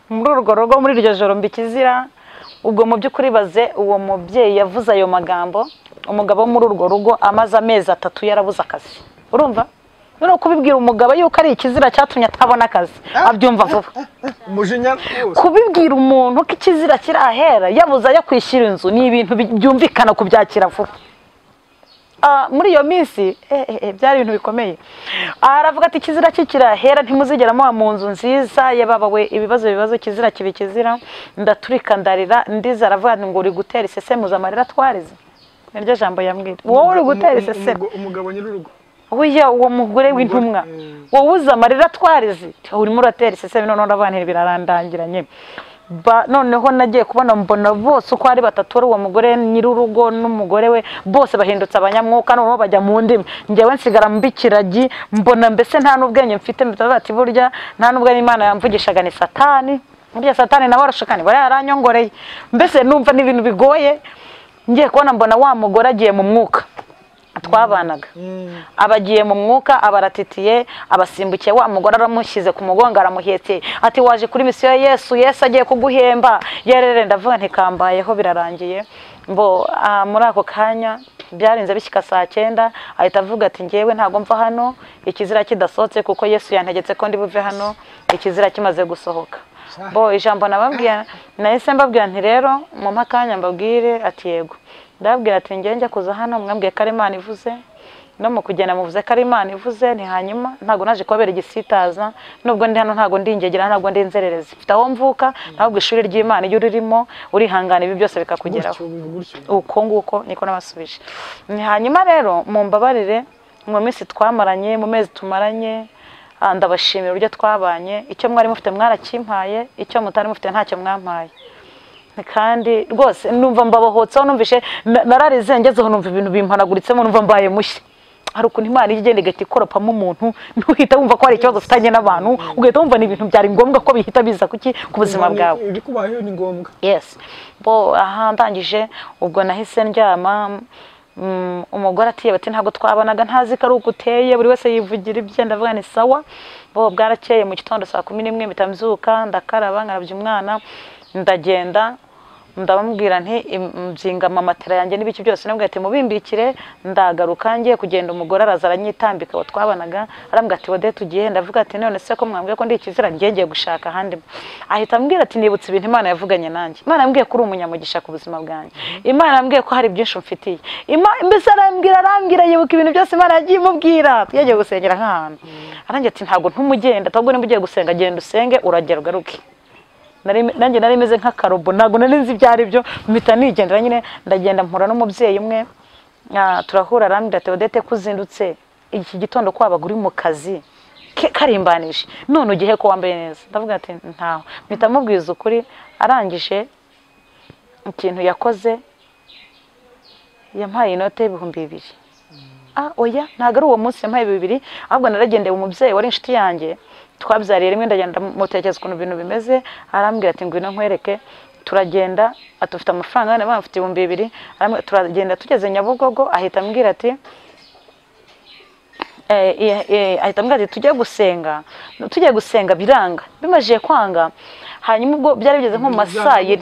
muri urwo rugo muri iryo joro mbikizira. Ubwo mu by'ukuri baze uwo mubyeyi yavuze ayo magambo, umugabo wo muri urwo rugo amaze amezi 3 yarabuze akazi. Urumva no kubibwira umugabo yuko ari ikizira cyatumye atabona akazi abyumva vuba. Umujinya kubibwira umuntu ko ikizira kirahera yabuze ayo kwishyira inzu ni ibintu byumvikana kubyakira vuba. Muri iyo minsi byari ibintu bikomeye. Aravuga ati ikizira kirahera ntimuzigera mu nzu nziza yababawe ibibazo ikizira kibikizira ndaturika ndarira ndiza. Aravuga ngo uri gutera isesemuza amarira twarize. Niryo jambo yambwira. Wowe uri gutera isesemu. Umugabo nyir'urugo. Oya uwo mugore w'intumwa. Wowe uza amarira twarize. Urimo uratera isesemu none urabantira birarandangiranye. Noneho nagiye kubona mbona bose uko ari 3 uwo mugore nyir'urugo n'umugore we bose bahindutse abanyamwuka noneho bajya mu ndimi. Njyewe nsigara mbikiragi mbona mbese nta n'ubwenge mfite ati burya nta n'ubwo Imana yamvugishaga ni Satani. Burya Satani nawe arashukani bari yaranyongoreye. Mbese numva ni ibintu bigoye. Ngiye kubona mbona wa mugore agiye mu mwuka twabanaga. Abagiye mu mwuka abaratitiye abasimbukiye wa mugore aramushyize ku mugongo aramuhetse ati waje kuri misiyo ya Yesu agiye kuguhemba. Yerere ndavuga nti kambayeho birarangiye. Muri ako kanya byarinze bishyika saa 9 ahita avuga ati ngewe ntago mva hano ikizira kidasohotse kuko Yesu yantegetse ko ndi buve hano ikizira kimaze gusohoka. Ijambo nababwiye nahise mbabwira nti rero mu makanya mbabwire ati yego. Ndabwira ati njye kuza hano mwambwiye ko Imana ivuze no mu kugenda muvuze ko Imana ivuze ni hanyuma ntago naje kubera igisitaza nubwo ndi hano ntago ndingegera ntago ndi inzererezi mfite aho mvuka ntabwo ishuri ry'Imana iyo urimo urihangana ibi byose bikakugeraho uko nguko niko nabasubije. Hanyuma rero mu mbabarire mu minsi twamaranye mu mezi tumaranye ndabashimira uburyo twabanye. Icyo mwari mufite mwarakimpaye icyo mutari mufite ntacyo mwampaye kandi rwose numva mbabohotseho numvishe nararize ngezeho numva ibintu bimpanaguritsemo numva mbaye mushya. Hari ukuntu Imana igenda igahita ikoropamo umuntu ntuhita wumva ko hari ikibazo ufitanye n'abantu ugahita wumva ni ibintu byari ngombwa ko bihita biza ku buzima bwawe. Ibikubayeho ni ngombwa. Yes. Ndangije ubwo nahise ndyama. Umugore ati bati ntago twabanaga ntazi ko ari uguteye buri wese yivugira ibye. Ndavuga ni sawa. Bwarakeye mu gitondo saa 11 bitamzuka ndakaraba nkarabya umwana ndagenda ndabambwira nti mbyinga matera yanjye n'ibiki byose nabwo ati mubimbikire ndagaruka ngiye kugenda. Umugore araza aranyitambika wa twabanaga arambwira ati wode tugiye. Ndavuga ati none se ko mwambwiye ko ndi ikizira ngiye gushaka handi. Ahita ambwira ati nibutse ibintu Imana yavuganye nanjye. Imana yambwiye ko uri umunyamugisha ku buzima bwanjye. Imana yambwiye ko hari byinshi mfitiye. Mbese arambwira yibuka ibintu byose Imana yagiye imubwira yagiye gusengera nk'ahantu. Arangiye ati ntago ntumugenda ahubwo nimba ugiye gusenga genda usenge uragera ugaruke. Nanjye nari meze nk'akarobo ntago nari nzi byari byo mpita nigendera nyine ndagenda mpura n'umubyeyi umwe turahura arambwira ati Odette kuzindutse iki gitondo kwabaga uri mu kazi karimbanije none ugiye ko wambaye neza. Ndavuga ati ntaho mpita mubwiza ukuri. Arangije ikintu yakoze yampaye inote y'ibihumbi 2. Oya ntago ari uwo munsi yampaye 2 ahubwo naragendeye umubyeyi wari inshuti yanjye twabyariye rimwe ndagenda mutekereza ukuntu ibintu bimeze. Arambwira ati ngwino nkwereke. Turagenda atufite amafaranga none bamfite 2,000. Turagenda tugeze Nyabugogo ahita ambwira ati tujye gusenga biranga bimajiye kwanga. Hanyuma ubwo byari bigeze nko mu masayi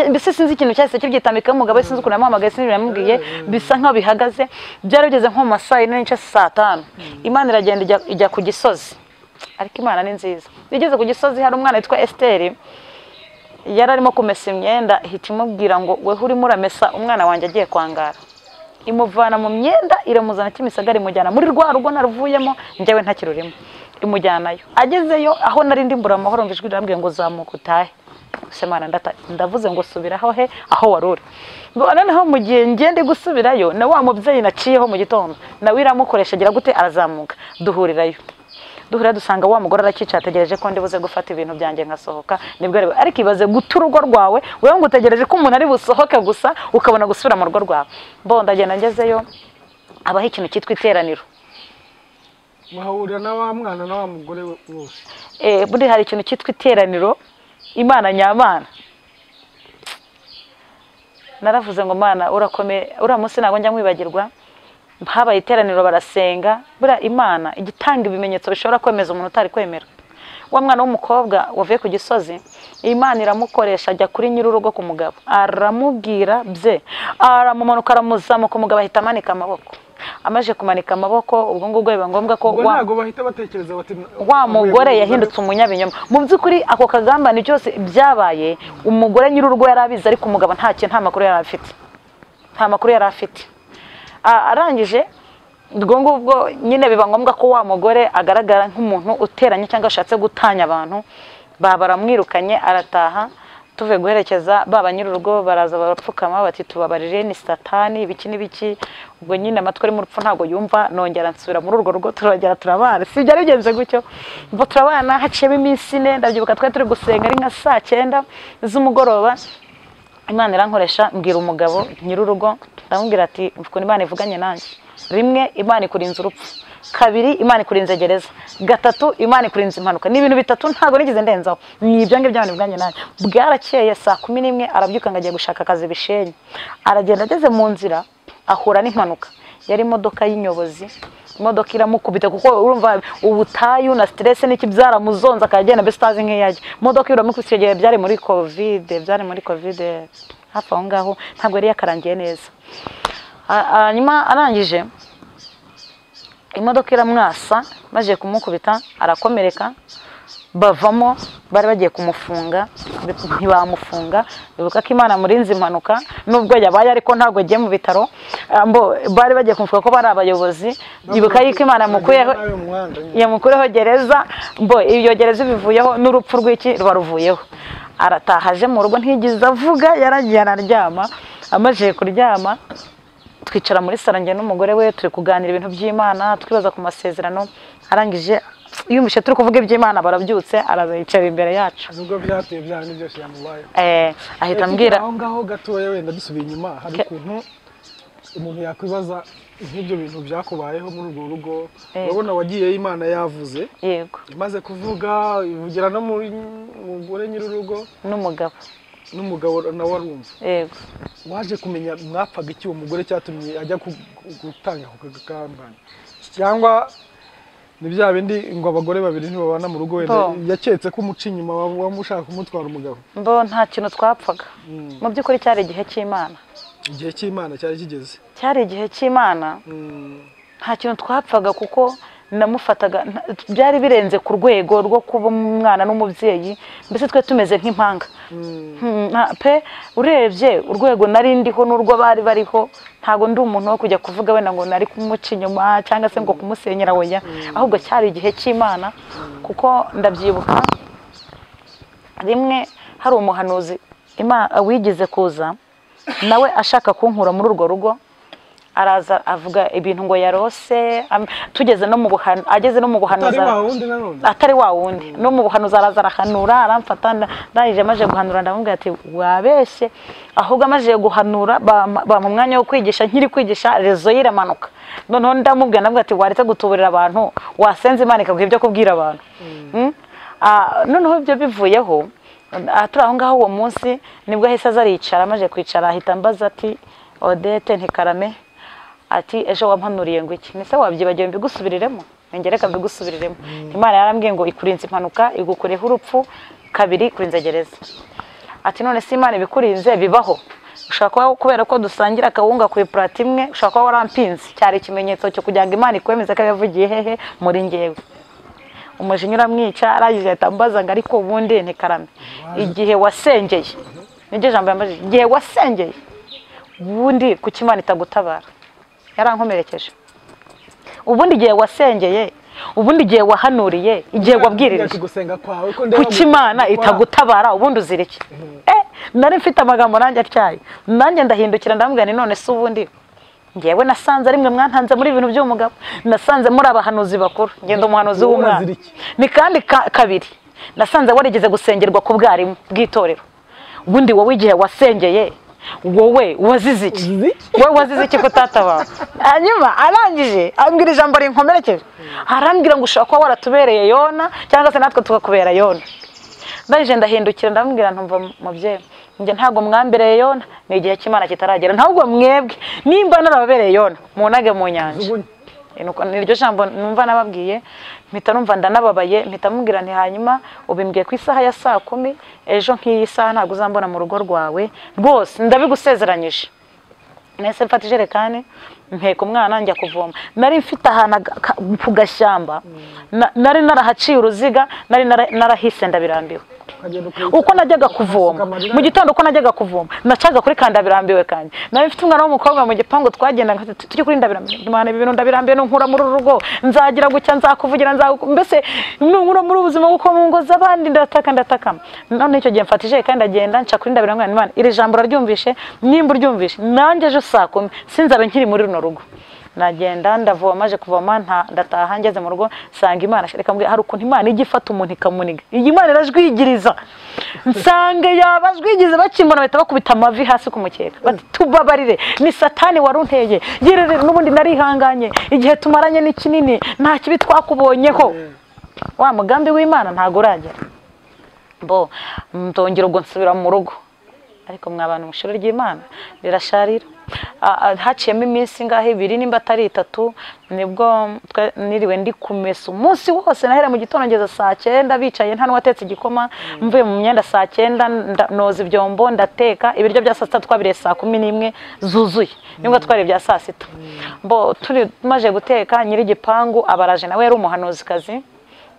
mbese sinzi ikintu cyahise kibyitambika umugabo sinzi ukuntu yamuhamagaye sinzi biramubwiye bisa nkaho bihagaze. Byari bigeze nko mu masayi n'ice saa 5 Imana iragenda ijya ku gisozi. Ariko Imana ni nziza. Bigeze ku gisozi hari umwana witwa Esther yari arimo kumesa imyenda ihita imubwira ngo weho urimo uramesa umwana wanjye agiye kwangara. Imuvana mu myenda iramuzana Kimisagara imujyana muri rwa rugo naruvuyemo njyewe ntakirurimo imujyanayo. Agezeyo aho nari ndimbura amahoro mvijwe irambwiye ngo zamuka utahe. Semana ndavuze ngo subiraho he aho waruri. Noneho mu gihe ngende gusubirayo na wa mubyeyi naciyeho mu gitondo nawe iramukoresha agira gute arazamuka duhurirayo. Duhura dusanga wa mugore arakica ategereje ko ndibuze gufata ibintu byanjye ngasohoka. Nibwo ariko ibaze guta urugo rwawe wewe ngo utegereje ko umuntu ari busohoke gusa ukabona gusubira mu rugo rwawe. Ndagenda ngezeyo abaho ikintu cyitwa iteraniro. Muhahurira na wa mwana na wa mugore wose. Buri hari ikintu cyitwa iteraniro Imana nyamana. Naravuze ngo Mana urakomeye uramunsi nago njya mwibagirwa. Habaye iteraniro barasenga bura Imana igitanga ibimenyetso bishobora kwemeza umuntu utari kwemera. wa mwana w'umukobwa wavuye ku Gisozi Imana iramukoresha ajya kuri nyir'urugo ku mugabo aramubwira bye aramumanuka aramuzamuka umugabo ahita amanika amaboko amaje kumanika amaboko ubwo ngubwo biba ngombwa ko ntago bahita batekereza bati wa mugore yahindutse umunyabinyoma mu by'ukuri ako kagambane cyose byabaye umugore nyir'urugo yarabize ariko umugabo nta makuru yari afite nta makuru yari afite arangije ubwo ngubwo nyine biba ngombwa ko wa mugore agaragara nk'umuntu uteranye cyangwa ashatse gutanya abantu baramwirukanye arataha tuve guherekeza baba nyir'urugo baraza barapfukama bati tubabarire ni satani ibiki n'ibiki ubwo nyine amatwi ari mu rupfu ntago yumva nongera nsubira muri urwo rugo turagera turabana si byari bigenze gutyo ubwo turabana haciyemo iminsi 4 ndabyibuka twari turi gusenga ari nka saa 9 z'umugoroba Imana irankoresha mbwira umugabo nyir'urugo ndamubwira ati mvuko Imana ivuganye nanjye rimwe Imana ikurinze urupfu kabiri Imana ikurinze gereza gatatu Imana ikurinze impanuka ni ibintu bitatu ntago nigize ndenzaho ni ibyo ngibyo by'abantu bwanye nanjye bwarakeye saa 11 arabyuka ngagiye gushaka akazi Bishenyi aragenda ageze mu nzira ahura n'impanuka yari imodoka y'inyobozi imodoka iramukubita kuko urumva ubutayu na stress n'iki byaramuzonza akagenda bestazi nk'iyaje imodoka iramukubita byari muri covid hafi aho ngaho ntago yari yakarangiye neza nyuma arangije imodoka iramwasa maje kumukubita arakomereka bavamo bari bagiye kumufunga ntibamufunga bibuka ko Imana murinzi impanuka nubwo yabaye ariko ntago agiye mu bitaro bari bagiye kumufunga ko bari abayobozi bibuka yuko Imana yamukuyeho gereza iyo gereza bivuyeho n'urupfu rw'iki rubaruvuyeho aratahaje mu rugo ntigize avuga yaragiye araryama amaje kuryama twicara muri sarange n'umugore we turi kuganira ibintu by'Imana twibaza ku masezerano arangije yumvishe turi kuvuga iby'Imana barabyutse arazicara imbere yacu nubwo byatuye byane byose yamubaye ahita ambwira aho ngaho gatoya wenda dusubiye inyuma hari ukuntu umuntu yakwibaza nk'ibyo bintu byakubayeho muri urwo rugo urabona wagiye Imana yavuze yego imaze kuvuga ivugira no muri mugore nyir'urugo n'umugabo nawe arumva yego waje kumenya mwapfaga iki umugore cyatumye ajya gutanga ku kagambane cyangwa ni bya bindi ngo abagore babiri ntibabana mu rugo wenda yaketse ko umuca inyuma wamushaka kumutwara umugabo nta kintu twapfaga mu by'ukuri cyari igihe cy'Imana igihe cy'Imana cyari kigeze cyari igihe cy'Imana nta kintu twapfaga kuko namufataga byari birenze ku rwego rwo kuba umwana n'umubyeyi mbese twe tumeze nk'impanga pe urebye urwego nari ndiho n'urwo bari bariho ntago ndi umuntu wo kujya kuvuga wenda ngo nari kumuca inyuma cyangwa se ngo kumusenyera oya ahubwo cyari igihe cy'Imana kuko ndabyibuka rimwe hari umuhanuzi wigeze kuza nawe ashaka kunkura muri urwo rugo araza avuga ibintu ngo yarose tugeze no mu buhano ageze no mu buhanuza atari wa wundi no mu buhanuza araza arahanura aramfata ndayije maje guhanura ndamubwira ati wabeshye ahubwo amaje guhanura ba mu mwanya wo kwigisha nkiri kwigisha rezo yiramanuka noneho ndamubwira ati waretse gutuburira abantu wasenze Imana ikaguha ibyo kubwira abantu noneho ibyo bivuyeho turi aho ngaho uwo munsi nibwo ahise azaricara amaje kwicara ahita ambaza ati Odette ntikarame ati ejo wampanuriye ngo iki nise wabyibagiye mbigusubiriremo ngereka mbigusubiriremo Imana yarambwiye ngo ikurinze impanuka igukureho urupfu kabiri kurinze gereza ati none se Imana ibikurinze bibaho ushaka kubera ko dusangira akawunga ku iplate imwe ushaka warampinze cyari ikimenyetso cyo kugira ngo Imana ikwemeze ko yavugiye hehe muri ngewe umujinya uramwica aragize atambaza ngo ariko ubundi ntikarame igihe wasengeye nige jambo yambaje igihe wasengeye ubundi kuki Imana itagutabara yarankomerekeje ubundi igihe wasengeye ubundi igihe wahanuriye igihe wabwirije kuki Imana itagutabara ubundi uzirike nari mfite amagambo nanjye atyaye nanjye ndahindukira ndambwira none se ubundi ngewe nasanze ari mwe mwantanze muri ibintu by'umugabo nasanze muri abahanuzi bakuru ngenda umuhanuzi w'umwana ni kandi kabiri nasanze warigeze gusengerwa ku bwarimu bw'itorero ubundi wowe igihe wasengeye wowe wazize iki wowe wazize iki kutatabaho hanyuma arangije ambwira ijambo rinkomerekeje arambwira ngo ushaka kuba waratubereye Yona cyangwa se natwe tukakubera Yona ndangije ndahindukira ndambwira ntumva mubyeyi njye ntago mwambereye Yona ni igihe cy'Imana kitaragera ntabwo mwebwe nimba narababereye Yona munage mu nyanja niryo jambo numva nababwiye mpita numva ndanababaye mpita mubwira nti hanyuma ubimbwiye ku isaha ya 10:00 ejo nk'iyi saha ntabwo uzambona mu rugo rwawe rwose ndabigusezeranyije nese mfata ijerekani mpeka umwana njya kuvoma nari mfite ahantu ku gashyamba nari narahaciye uruziga nari narahise ndabirambiwe uko najyaga kuvoma mu gitondo uko najyaga kuvoma nacaga kuri kandabirambiwe kandi nari mfite umwana w'umukobwa mu gipangu twagenda tujye kuri ndabirambiwe Imana ibintu ndabirambiwe nkura muri rugo nzagira gucya nzakuvugira mbese nkura muri ubuzima bwo mu ngo z'abandi ndataka none icyo gihe mfatije kandi ndagenda nca kuri ndabirambiwe Imana iri jambo raryumvishe nimba uryumvishe nanjye ejo 10:00 sinzabe nkiri muri runo rugo nagenda ndavoma maje kuvoma ndataha ngeze mu rugo sanga Imana reka mbwe hari ukuntu Imana igifata umuntu ikamuniga iyi Imana irajwigiriza nsange yabajwigize bakimbona bahita bakubita amavi hasi ku mukeka bati tubabarire ni satani warunteye yerere nubundi narihanganye igihe tumaranye ni kinini nta kibi twakubonyeho wa mugambi w'Imana ntago uragera bo ndongera ubwo nsubira mu rugo ariko mwabana mushuro ry'Imana rirasharira haciyemo iminsi ngahe 2 nimba atari 3 nibwo niriwe ndi kumesa umunsi wose nahera mu gitondo ngeza 9:00 bicaye nta n'uwatetse igikoma mvuye mu myenda 9:00 noza ibyombo ndateka ibiryo bya saa 6 twabire 11:00 zuzuye nibwo twari bya saa 6 bo turi maje guteka nyiri gipangu abaraje nawe yari umuhanuzi kazi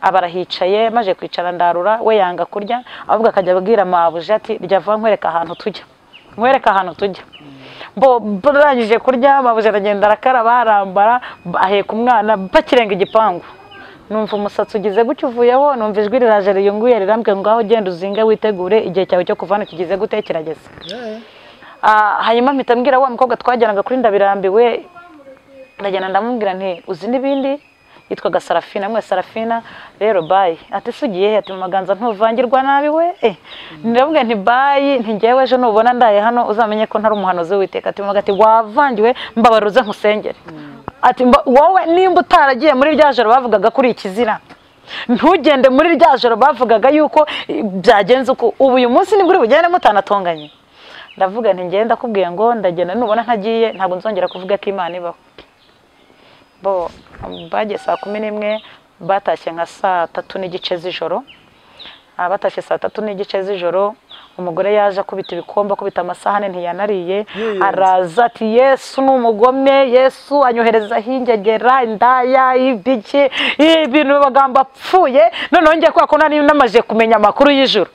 abarahicaye maje kwicara ndarura we yanga kurya avuga akajya abwira mabuje ati ryava nkwereka ahantu tujya bo barangije kurya mabuje aragenda arakaraba arambara aheka umwana bakirenga igipangu numva umusatsi ugize gucyo uvuyeho numva ijwi riraje riyunguye rirambwe ngaho genda uzinga witegure igihe cyawe cyo kuvana kigize gute kirageze hanyuma mpita mbwira wa mukobwa twajyanaga kuri ndabirambiwe ndagenda ndamubwira nti uzi n'ibindi yitwaga Sarafina mwe Sarafina rero bayi ati sugiye ati maganza ntuvangirwa nabi we ndabwira nti bayi ntigewe ejo nubona ndaye hano uzamenye ko ntari umuhanuzi w'Uwiteka ati magati wavangiwe mbabaruze nkusengere ati wowe nimba utaragiye muri rya joro bavugaga kuri ikizira ntugende muri rya joro bavugaga yuko byagenze uko ubu uyu munsi nibwo uri bugende mutanatonganye ndavuga nti ngenda kubwiye ngo ndagenda nubona ntagiye ntabwo nzongera kuvuga ko Imana ibaho bo bagiye 11:00 batashye nka 3:30 z'ijoro abatashye 3:30 z'ijoro umugore yaje akubita ibikomba akubita amasahane ntiyanariye araza ati Yesu n'umugome Yesu anyohereza hingegera indaya ibiki ibintu bagamba pfuye none ngiye kwa ko nari namaje kumenya amakuru y'ijuru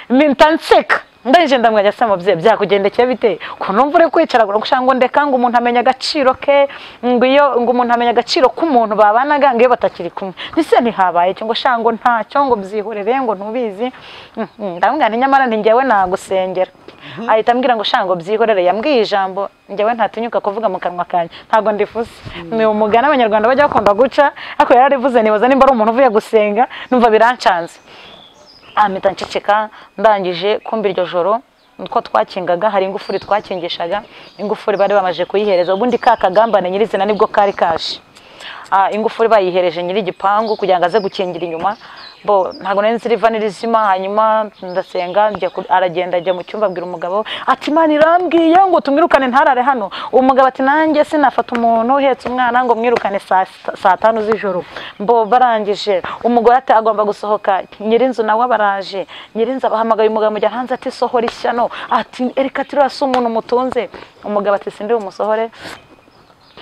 mintanseka ndaje ndamwajya sama byakugendekeye bite ko numva uri kwicaragura gushango ndeka ngo umuntu amenya agaciro ke ngo umuntu amenya agaciro k'umuntu babanaga ngiye batakiri kumwe nise ntihabaye cyo ngo shango ntacyo ngo byihorere ngo ntubizi ndamubwira nti nyamara ntingewe nagusengera ahita ambwira ngo shango byihorere yambwiye ijambo ngewe ntatinyuka kuvuga mu kanwa kanje ntago ndifuze ni umugana abanyarwanda bajya bakunda guca ariko yararivuze nibaza nimba ari umuntu uvuye gusenga numva birancanze amita nceceka ndangije kumbi iryo joro nko twakingaga hari ingufuri twakingishaga ingufuri bari bamaje kuyihereza ubundi kakagambane nyirizina nibwo kari kaje ingufuri bayihereje nyiri gipangu kugira ngo aze gukingira inyuma bo ntago nari nziriva nirizima hanyuma ndasenga aragenda ajya mu cyumba abwira umugabo ati Imana irambwiye ngo tumwirukane ntarare hano umugabo ati nanjye sinafata umuntu uhetse umwana ngo mwirukane saa 5 z'ijoro bo barangije umugore ati agomba gusohoka nyirinzu nawe abaraje nyirinzu abahamagaye umugabo mujya hanze ati sohora ishyano ati erika tirasa umuntu mutunze umugabo ati sindi umusohore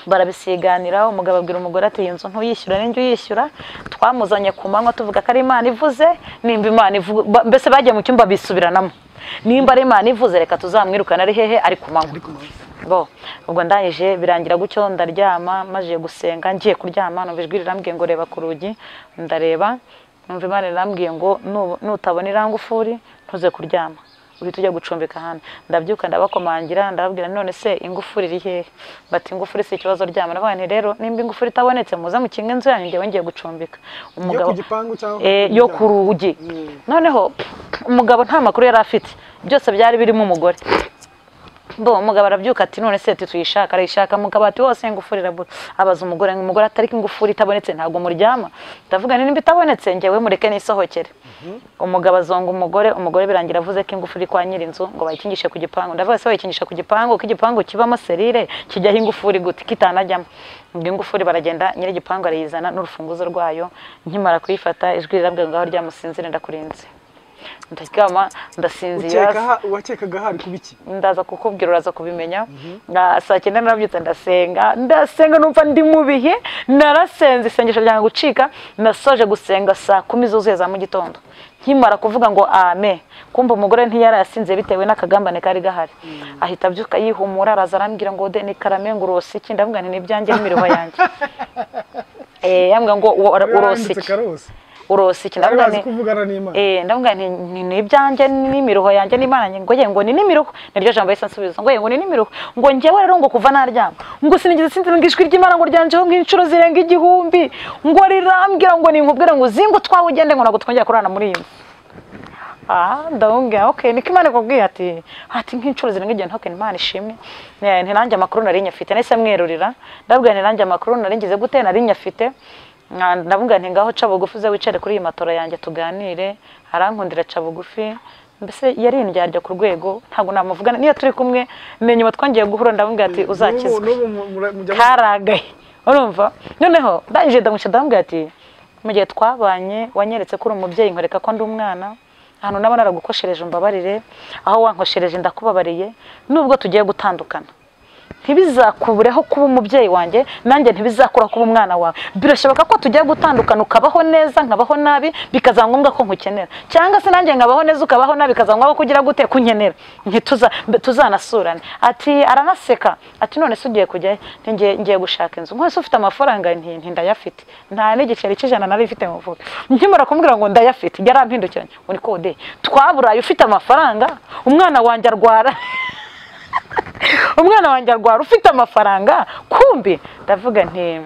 barabisiganira umugabo abwira umugore ati inzu ntuyishyura n'injye uyishyura twamuzanye ku manywa tuvuga ko ari Imana ivuze nimba Imana ivuga mbese bagiye mu cyumba bisubiranamo nimba ari Imana ivuze reka tuzamwirukana ari hehe ari ku manywa bo ubwo ndangije birangira gucyo ndaryama maje gusenga ngiye kuryama numva ijwi rirambwiye ngo reba ku rugi ndareba numva Imana irambwiye ngo nutabona irangufuri ntuze kuryama uhita ujya gucumbika hano ndabyuka ndabakomangira ndababwira none se ingufuri iri hehe bati ingufuri si ikibazo ryama nabane rero nimba ingufuri itabonetse muza mu kinga inzu yanyu ngiye gucumbika umugabo yo ku rugi noneho umugabo nta makuru yari afite byose byari birimo umugore umugabo arabyuka ati none se tuyishaka, arayishaka mu kabati hose ingufuri irabura. Abaza umugore atari ko ingufuri itabonetse ntabwo muryama. Ndavuga nimba itabonetse njyewe mureke nisohokere. Umugabo azonga umugore birangira avuze ko ingufuri kwa nyirinzu ngo bayikingishe ku gipangu. Ndavuga se bayikingisha ku gipangu, ko igipangu kibamo serire kijyaho ingufuri gute kitanajyamo. Ngo ingufuri baragenda nyiri igipangu arayizana n'urufunguzo rwayo. Nkimara kuyifata ijwi rirambwira ngaho ryamusinzire ndakurinze. Ndaryama ndasinzira. Wakekaga hari kubiki? Ndaza kukubwira uraza kubimenya. Saa 9 narabyutse ndasenga numva ndi mu bihe, narasenze isengesho ryanga gucika, nasoje gusenga saa 10 zuzuye za mu gitondo. Nkimara kuvuga ngo amen, kumva umugore ntiyara yasinze bitewe n'akagambane kari gahari. Ahita abyuka yihumura araza arambwira ngo de ni karame ngo urosi iki, ndavuga nti nibyanjye n'imiruho yanjye. Yambwira ngo urosi iki, urosi iki, ndavuga nti kuvugana n'Imana. Ndavuga nti nibyanjye n'imiruho yanjye n'Imana, ngo ni n'imiruho. Niryo jambo yesa nsubiza ngo ni n'imiruho. Ngo njyewe rero ngo kuva naryama ngo sinigeze sinzira ngo ijwi ry'Imana ngo ryanjeho nk'inshuro zirenga 1000, ngo rirambwira ngo ninkubwire ngo zingo twawe ugende ngo ntabwo twongera kurana muri iyi. Ndabunga okay, niko Imana ikubwiye ati nk'inshuro zirenga igihe ntoke Imana ishimwe. Ntiranjye amakuru nari nyafite, nese mwerurira. Ndabwira ntiranjye amakuru nari ngize gute, nari nyafite. Ndavuga nti ngaho ca bugufi ze wicare kuri iyi matora yanjye tuganire. Arankundira ca bugufi, mbese yari indyarya ku rwego ntabwo namuvugana niyo turi kumwe. Nyuma twangiye guhura ndavuga ati uzakizwe karagaye, urumva. Noneho ndangije ndamushadambwa ati mu gihe twabanye wanyeretse ko uri umubyeyi nkoreka ko ndi umwana, ahantu naba naragukoshereje umbabarire, aho wankoshereje ndakubabariye, nubwo tugiye gutandukana ntibizakubureho kuba umubyeyi wanjye, nanjye ntibizakura kuba umwana wawe. Birashoboka ko tugiye gutandukana ukabaho neza nkabaho nabi bikaza ngombwa ko nkukenera, cyangwa se nanjye ngabaho neza ukabaho nabi bikaza ngombwa ko kugira gute kunkenera, tuzanasurane. Ati aranaseka ati none se ugiye kujya? Ngiye gushaka inzu. Nkose ufite amafaranga? Nti ndayafite, nta n'igiceri cy'ijana nari mfite mu mufuka. Nkimara kumbwira ngo ndayafite yarampindukiranye ngo ni kode twaburaye ufite amafaranga, umwana wanjye arwara umwana wanjye arwara ufite amafaranga kumbi. Ndavuga nti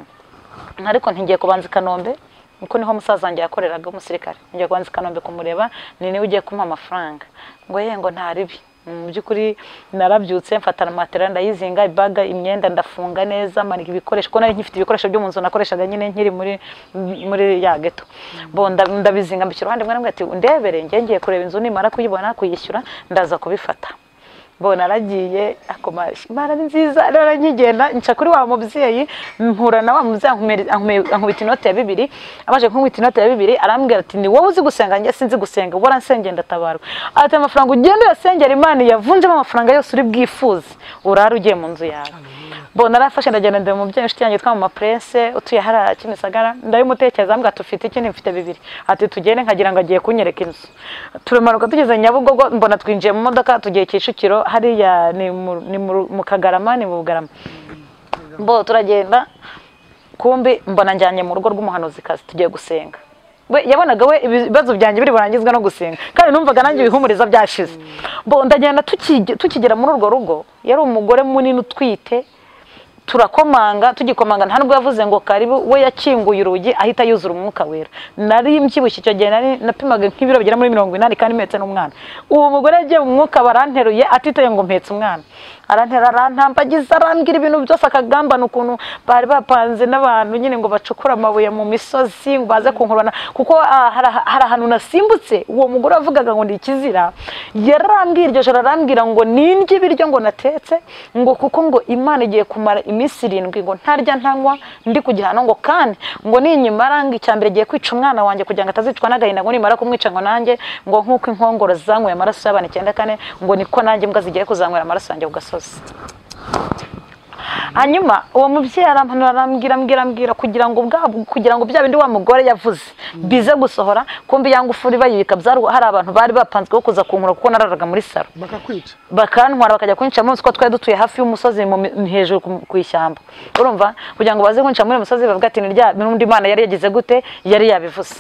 ariko ntigiye kubanza i Kanombe, niko niho musaza wanjye yakoreraga umusirikare. Ngiye kubanza i Kanombe kumureba, ni niwe ugiye kumpa amafaranga. Ngo ngo ntaribi. Mu byukuri narabyutse mfatana matera ndayizinga, ibaga, imyenda ndafunga neza, manika ibikoresho ko nari nkifite ibikoresho byo mu nzu nakoreshaga nyine nkiri muri ya geto. Ndabizinga mbishyira uruhande mwana ati ndebere ngiye kureba inzu nimara kuyibona kuyishyura ndaza kubifata. Naragiye akomaje Imana ni nziza. Rero nkigenda nca kuri wa mubyeyi, mpura na wa mubyeyi ankubita inote ya 2. Amaje nkubita inote ya 2 arambwira ati ni wowe uzi gusenga njye sinzi gusenga, ubora nsengenda ndatabarwa. Ati amafaranga ugenda yasengera Imana yavunjemo amafaranga yose uri bwifuze urara ugiye mu nzu yawe. Narafashe ndagenda ndeba umubyeyi inshuti yanjye twa mu Prince utuye hara Kimisagara, ndayimutekereza ambwa tufite iki mfite 2. Ati tugende nkagira ngo agiye kunyereka inzu. Turamanuka tugeze Nyabugogo, mbona twinjiye mu modoka tugiye Kicukiro, hariya ni mu Kagarama, ni mu Bugarama. Turagenda kumbi mbona njyanye mu rugo rw'umuhanuzi kazi tugiye gusenga. We yabonaga we ibibazo byanjye biri burangizwa no gusenga, kandi numvaga nanjye ibihumuriza byashize. Ndagenda tukigera muri urwo rugo, yari umugore munini utwite. Turakomanga, tugikomanga nta nubwo yavuze ngo karibu, we yakinguye urugi ahita yuzura umwuka wera. Nari mbyibushye icyo gihe, nari napimaga nk'ibiro bigera muri 80 kandi mpetse n'umwana. Uwo mugore yagiye mu mwuka baranteruye atitaye ngo mpetse umwana. Arantera arantambagiza arambwira ibintu byose akagambana ukuntu bari bapanze n'abantu nyine ngo bacukura amabuye mu misozi ngo baze kunkurana, kuko hari ahantu nasimbutse. Uwo mugore avugaga ngo ndi ikizira, yarambwira iryo joro arambwira ngo nindye ibiryo ngo natetse, ngo kuko ngo Imana igiye kumara iminsi 7 ngo ntarya ntanywa ndi kugihano, ngo kandi ngo ninyimara ngo icyambere giye kwica umwana wanjye kugira ngo atazicwa n'agahinda, ngo nimara kumwica ngo nanjye ngo nkuko inkongoro zanyweye amaraso y'abana 94 ngo niko nanjye mbwa zigiye kuzanywera amaraso yanjye ugasoza. Hanyuma uwo mubyeyi arambwira kugira ngo bya bindi wa mugore yavuze bize gusohora, kumbi yangufuri bayibika byari hari abantu bari bapanzwe ko kuza kunkura kuko nararaga muri saro bakakwica bakantwara bakajya kunyica munsi ko twari dutuye hafi y'umusozi hejuru ku ishyamba. Urumva kugira ngo baze kunyica muri musozi bavuga ati nirya n'undi Imana yari yagize gute, yari yabivuze.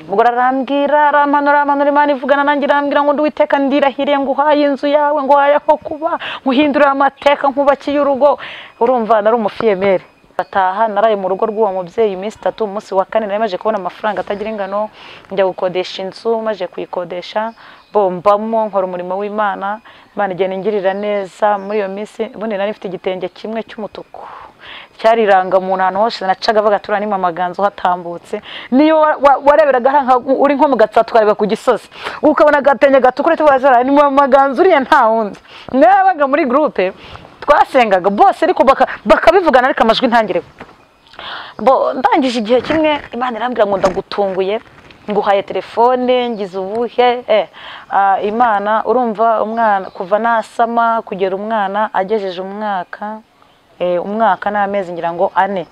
Mugore arambwira aramanura Imana ivugana nanjye, arambwira ngo nduwiteka ndirahiriye ngo uhaye inzu yawe, ngo uhaye aho kuba, nguhindurira amateka nkubakiye urugo. Urumva nari umufiyemere bataha naraye mu rugo rw'uwo mubyeyi iminsi 3 umunsi wa 4 nari maje kubona amafaranga atagira ingano njya gukodesha inzu maje kuyikodesha bombamo nkora umurimo w'Imana Imana igenda ingirira neza muri iyo minsi ubundi nari mfite igitenge kimwe cy'umutuku cyariranga mu ntantu hose nacaga baga turani mamaganzo hatambutse niyo wareberaga uri nko mu gatsa twareba ku gisozi ukabona gatenge gatukure tubazara ni mamaganzo uriya nta wundi nabaga muri groupe twasengaga bose ariko bakabivugana ariko amajwi ntangire ndangije igihe kimwe Imana irambwira ngo ndagutunguye nguhaye telefone ngize ubuhe Imana urumva umwana kuva nasama kugera umwana agejeje umwaka n'amezi ngira ngo 4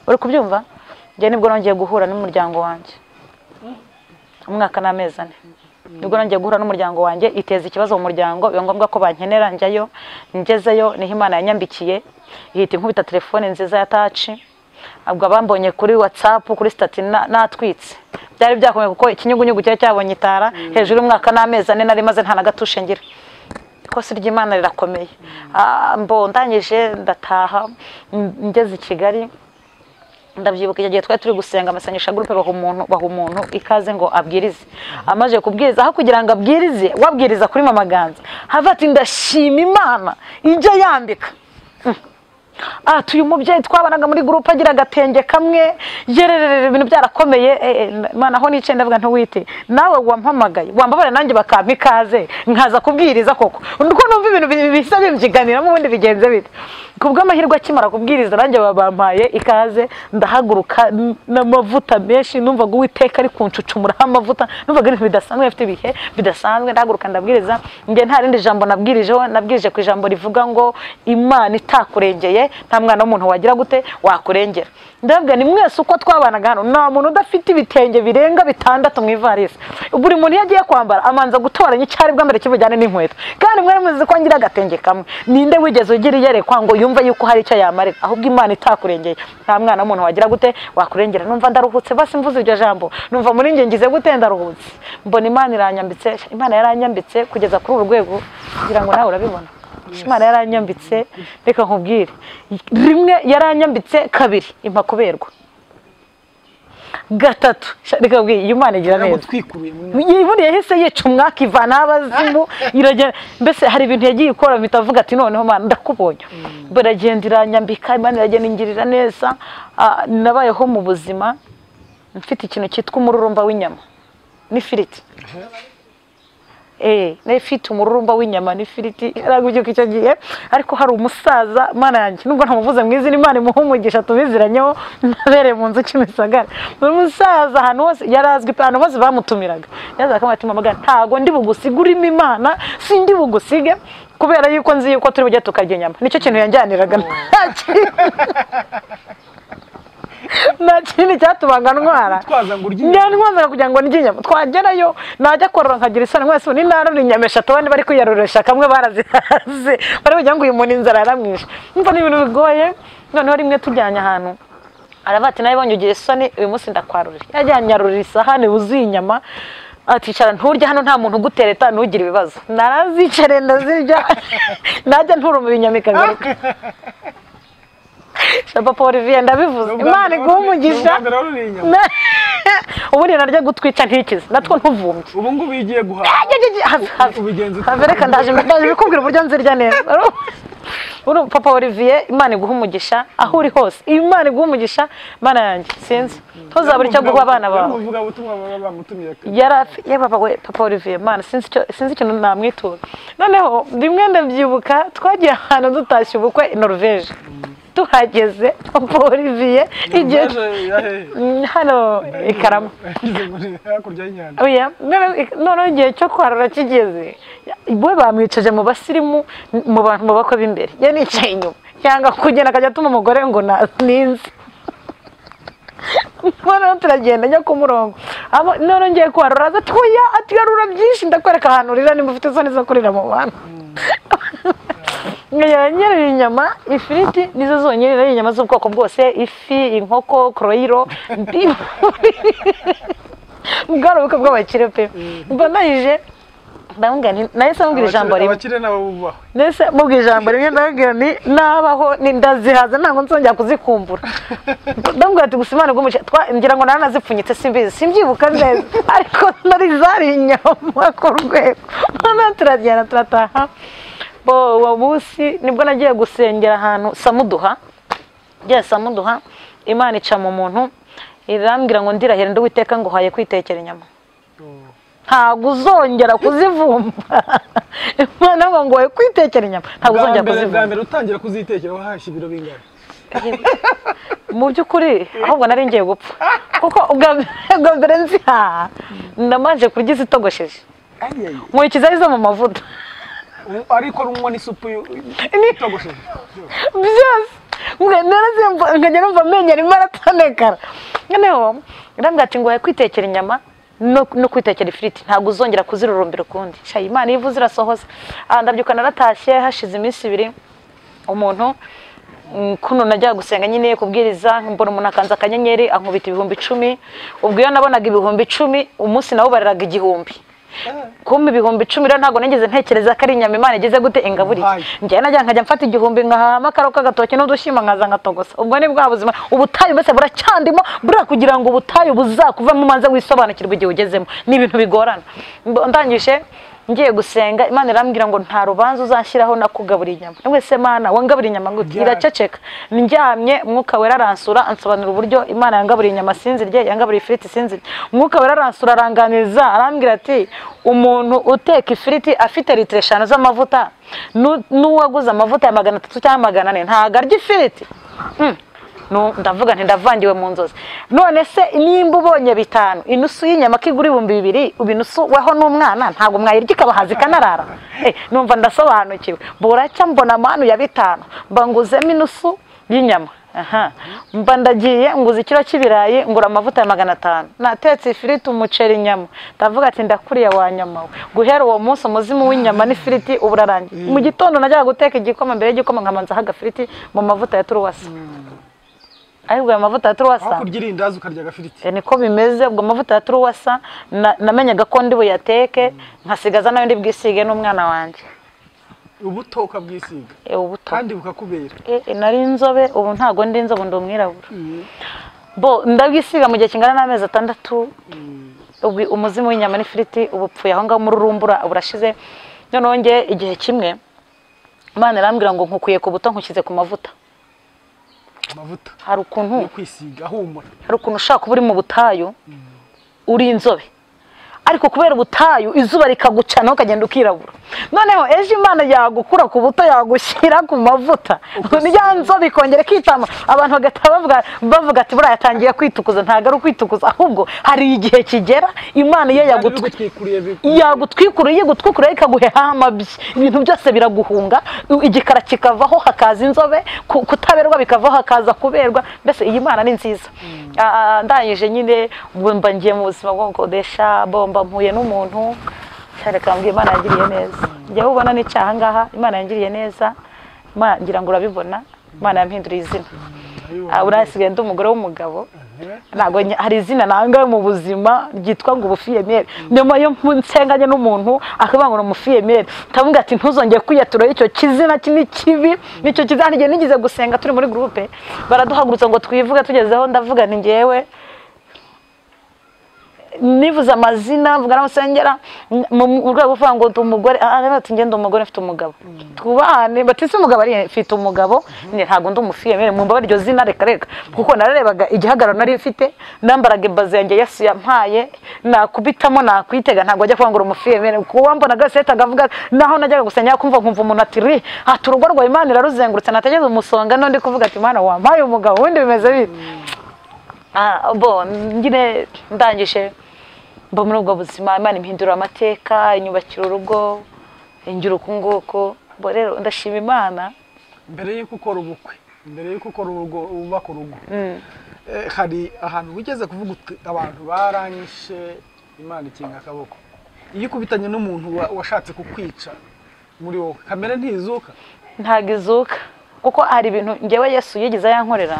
uri kubyumva ngiye nibwo nongeye guhura n'umuryango wanjye umwaka n'amezi 4 nibwo nongeye guhura n'umuryango wanjye iteza ikibazo mu muryango biba ngombwa ko bankenera njyayo ngezeyo niho Imana yanyambikiye ihita inkubita telefone nziza ya touch abwo bambonye kuri WhatsApp kuri stati natwitse byari byakomeye kuko ikinyugunyugu cyabonye itara hejuru umwaka n'amezi 4 nari maze nta nagatushe ngira kosi ry'Imana rirakomeye ndangije ndataha ngeze i Kigali ndabyibuka igihe twari turi gusenga amasengesho groupe baha umuntu ikaze ngo abwirize amaje kubwiriza aho kugira ngo abwirize wabwiriza kuri mamaganza havati ndashima Imana ijya yambika tuyu mubyeyi twabanaga muri groupe agira gatenge kamwe yererere ibintu byarakomeye Imana aho nice ndavuga ntuwite nawe wampamagaye wambabara nanjye bakampa ikaze nkaza kubwiriza koko ndiko numva ibintu bisa bimjiganira mu bundi bigenze bite kubwo amahirwe akimara kubwiriza nanjye babampaye ikaze ndahaguruka n'amavuta menshi numva ngo Uwiteka ari kuncucumura amavuta numvaga ibintu bidasanzwe afite ibihe bidasanzwe ndahaguruka ndabwiriza nge nta rindi jambo nabwirije ku ijambo rivuga ngo Imana itakurengeye nta mwana w'umuntu wagira gute wakurengera ndabwa ni mwese uko twabanaga hano nta muntu udafite ibitenge birenga 6 mu ivarisi buri muntu yagiye kwambara amanza gutoranya icyari bwambere kibujyane n'inkweto kandi mwere muzi ko ngira gatenge kamwe ninde wigeze ugira yerekwa ngo yumva yuko hari icyo yamarira ahubwo Imana itakurengeye nta mwana w'umuntu wagira gute wakurengera numva ndaruhutse basi mvuze iryo jambo numva muri nge ngize gute ndaruhutse mbona Imana iranyambitse Imana yaranyambitse kugeza kuri urwego kugira ngo nawe urabibona Imana yaranyambitse reka nkubwire rimwe yaranyambitse kabiri impa kuberwa gatatu reka nkubwire Imana igira neza yiburi yahise yica umwaka ivana abazimu iragera mbese hari ibintu yagiye ikora bitavuga ati noneho Mana ndakubonye baragenda iranyambika Imana iragenda ingirira neza nabayeho mu buzima mfite ikintu cyitwa umururumba w'inyama n'ifiriti nefite umururumba w'inyama n'ifiriti aragubyuka icyo gihe ariko hari umusaza Mana yanjye nubwo ntamuvuze mu izina Imana imuhumugisha tubiziranyeho nabere mu nzu cy'imisagara umusaza ahantu hose yarazwi ahantu hose bamutumiraga yazaga akamati mama ntago ndi bugusigurimo Imana sindi bugusige kubera yuko nzi yuko turi bujye tukarya inyama nicyo kintu yanjyaniraga nta kintu cyatubaga ntwara ntwaza kugira ngo ndye inyama twagerayo najya korora nkagira isoni mwese ni narura inyama 3 abandi bari kuyaroresha kamwe barazihaze bari kugira ngo uyu muntu inzara yaramwishe mva ni ibintu bigoye noneho rimwe tujyanye ahantu arabati nawe bonye ugiye isoni uyu munsi ndakwarurira yajyanye yarurira isahane wuzuye inyama aticara nturya hano nta muntu ugutereta ntugire ibibazo narazicare ndazirya najya nturuma ibinyama ikagaruka Papa Olivier ndabivuze Imana iguhumugisha ubu narya gutwica ntikize natwo ntuvumbye ubu ngubu igiye guhaha ubigenze reka ndaje bikubwira uburyo nzirya neza Papa Olivier Imana iguhumugisha aho uri hose Imana iguhumugisha Mana yanjye sinzi tuzabura icyo guha abana bawe uvuga ubutumwa bamutumiye Papa Olivier Mana sinzi ikintu namwitura noneho rimwe ndabyibuka twagiye ahantu dutashye ubukwe Norvège tuhageze Papa Olivier igihe hano ikarama hakurya y'inyanja none igihe cyo kwarura kigeze bwe bamwicaje mu basirimu mu bantu bakwe b'imbere yanicaye inyuma cyangwa kugenda akajya atuma umugore ngo ninzi none turagenda njya ku murongo none ngiye kwarura ati yarura byinshi ndakwereka ahantu urira nimba ufite isoni zo kurira mu bantu nyerera inyama ifiriti nizo zonyine inyama z'ubwoko bwose ifi inkoko kroiro bwaro bw'abakire pe mbonayije ndamubwira nti nahise mubwira ijambo rimwe abakire nabo bubaho nese mubwira ijambo rimwe ndamubwira nti nabaho ndazihaza ntabwo nzongera kuzikumbura ndamubwira ati gusa Imana igumushye ngira ngo naranazipfunyitse simbizi simbyibuka neza ariko nari zari inyama ku rwego noneho turagenda turataha uwo munsi nibwo nagiye gusengera ahantu Samuduha Samuduha Imana ica mu muntu irambwira ngo ndirahira ndi Uwiteka ngo haye kwitekera inyama ntabwo uzongera kuzivumba Imana ngo haye kwitekera inyama ntabwo uzongera kuzivumba bwa mbere utangira kuzitekera wahashye ibiro bingana mu by'ukuri ahubwo nari ngiye gupfa kuko ubwa mbere nziha ndamanje kurya izitogosheje nkurikiza izo mu mavuta ariko runywa n'isupu itogosheje byose nkajya numva amenyo arimo aratonekara noneho irambwira ati ngo kwitekera inyama no kwitekera ifiriti ntabwo uzongera kuzirurumbira ukundi shayi Imana iyo ivuze irasohoza ndabyuka naratashye hashize iminsi 2 umuntu kuno najya gusenga nyine kubwiriza mbona umuntu akanza akanyenyeri ankubita 10,000 ubwo iyo nabonaga 10,000 umunsi nawo bariraga 1,000 kumbe 10,000 rero ntago nigeze ntekereza ko ari inyama Imana igeze gute ingaburiye njye najya nkajya mfata 1,000 nkahama karoka gatoke n'udushima nkaza ngatogosa ubwo ni bwa buzima ubutayu mbese buracyandimo bura kugira ngo ubutayu buzakuva mu manze wisobanukirwa igihe ugezemo ni ibintu bigorana ndangije ngiye gusenga Imana irambwira ngo nta rubanza uzanshyiraho nakugaburiye inyama wese Mana wangaburiye inyama gute iraceceka ndyamye Mwuka Wera aransura ansobanura uburyo Imana yangaburiye inyama sinzirye yangaburiye ifiriti sinzirye Mwuka Wera aransura aranganiza arambwira ati umuntu uteka ifiriti afite litiro 5 z'amavuta n'uwaguze amavuta ya 300 cyangwa 400 ntago arya ifiriti ndavuga nti ndavangiwe mu nzozi none se nimba ubonye 5 inusu y'inyama kigura 2,000 ubinusu weho n'umwana ntago mwayirya ikabahazi kanarara numva ndasobanukiwe buracya mbona amanu ya 5 mbanguzemo inusu y'inyama mba ndagiye nguza ikiro cy'ibirayi ngura amavuta ya 500 natetse ifiriti umuceri inyama ndavuga ati ndakuriye wa nyama we guhera uwo munsi umuzimu w'inyama n'ifiriti uburarangiye mu gitondo najya guteka igikoma mbere y'igikoma nkamanza haga ifiriti mu mavuta ya turuwasa ariko amavuta ya turuwasa kurya irindazi ukarya agafiriti niko bimeze ubwo amavuta ya turuwasa namenyaga ko ndi buyateke nkasigaza nayo ndi bwisige n'umwana wanjye ubuto ukabwisiga kandi bukakubera nari inzobe ubu ntago ndi inzobe ndi umwirabura ndabwisiga mu gihe kingana n'amezi 6 ubwo umuzimu w'inyama n'ifiriti ubupfuye aho ngaho muri rumbura burashize noneho nge igihe kimwe Imana irambwira ngo nkukuye ku buto nkukize ku mavuta hari ukuntu kwisiga humura hari ukuntu ushaka kuba uri mu butayu uri inzobe ariko kubera ubutayu izuba rikagucana ukagenda ukirabura noneho ejo Imana yagukura ku buto yagushyira ku mavuta nyanzo bikongera kitama abantu bagata bavuga ati bura yatangiye kwitukuza ntago ari kwitukuza ahubwo hari igihe kigera Imana iyo yagutwikuriye gutwikuriye ikaguheha amabyi ibintu byose biraguhunga igikara kikavaho hakaza inzobe kutaberwa bikavaho hakaza kuberwa mbese iyi Imana ni nziza ndangije nyine mba ngiye mu buzima bwo gukodesha bomba mpuye n'umuntu cyareka mbwiye Imana yangiriye neza njye ubona n'icyaha ngaha Imana yangiriye neza ngira ngo urabibona Imana yampinduriye izina urasigaye ndi umugore w'umugabo ntago hari izina nanga mu buzima ryitwa ngo ubufiyemere nyuma yo nsenganye n'umuntu akavuga ngo umufiyemere tavuga ati ntuzongeye kwiyatura icyo kizina kini kibi nicyo kizana igihe nigize gusenga turi muri groupe baraduhagurutsa ngo twivuge tugezeho ndavuga ni ngewe nivuze amazina mvuga n'amusengera mu rwego rwo ngo umugore ati ngende umugore mfite umugabo twubane batise umugabo ari mfite umugabo ntago ndi umufiyemere mu mbaba iryo zina reka kuko nararebaga igihagararo nari mfite nambaraga baze yanjye Yesu yampaye nakubitamo nakwitega ntago ajya kuvuga ngo umufiyemere kuko mbona gaseta agavuga naho najyaga gusenya kumva umuntu ati ri urugo rwa Imana iraruzengurutse nategeze umusonga no ndi kuvuga ati Imana wampaye umugabo wundi bimeze bite ngine ndangije muri ubwo buzima Imana impindura amateka inyubakira urugo ingira ukunguko rero ndashima Imana mbere yuko ukora ubukwe mbere yuko ukora urugo ubaka urugo hari ahantu wigeze kuvuga abantu baranyishe Imana ikinga akaboko iyo ukubitanye n'umuntu washatse kukwica muri wowe kamere ntizuka ntago izuka kuko hari ibintu ngewe Yesu yigize yankorera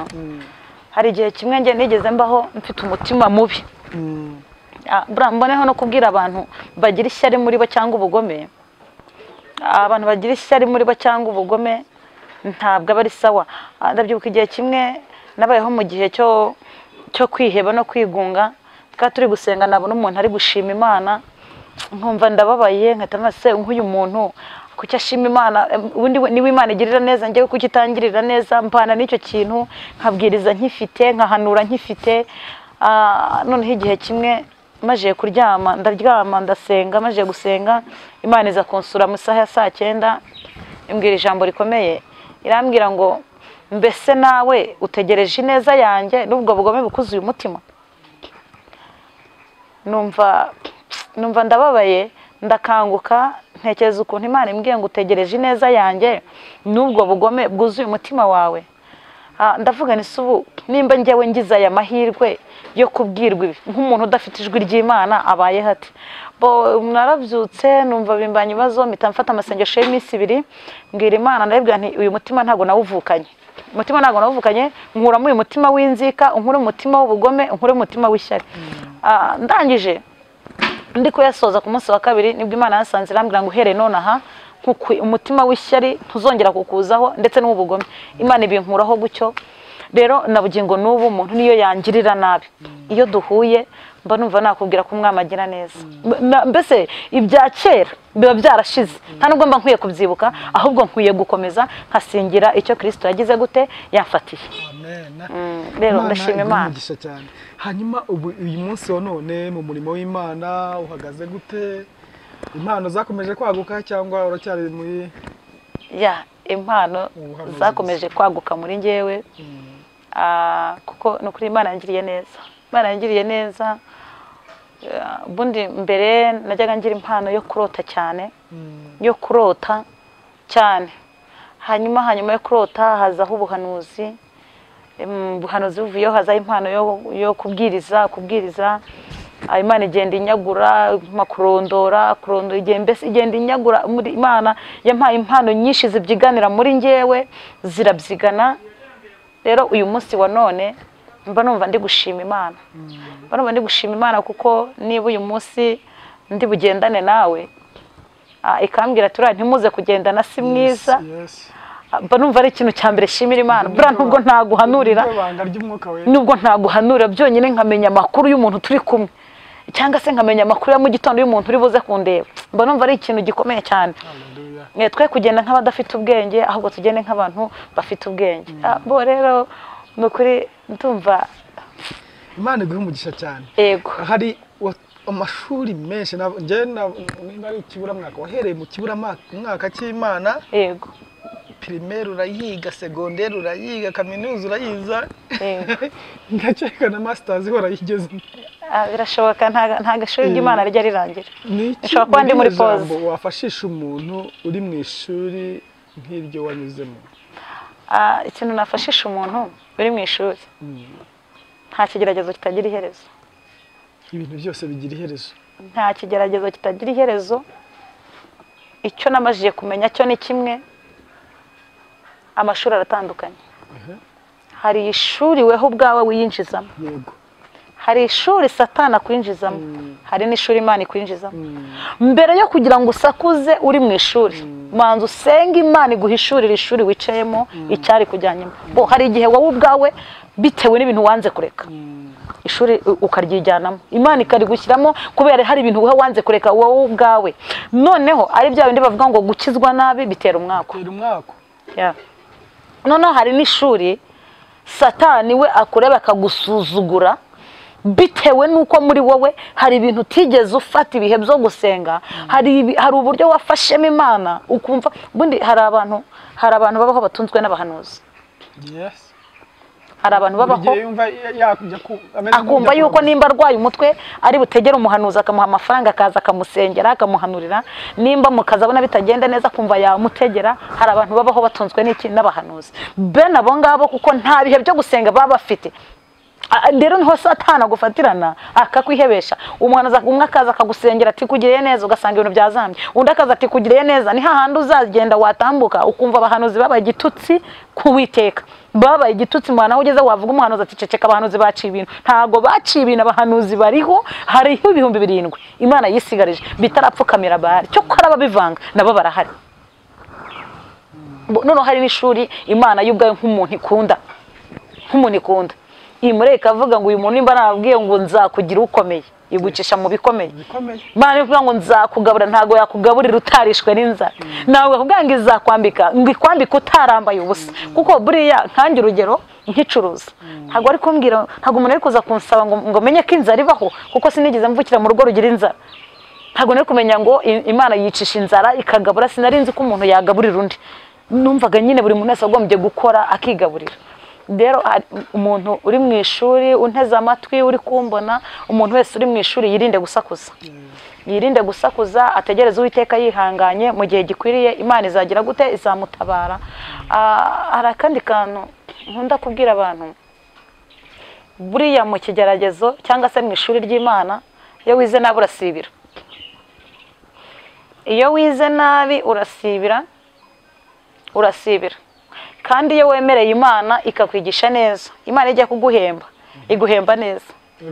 hari igihe kimwe nge nigeze mbaho mfite umutima mubi mboneho no kubwira abantu bagira ishyari muri bo cyangwa ubugome, abantu bagira ishyari muri bo cyangwa ubugome ntabwo aba ari sawa. Ndabyibuka igihe kimwe nabayeho mu gihe cyo kwiheba no kwigunga, twari turi gusenga nabona umuntu ari gushima Imana, nkumva ndababaye, nkahita se nk'uyu muntu kuki ashima Imana, ubundi niwe Imana igirira neza, njyewe kuki itangirira neza, mpana n'icyo kintu, nkabwiriza nkifite, nkahanura nkifite. Noneho igihe kimwe maze kuryama, ndaryama ndasenga, maze gusenga Imana iza kunsura mu saha ya 9:00, imbwira ijambo rikomeye, irambwira ngo mbese nawe utegereje ineza yanjye n'ubwo bugome bukuzuye umutima. Numva ndababaye, ndakanguka, ntekereza ukuntu Imana imbwiye ngo utegereje ineza yanjye n'ubwo bugome bwuzuye umutima wawe. Ndavuga nti ubu nimba njyewe ngize aya mahirwe yo kubwirwa ibi nk'umuntu udafite ijwi ry'Imana abaye hati. Narabyutse numva bimbanye ibibazo, mpita mfata amasengesho y'iminsi 2, mbwira Imana, ndabibwira nti uyu mutima ntago nawuvukanye, umutima ntago nawuvukanye, nkuramo uyu mutima w'inzika, unkure umutima w'ubugome, unkure umutima w'ishyari. Ndangije ndi kuyasoza ku munsi wa 2 nibwo Imana yasanze irambwira ngo uhereye none aha umutima w'ishyari ntuzongera kukuzaho ndetse n'ubugome. Imana ibinkuraho gutyo. Rero nabugingo n'ubu umuntu niyo yangirira nabi, iyo duhuye mba numva nakubwira ko umwami agira neza. Mbese ibya kera biba byarashize, nta nubwo mba nkwiye kubyibuka, ahubwo nkwiye gukomeza nkasingira icyo Kristo yagize gute yafatiye. Amen. Rero ndashima Imana. Hanyuma uyu munsi wa none mu murimo w'Imana uhagaze gute? Impano zakomeje kwaguka cyangwa uracyari muri impano zakomeje kwaguka muri njyewe, kuko no kuri Imana yangiriye neza. Imana yangiriye neza. Bundi mbere najyaga ngira impano yo kurota cyane, yo kurota cyane. Hanyuma yo kurota hazaho ubuhanuzi, ubuhanuzi buvuyeho hazaho impano yo kubwiriza. Imana igenda inyagura, makurondora igenda inyagura. Muri Imana yampaye impano nyinshi zibyiganira muri njyewe, zirabyigana. Rero uyu munsi wa none mba numva ndi gushima Imana, kuko niba uyu munsi ndi bugendane nawe, ikambwira tura ntimuze kugendana si mwiza, mba numva ari ikintu cya mbere shimira Imana. Bura nubwo ntaguhanurira byonyine nkamenya amakuru y'umuntu turi kumwe, cyangwa se nkamenya amakuru ya mu gitondo y'umuntu uri buze kundeba, mba numva ari ikintu gikomeye cyane. Twe kugenda nk'abadafite ubwenge, ahubwo tugende nk'abantu bafite ubwenge. Bo rero nukuri ndumva Imana iguha umugisha cyane. Yego. Hari amashuri menshi nje nimba ari ikiburamwaka, wahereye mu kiburamwaka cy'Imana. Yego. Primaire urayiga, secondaire urayiga, kaminuza urayiza, ngaceka na masters ihora yigeze. Birashoboka nta gashuri ry'Imana rijya rirangira. Nshobora kuba ndi muri pause. Wafashisha umuntu uri mu ishuri nk'iryo wanyuzemo? Ikintu nafashisha umuntu uri mu ishuri, nta kigeragezo kitagira iherezo. Ibintu byose bigira iherezo. Nta kigeragezo kitagira iherezo. Icyo namajije kumenya cyo ni kimwe, amashuri aratandukanye. Hari ishuri weho ubwawe wiyinjizamo. Yego. Hari ishuri Satana kwinjizamo, hari n'ishuri Imana ikwinjizamo. Mbere yo kugira ngo usakuze uri mu ishuri, manza usenga Imana iguhishurira ishuri wicayemo icyari kujyanyemo. Bo hari igihe wowe ubwawe bitewe n'ibintu wanze kureka, ishuri ukaryijyanamo, Imana ikarigushyiramo kubera hari ibintu wowe wanze kureka wowe ubwawe. Noneho ari bya bindi bavuga ngo gukizwa nabi bitera umwako. Noneho hari n'ishuri Satani we akureba akagusuzugura bitewe nuko muri wowe hari ibintu utigeze ufata ibihe byo gusenga, hari uburyo wafashemo Imana ukumva. Bundi hari abantu babaho batunzwe n'abahanuzi. Yes. Hari abantu babaho akumva yuko nimba arwaye umutwe ari butegera umuhanuzi akamuha amafaranga akaza akamusengera akamuhanurira, nimba mukazabona bitagenda neza kumva yamutegera. Hari abantu babaho batunzwe n'iki n'abahanuzi. Bene abo ngabo kuko nta bihe byo gusenga baba bafite, rero niho satani agufatirana akakwihebesha. Umwana umwe akaza akagusengera ati kugiriye neza, ugasanga ibintu byazambye. Undi akaza ati kugiriye neza, ni hahandi uzagenda watambuka ukumva abahanuzi babaye igitutsi kuwiteka, babaye igitutsi. Mwana ugeze wavuga umuhanuzi ati ceceka, abahanuzi baciye ibintu. Ntago baciye ibintu, abahanuzi bariho, hariho 7,000 Imana yisigarije bitarapfukamira Bahari. Cyo ko arababivanga nabo barahari. None hari n'ishuri Imana y'ubwayo nk'umuntu ikunda, imureka avuga ngo uyu muntu nimba nababwiye ngo nzakugira ukomeye, igucisha mu bikomeye. Imana ivuga ngo nzakugabura, ntago yakugaburira utarishwe n'inzara. Nawe kuvuga ngo izakwambika, ngo ikwambika utarambaye ubusa. Kuko buriya nkange urugero nkicuruza, ntago ari kumbwira, ntago umuntu ari kuza kunsaba ngo menye ko inzara ibaho, kuko sinigeze mvukira mu rugo rugira inzara. Ntago nari kumenya ngo Imana yicisha inzara ikagabura. Sinari nzi ko umuntu yagaburira undi. Numvaga nyine buri muntu wese agombye gukora akigaburira. Rero umuntu uri mu ishuri unteze amatwi uri kumbona, umuntu wese uri mu ishuri yirinde gusakuza. Yirinde gusakuza, ategereze Uwiteka yihanganye, mu gihe gikwiriye Imana izagira gute, izamutabara. Hari akandi kantu nkunda kubwira abantu, buriya mu kigeragezo cyangwa se mu ishuri ry'Imana, iyo wize nabi urasibira. Iyo wize nabi urasibira. Kandi iyo wemereye Imana ikakwigisha neza, Imana ijya kuguhemba, iguhemba neza.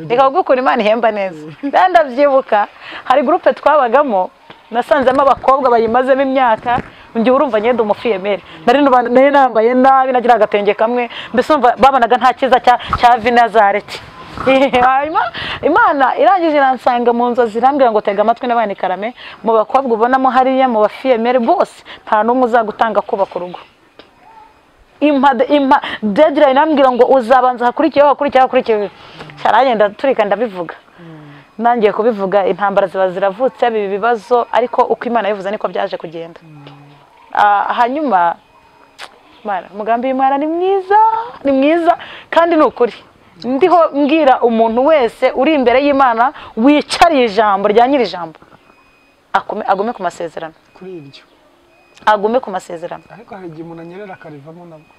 Ikagukura, Imana ihemba neza. Ndabyibuka hari groupe twabagamo, nasanzemo abakobwa bayimazemo imyaka, ngiye urumva nyenda umufiyemere. Nari nambaye nabi, nagira agatenge kamwe, mbese babonaga nta kiza cya Vinazareti. Imana irangije iransanga mu nzozi irambwira ngo tega amatwi n'abana Karame, mu bakobwa ubonamo hariya mu bafiyemere bose nta n'umwe uzagutanga kubaka urugo. Impa deadline nambwira ngo uzabanza hakurikiyeho. Cyaragenda turika ndabivuga. Nangiye kubivuga, intambara ziba ziravutse bibi bibazo, ariko uko Imana yivuze niko byaje kugenda. Hanyuma umugambi w'Imana ni mwiza kandi ni ukuri. Ndiho mbwira umuntu wese uri imbere y'Imana wicariye ijambo rya nyiri ijambo, agume ku masezerano. Kuri iryo agume ku masezerano. Ariko hari igihe umuntu anyerera akarivamo nabwo.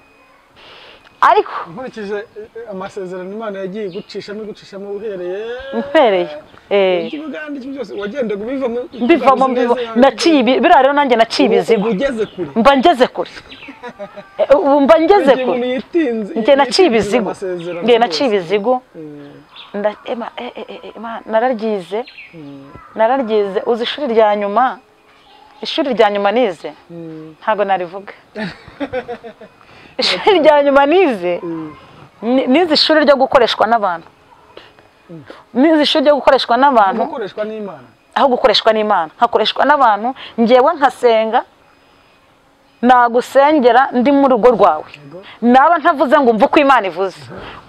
Ariko nkurikije amasezerano Imana yagiye gucishamo uhereye ikibuganda cyose wagenda kubivamo naciye bira rero nanjye naciye ibizigo. Mba ngeze kure njye naciye ibizigo. Nararyize uzi ishuri rya nyuma nize ntago narivuga. Ishuri rya nyuma nize ishuri ryo gukoreshwa n'abantu. Nize ishuri ryo gukoreshwa n'abantu, aho gukoreshwa n'Imana, hakoreshwa n'abantu. Ngewe nkasenga, nagusengera ndi mu rugo rwawe, naba ntavuze ngo umva uko Imana ivuze,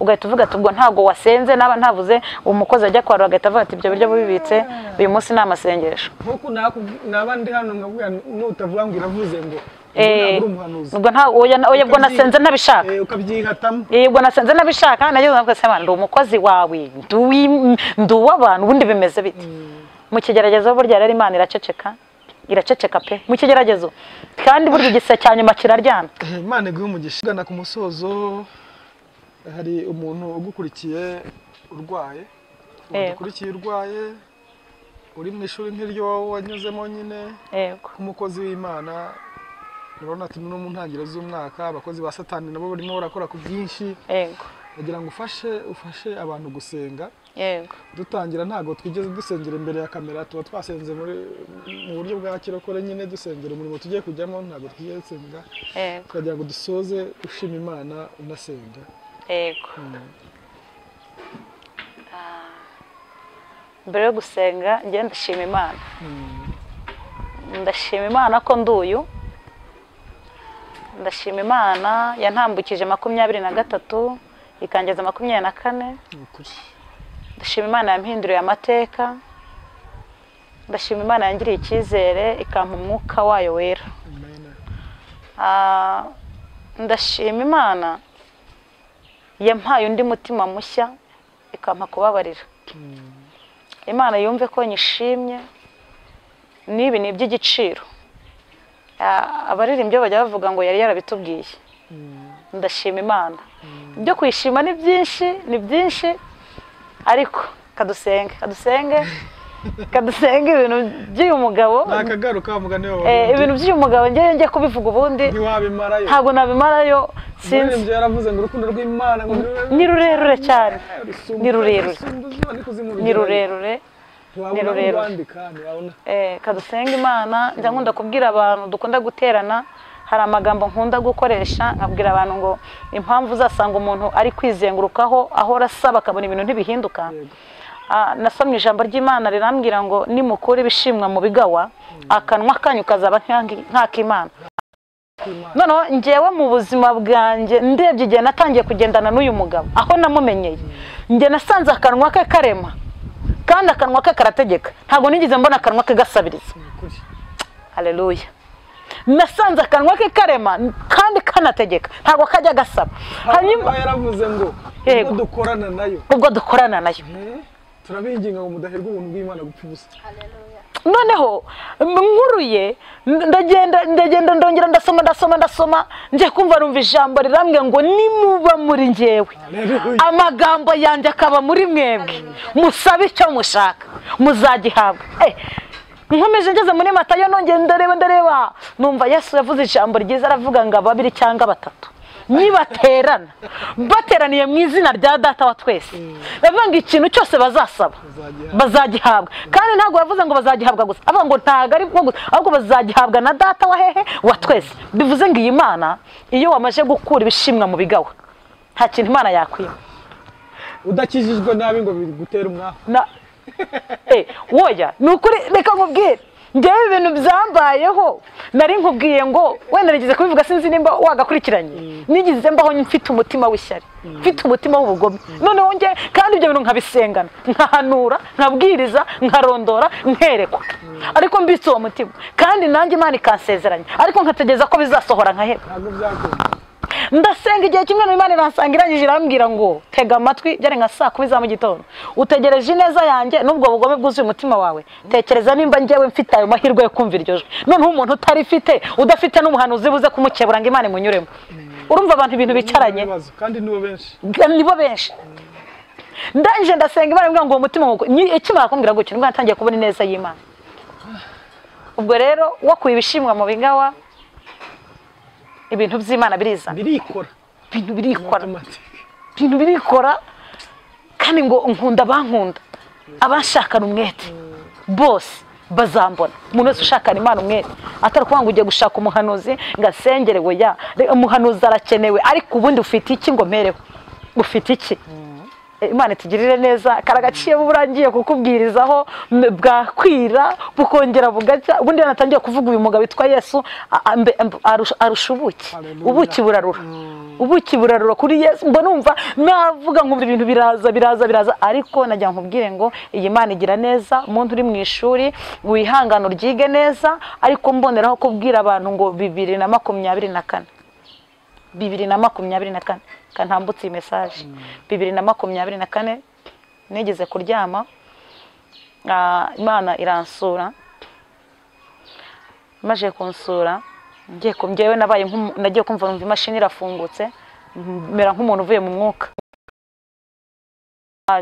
ugahita uvuga ati ubwo ntago wasenze. Naba ntavuze, umukozi ajya kwarura agahita avuga ati ibyo biryo bibitse uyu munsi ni amasengesho. Nkuko naba ndi hano ngavuga nutavuga ngo iravuze ngo ubwo nta ubwo nasenze ntabishaka, ukabyihatamo. Ubwo nasenze nabishaka, nagize ngo se ndi umukozi wawe, ndi uw'abantu, ubundi bimeze bite? Mu kigeragezo burya rero Imana iraceceka pe mu kigeragezo, kandi burya igise cya nyuma kiraryana. Imana iguhe umugisha. Gana ku musozo, hari umuntu ugukurikiye urwaye, uri mu ishuri nk'iryo wanyuzemo nyine, nk'umukozi w'Imana. Urabona ati no mu ntangiriro z'umwaka abakozi ba Satani nabo barimo barakora ku bwinshi. Kugira ngo ufashe abantu gusenga. Dutangira ntago twigeze dusengera imbere ya kamera, tuba twasenze mu buryo bwa kirokore nyine, dusengera umurimo tugiye kujyamo, ntago twigeze senga. Kugira ngo dusoze ushima Imana unasenga. Mbere yo gusenga njye ndashima Imana. Ndashima Imana ko nduyu. Ndashima Imana yantambukije 23 ikangeza 24. Ndashima Imana yampinduriye amateka. Ndashima Imana yangiriye icyizere ikampa umwuka wayo wera. Ndashima Imana yampaye undi mutima mushya ikampa kubabarira. Imana yumve ko nyishimye, nibi ni iby'igiciro. Abaririmbyo bajya bavuga ngo yari yarabitubwiye. ndashima Imana. Ibyo kwishima ni byinshi ariko kadusenge ibintu by'uyu mugabo nakagaruka mugane wawe ibintu by'uyu mugabo njye kubivuga ubundi ntiwabimarayo ntabwo nabimarayo sinzi ibyo yaravuze ngo urukundo rw'Imana ngo ni rurerure cyane ni rurerure kadusenge Imana njya nkunda kubwira abantu dukunda guterana hari amagambo nkunda gukoresha nkabwira abantu ngo impamvu uzasanga umuntu ari kwizengurukaho ahora asaba akabona ibintu ntibihinduka. Nasomye ijambo ry'Imana rirambwira ngo nimukure ibishimwa mu bigawa akanwa kanyu kazaba nk'ak'Imana. Noneho njyewe mu buzima bwanjye ndebye igihe natangiye kugendana n'uyu mugabo aho namumenyeye njye nasanze akanwa ke karema kandi akanwa ke karategeka. Ntabwo nigeze mbona akanwa ke gasabiriza. Haleluya. Nasanze akanwa ke karema kandi kanategeka ntabwo kajya gasaba. Hanyuma yaravuze ngo ubwo dukorana nayo turabinginga ngo mudaherwa ubuntu bw'Imana gupfa ubusa. Noneho nkuruye ndagenda ndongera ndasoma nje kumva numva ijambo rirambye ngo nimuba muri njyewe amagambo yanjye akaba muri mwebwe musabe icyo mushaka muzagihabwa. Nkomeje ngeze muri Matayo nongeye ndareba numva Yesu yavuze ijambo ryiza aravuga ngo 2 cyangwa 3 nibaterana bateraniye mu izina rya Data wa twese bavuga ngo ikintu cyose bazasaba bazagihabwa. Kandi ntabwo yavuze ngo bazagihabwa gusa avuga ngo ntago ari bwo gusa ahubwo bazagihabwa na Data wa hehe wa twese. Bivuze ngo iyi Imana iyo wamaje gukura ibishimwa mu bigawa nta kintu Imana yakwima. Udakijijwe nabi ngo bigutera umwaho woya nukuri reka nkubwire ngewe ibintu byambayeho nari nkubwiye ngo wenda nigeze kubivuga sinzi nimba wagakurikiranye nigize mbaho mfite umutima w'ishyari mfite umutima w'ubugome noneho nge kandi ibyo bintu nkabisengana nkahanura nkabwiriza nkarondora nkerekwa ariko mbitse uwo mutima kandi nanjye Imana ikansezeranya ariko nkategeza ko bizasohora nkaheba. Ndasenga igihe kimwe n'Imana iransanga irangije irambwira ngo tega amatwi byari nka 9:00 za mu gitondo utegereje neza yanjye nubwo bugome bwuzuye umutima wawe tekereza nimba njyewe mfite ayo mahirwe yo kumva iryo jwi noneho umuntu utarifite udafite n'umuhanuzi buze kumukebura ngo Imana imunyuremo. Urumva abantu ibintu bicaranye kandi nibo benshi ndanje ndasenga Imana imbwira ngo umutima ngo ikimara kumbwira gutyo nibwo natangiye kubona neza y'Imana. Ubwo rero wakuye ibishimwa mu bigawa ibintu by'Imana birikora kandi ngo nkunda bankunda abashakana umwete bose bazambona. Umuntu wese ushakana Imana umwete atari kuvuga ngo ugiye gushaka umuhanuzi ngasengerewe ya umuhanuzi arakenewe ariko ubundi ufite iki ngo mpereho ufite iki. Imana itugirire neza karagaciye burangiye kukubwirizaho bwakwira bukongera bugacya ubundi natangiye kuvuga uyu mugabo witwa Yesu arusha ubuki burarura kuri Yesu mbo numva navuga ngo ibintu biraza ariko najya nkubwire ngo iyi Imana igira neza umuntu uri mu ishuri wihangana uryige neza ariko mboneraho kubwira abantu ngo 2024 kantambutse iyi message 2024 nigeze kuryama Imana iransura maje kunsura njyewe nagiye kumva numva imashini irafungutse mera nk'umuntu uvuye mu mwuka.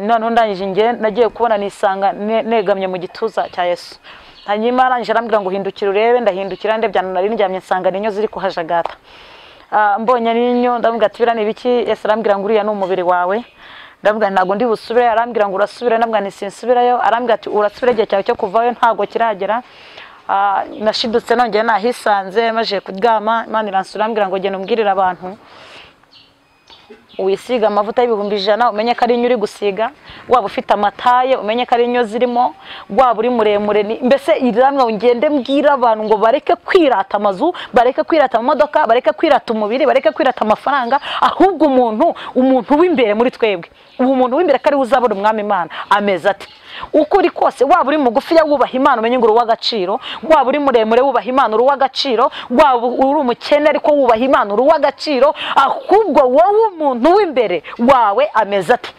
Noneho ndangije nagiye kubona nisanga negamye mu gituza cya Yesu. Hanyuma arangije arambwira ngo hindukira urebe ndahindukira ndebyana nari ndyamye nsanga ninyo ziri kuhajagata. Mbonye ninyo ndamubwira ati birane biki Yesu arambwira ngo uriya ni umubiri wawe ndamubwira ntago ndi busubire arambwira ngo urasubira ndamubwira nisinsubirayo arambwira ati urasubira igihe cyawe cyo kuvayo ntago kiragera. Nashidutse nongeye nahisanze maje kuryama Imana iransura arambwira ngo genda umbwirira abantu wisiga amavuta y'ibihumbi 100 umenye ko ari inyo uri gusiga waba ufite amataye umenye ko ari inyo zirimo waba uri muremure mbese iramwe ngende mbwira abantu ngo bareke kwirata amazu bareke kwirata amamodoka bareke kwirata umubiri bareke kwirata amafaranga ahubwo umuntu w'imbere muri twebwe umuntu w'imbere kari uzabura umwami Imana ameze ati uko uri kose waba uri mugufi wubaha Imana umenye ngo uruwagaciro waba uri muremure wubaha Imana uruwagaciro waba uri umukene ariko wubaha Imana uruwagaciro ahubwo wowe umuntu w'imbere wawe ameze ati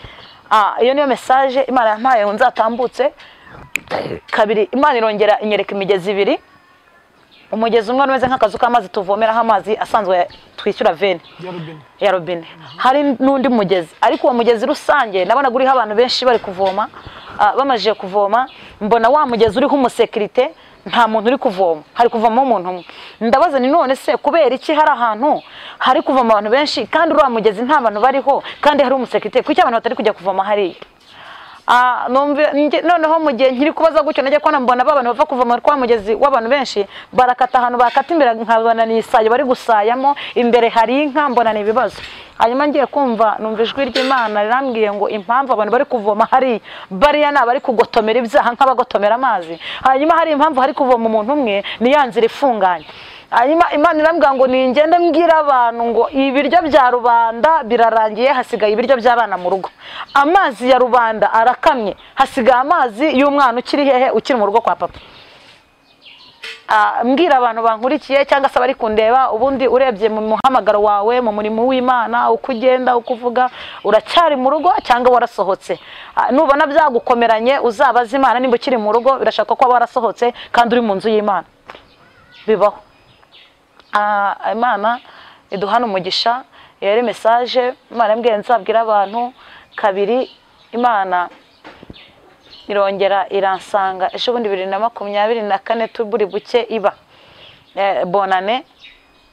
iyo niyo message Imana yampaye nzatambutse kabiri Imana irongera inyereka imigezi 2 umugezi umwe umeze nk'akazu k'amazi tuvomeraho amazi asanzwe twishyura veni ya robine. Hari n'undi mugezi, ariko uwo mugezi rusange nabonaga uriho abantu benshi bari kuvoma. Bamajije kuvoma mbona wa mugezi uriho umusekirite, nta muntu uri kuvoma, hari kuvamo umuntu umwe. Ndabaza ni none se kubera iki hari ahantu hari kuvoma abantu benshi kandi uriya mugezi nta bantu bariho kandi hari umusekirite, kuki abantu batari kujya kuvoma hariya? Noneho mu gihe nkiri kubaza gutyo najya kubona mbona abantu bava kuvoma kwa mugezi w'abantu benshi barakata ahantu bakata imbere, nkabona ni isayo bari gusayamo, imbere hari inka, mbona ni ibibazo. Hanyuma ngiye kumva numva ijwi ry'Imana rirambwiye ngo impamvu abantu bari kuvoma hari bariya ni abari kugotomera ibyaha nk'abagotomera amazi. Hanyuma hari impamvu hari kuvoma umuntu umwe, ni ya nzira ifunganye. Hanyuma Imana irambwira ngo ningende mbwira abantu ngo ibiryo bya rubanda birarangiye, hasigaye ibiryo by'abana mu rugo. Amazi ya rubanda arakamye, hasigaye amazi y'umwana ukiri hehe, ukiri mu rugo kwa papa. Mbwira abantu bankurikiye cyangwa se bari kundeba, ubundi urebye mu muhamagaro wawe mu murimo w'Imana, uko ugenda uko uvuga, uracyari mu rugo cyangwa warasohotse. Nubona byagukomeranye uzabaza Imana nimba ukiri mu rugo, birashaka ko warasohotse kandi uri mu nzu y'Imana. Bibaho. Imana iduhana umugisha. Yari message Imana yambwiye nzabwira abantu. Kabiri, Imana irongera iransanga ejo bundi 2024 tuburi buke iba bonane,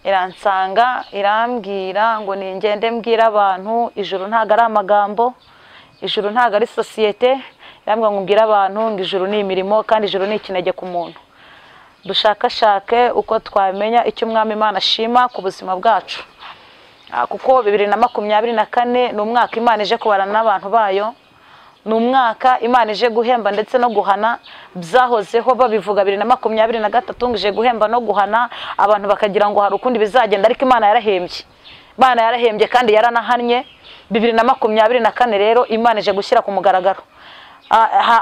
iransanga irambwira ngo ningende mbwira abantu ijuru ntago ari amagambo, ijuru ntago ari societe, irambwira ngo mbwira abantu ngo ijuru ni imirimo kandi ijuru ni ikinege ku muntu. Dushakashake uko twamenya icyo Umwami Imana ashima ku buzima bwacu, kuko 2024 ni umwaka Imana ije kubarana n'abantu bayo, ni umwaka Imana ije guhemba ndetse no guhana. Byahozeho babivuga 2023 ngije guhemba no guhana, abantu bakagira ngo hari ukundi bizagenda, ariko Imana yarahembye. Imana yarahembye kandi yaranahannye. 2024 rero Imana ije gushyira ku mugaragaro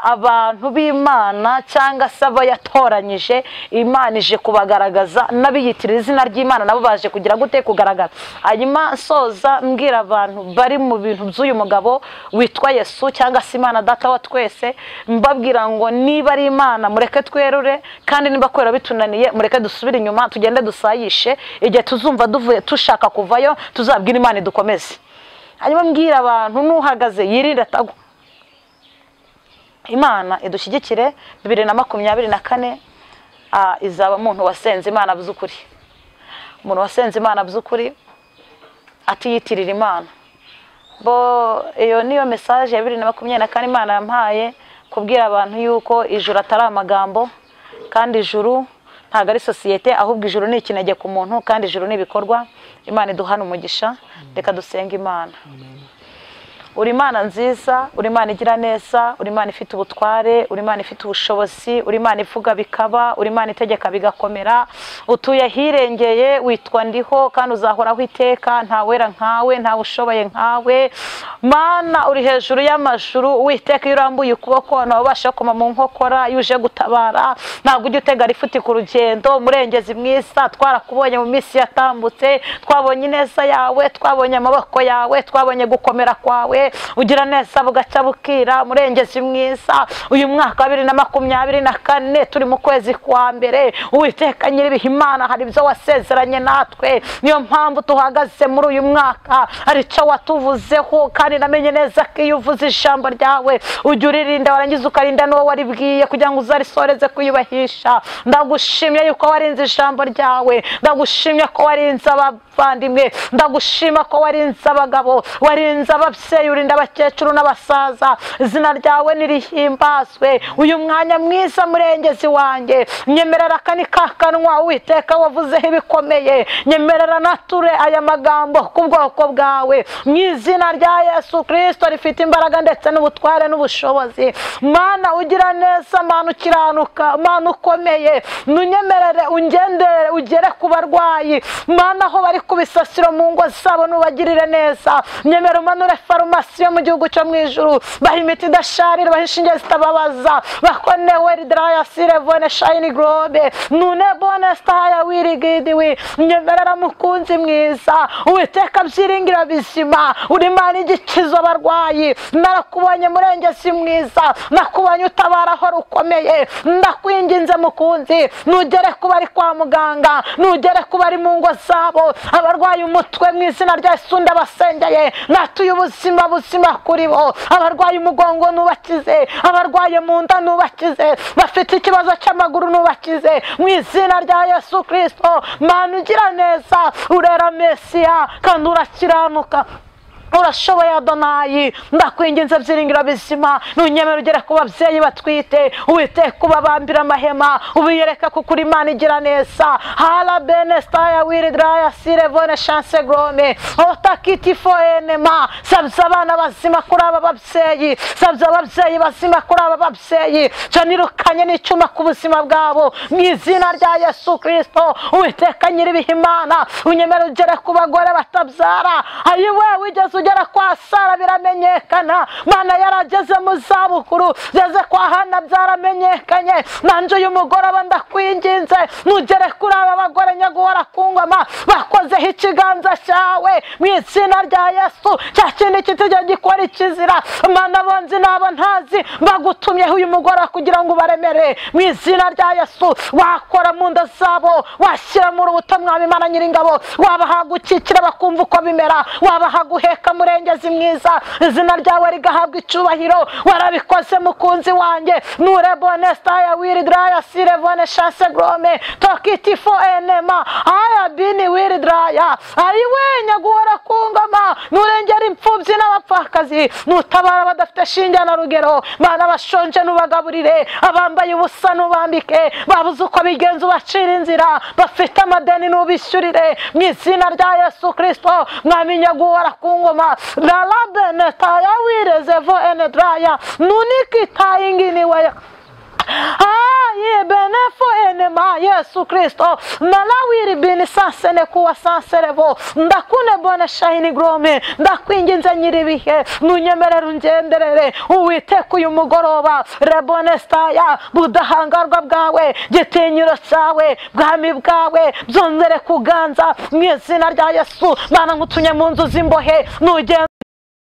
abantu b'Imana cyangwa se abayatoranyije. Imana ije kubagaragaza, n'abiyitira izina ry'Imana nabo baje kugira gute kugaragara. Hanyuma soza mbwira abantu bari mu bintu by'uyu mugabo witwa Yesu cyangwa se Imana data wa twese, mbabwira ngo niba ari Imana mureke twerure, kandi niba kwera bitunaniye mureke dusubire inyuma tugende dusayishe. Igihe tuzumva duvuye tushaka kuvayo tuzabwira Imana idukomeze. Hanyuma mbwira abantu nuhagaze yirinde atagwa. Imana idushyigikire. 2024 izaba umuntu wasenze Imana by'ukuri, umuntu wasenze Imana by'ukuri atiyitirira Imana. Iyo niyo message ya 2024 Imana yampaye, kubwira abantu yuko ijuru atari amagambo kandi ijuru ntago ari societe, ahubwo ijuru ni ikinege ku muntu kandi ijuru ni ibikorwa. Imana iduhana umugisha. Reka dusenga Imana. Uri Imana nziza, uri Imana igira neza, uri Imana ifite ubutware, uri Imana ifite ubushobozi, uri Imana ivuga bikaba, uri Imana itegeka bigakomera. Utuye hirengeye, witwa ndiho kandi uzahoraho iteka, nta wera nkawe, nta ushoboye nkawe. Mana uri hejuru y'amajuru, witeka iyo urambuye ukuboko nawe ubasha kuma mu nkokora, yuje gutabara. Ntabwo ujya utegara ifuti ku rugendo. Murengezi mwiza, twarakubonye mu minsi yatambutse, twabonye ineza yawe, twabonye amaboko yawe, twabonye gukomera kwawe. Ugira neza bugaca bukira. Murengezi mwiza, uyu mwaka 2024 turi mu kwezi kwa mbere, Uwiteka nyiribihe Imana hari ibyo wasezeranye natwe. Niyo mpamvu tuhagaze muri uyu mwaka, ari cyo watuvuzeho, kandi namenye neza ko iyo uvuze ijambo ryawe ujya uririnda, warangiza ukarinda n'uwo waribwiye kugira ngo uzarisoreze kuyubahisha. Ndagushimye yuko warinze ijambo ryawe, ndagushimye ko warinze abavandimwe, ndagushima ko warinze abagabo, warinze ababyeyi, urinda abakecuru n'abasaza. Izina ryawe nirihimbazwe. Uyu mwanya mwiza Murengezi wanjye, nyemerera kani kakanwa Uwiteka wavuzeho ibikomeye, nyemerera nature aya magambo ku bwoko bwawe mu izina rya Yesu Kristo rifite imbaraga ndetse n'ubutware n'ubushobozi. Mana ugira neza, Mana ukiranuka, Mana ukomeye, nunyemerere ungendere ugere ku barwayi, Mana aho bari kubisasiro mu ngo zabo nubagirire neza. Nyemera umanure farumasi operasiyo mu gihugu cyo mu ijuru, baha imiti idasharira, baha inshinge zitababaza, bakonewe ridraya sirevone shayini globe nune bone staya wirigidiwi. Nyemerera mukunzi mwiza, Uwiteka byiringiro bizima, uri Imana igikiza abarwayi. Narakubonye murengezi mwiza, nakubonye utabara aho rukomeye. Ndakwinginze mukunzi, nugere ku bari kwa muganga, nugere ku bari mu ngo zabo, abarwaye umutwe mu izina rya Yesu ndabasengeye, natuye ubuzima buzima kuri bo. Abarwaye umugongo nubakize, abarwaye mu nda nubakize, bafite ikibazo cy'amaguru nubakize mu izina rya Yesu Kristo. Mana ugira neza, urera Mesiya kandi urakiranuka, urashoboye Adonayi. Ndakwinginze byiringiro bizima, nunyemera ugere ku babyeyi batwite, Uwiteka ubabambira amahema, ubiyereka kuko uri Imana igira neza. Hala bene staya wiridraya sirevone chance grome otakiti foenema. Sabza abana bazima kuri aba babyeyi, sabza ababyeyi bazima kuri aba babyeyi, canirukanye n'icyuma ku buzima bwabo mu izina rya Yesu Kristo. Uwiteka nyiribihe Imana, unyemera ugere ku bagore batabyara. Ayiwe wigeze ugera kwa Sara biramenyekana, Mana yarageze mu zabukuru, geze kwa Hana byaramenyekanye. Nanje uyu mugoroba ndakwinginze, nugere kuri aba bagore nyaguhora ku ngoma, bakozeho ikiganza cyawe mu izina rya Yesu. Cya kindi kitujya gikora ikizira, Mana bonzi nabo ntazi, bagutumyeho uyu mugoroba kugira ngo ubaremere mu izina rya Yesu. Wakora mu nda zabo, washyira mu rubuto Mwami Imana Nyiringabo, wabaha gukikira bakumva uko bimera, wabaha guheka murengezi mwiza, izina ryawe rigahabwa icyubahiro. Warabikoze mukunzi wanjye, nure bonesta ya wiridraya sirevone chance grome tokiti fo enema aya bini wiridraya. Ayiwe nyaguhora ku ngoma, nurengera imfubyi n'abapfakazi, nutabara badafite shinge na rugero. Mana bashonje nubagaburire, abambaye ubusa nubambike, babuze uko bigenza ubacira inzira, bafite amadeni nubishyurire mu izina rya Yesu Kristo. Mwami nyaguhora ku ngoma, la bene taya wirezevo enedraya nuniki tayingini waya ye benefo enema Yesu Kristo. Malawiri bini sansene kuwa sanserevo, ndakune bone shayini grome. Ndakwinginze nyiribihe, nunyemerera ungenderere. Uwiteka uyu mugoroba, rebonestaya budahangarwa bwawe, gitinyiro cyawe, bwami bwawe byongere kuganza mu izina rya Yesu. Mana ngutunye mu nzu z'imbohe, nugende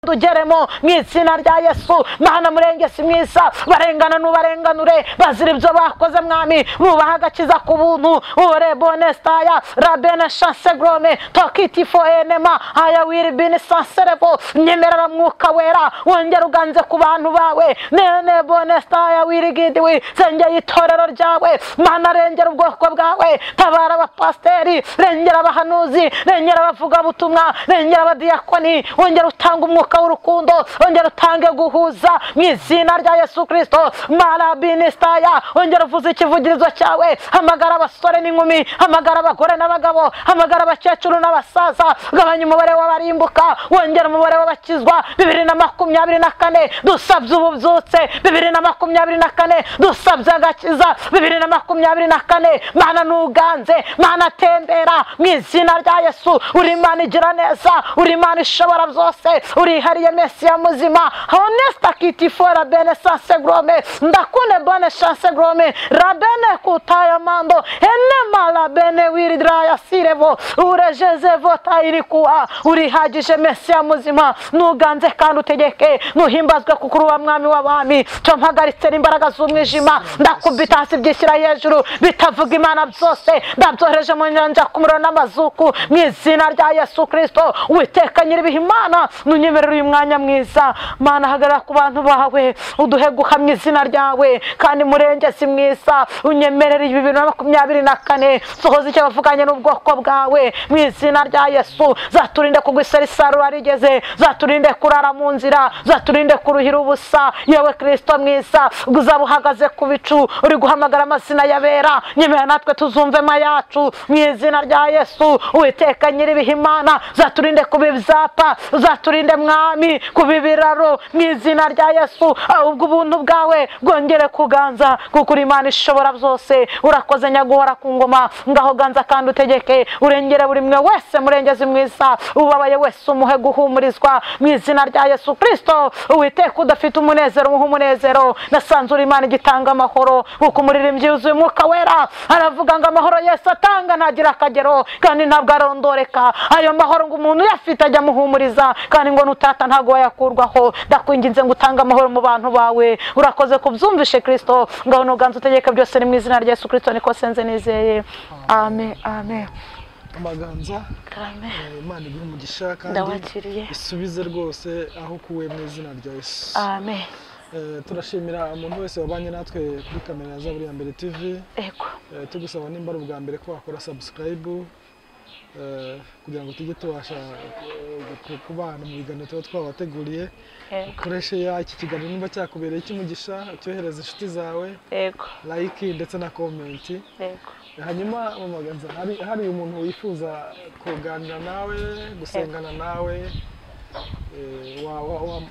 ugeremo mu izina rya Yesu. Mana murengezi mwiza, barengana nubarenganure, bazira ibyo bakoze Mwami, bubaha agakiza ku buntu. Ure bonestaya rabene chance grome tokiti fo enema aya wiri bini sanserevo. Nyemerera Mwuka Wera, wongera uganze ku bantu bawe. Nene bonestaya wirigidiwi, sengeye itorero ryawe. Mana rengera ubwoko bwawe, tabara abapasteri, rengera abahanuzi, rengera abavuga butumwa, rengera abadiyakoni. Wongera utanga umwuka w'urukundo, wongera utange guhuza mu izina rya Yesu Kristo. Mana binistaya, wongera uvuze ikivugirizo cyawe. Hamagara abasore n'inkumi, hamagara abagore n'abagabo, hamagara abakecuru n'abasaza. Gabanya umubare w'abarimbuka, wongera umubare w'abakizwa. 2024 dusabye ububyutse, 2024 dusabye agakiza, 2024 Mana nuganze, Mana tembera mu izina rya Yesu. Uri Imana igira neza, uri Imana ishobora byose, uri hariye Mesiya muzima. Honesta kiti fora bene sanse grome, ndakune bone chance grome rabene kutaya mando enema la bene wiridraya sirevo. Urejeze vota irikuwa, uri hagije Mesiya muzima. Nuganze kandi utegeke, nuhimbazwe kuko uri Mwami w'abami. Cyo mpagaritse imbaraga z'umwijima, ndakubita hasi byishyira hejuru, bitavuga Imana byose ndabyohereje mu nyanja ku muriro n'amazuku mu izina rya Yesu Kristo. Uwiteka nyiribihe Imana, nunyemerera uyu mwanya mwiza. Mana hagarara ku bantu bawe, uduhe guhamya izina ryawe, kandi murengezi mwiza unyemerera 2024 sohoza icyo bavuganye n'ubwoko bwawe mu izina rya Yesu. Zaturinde kugwisera isarura rigeze, zaturinde kurara mu nzira, zaturinde kuruhira ubusa. Yewe Kristo mwiza, uzabuhagaze ku bicu, uri guhamagara amazina yabera. Nyemera natwe tuzumve mayacu mu izina rya Yesu. Uwiteka nyiribihe Imana, zaturinde kubibyapa, zaturinde Mwami mwami kuba ibiraro mu izina rya Yesu, ahubwo ubuntu bwawe bwongere kuganza kuko uri Imana ishobora byose. Urakoze nyaguhora ku ngoma, ngaho ganza kandi utegeke, urengere buri mwe wese murengezi mwiza, ubabaye wese umuhe guhumurizwa mu izina rya Yesu Kristo. Uwiteka udafite umunezero umuhe umunezero. Nasanze uri Imana igitanga amahoro, uko umuririmbyi yuzuye umwuka wera aravuga ngo amahoro Yesu atanga ntagira akagero kandi ntabwo arondoreka. Ayo mahoro ngo umuntu yafite ajya muhumuriza kandi ngo nutata ntago wayakurwaho. Ndakwinginze ngo utange amahoro mu bantu bawe. Urakoze kubyumvishe Kristo, ngaho nuganza utegeka byose ni mu izina rya Yesu Kristo niko senze nizeye. Amen, amen. Amaganza, Amen. Imana iguhe umugisha kandi Ndawakiriye. isubize rwose aho ukuwe mu izina rya Yesu. Amen. Turashimira umuntu wese wabanye natwe kuri kamera ya Zaburi ya Mbere TV. Ego. Tugusaba nimba ari ubwa mbere ko wakora subscribe kugira ngo tujye tubasha kubana mu biganiro tuba twabateguriye. Ukoreshe ya iki kiganiro nimba cyakubereye cy'umugisha, cyohereza inshuti zawe. Ego. Like ndetse na comment. Ego. Hanyuma Amaganza, hari umuntu wifuza kuganira nawe, gusengana nawe,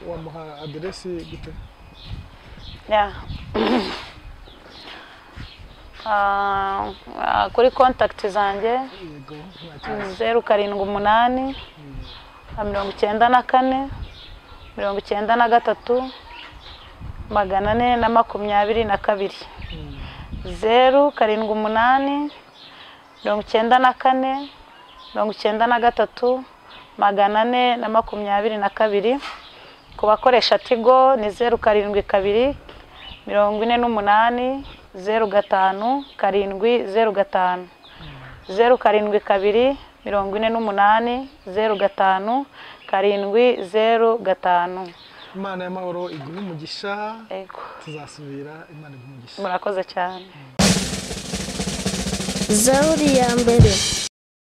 wamuha aderesi gute? Kuri contact zanjye Yego, 078 94 93 422 078 94 93 422. Ku bakoresha Tigo ni 072 48 05 705 072 48 05 705. Imana y'amahoro iguhe umugisha. Ego. Tuzasubira. Imana iguhe umugisha. Murakoze cyane. Zaburi ya Mbere.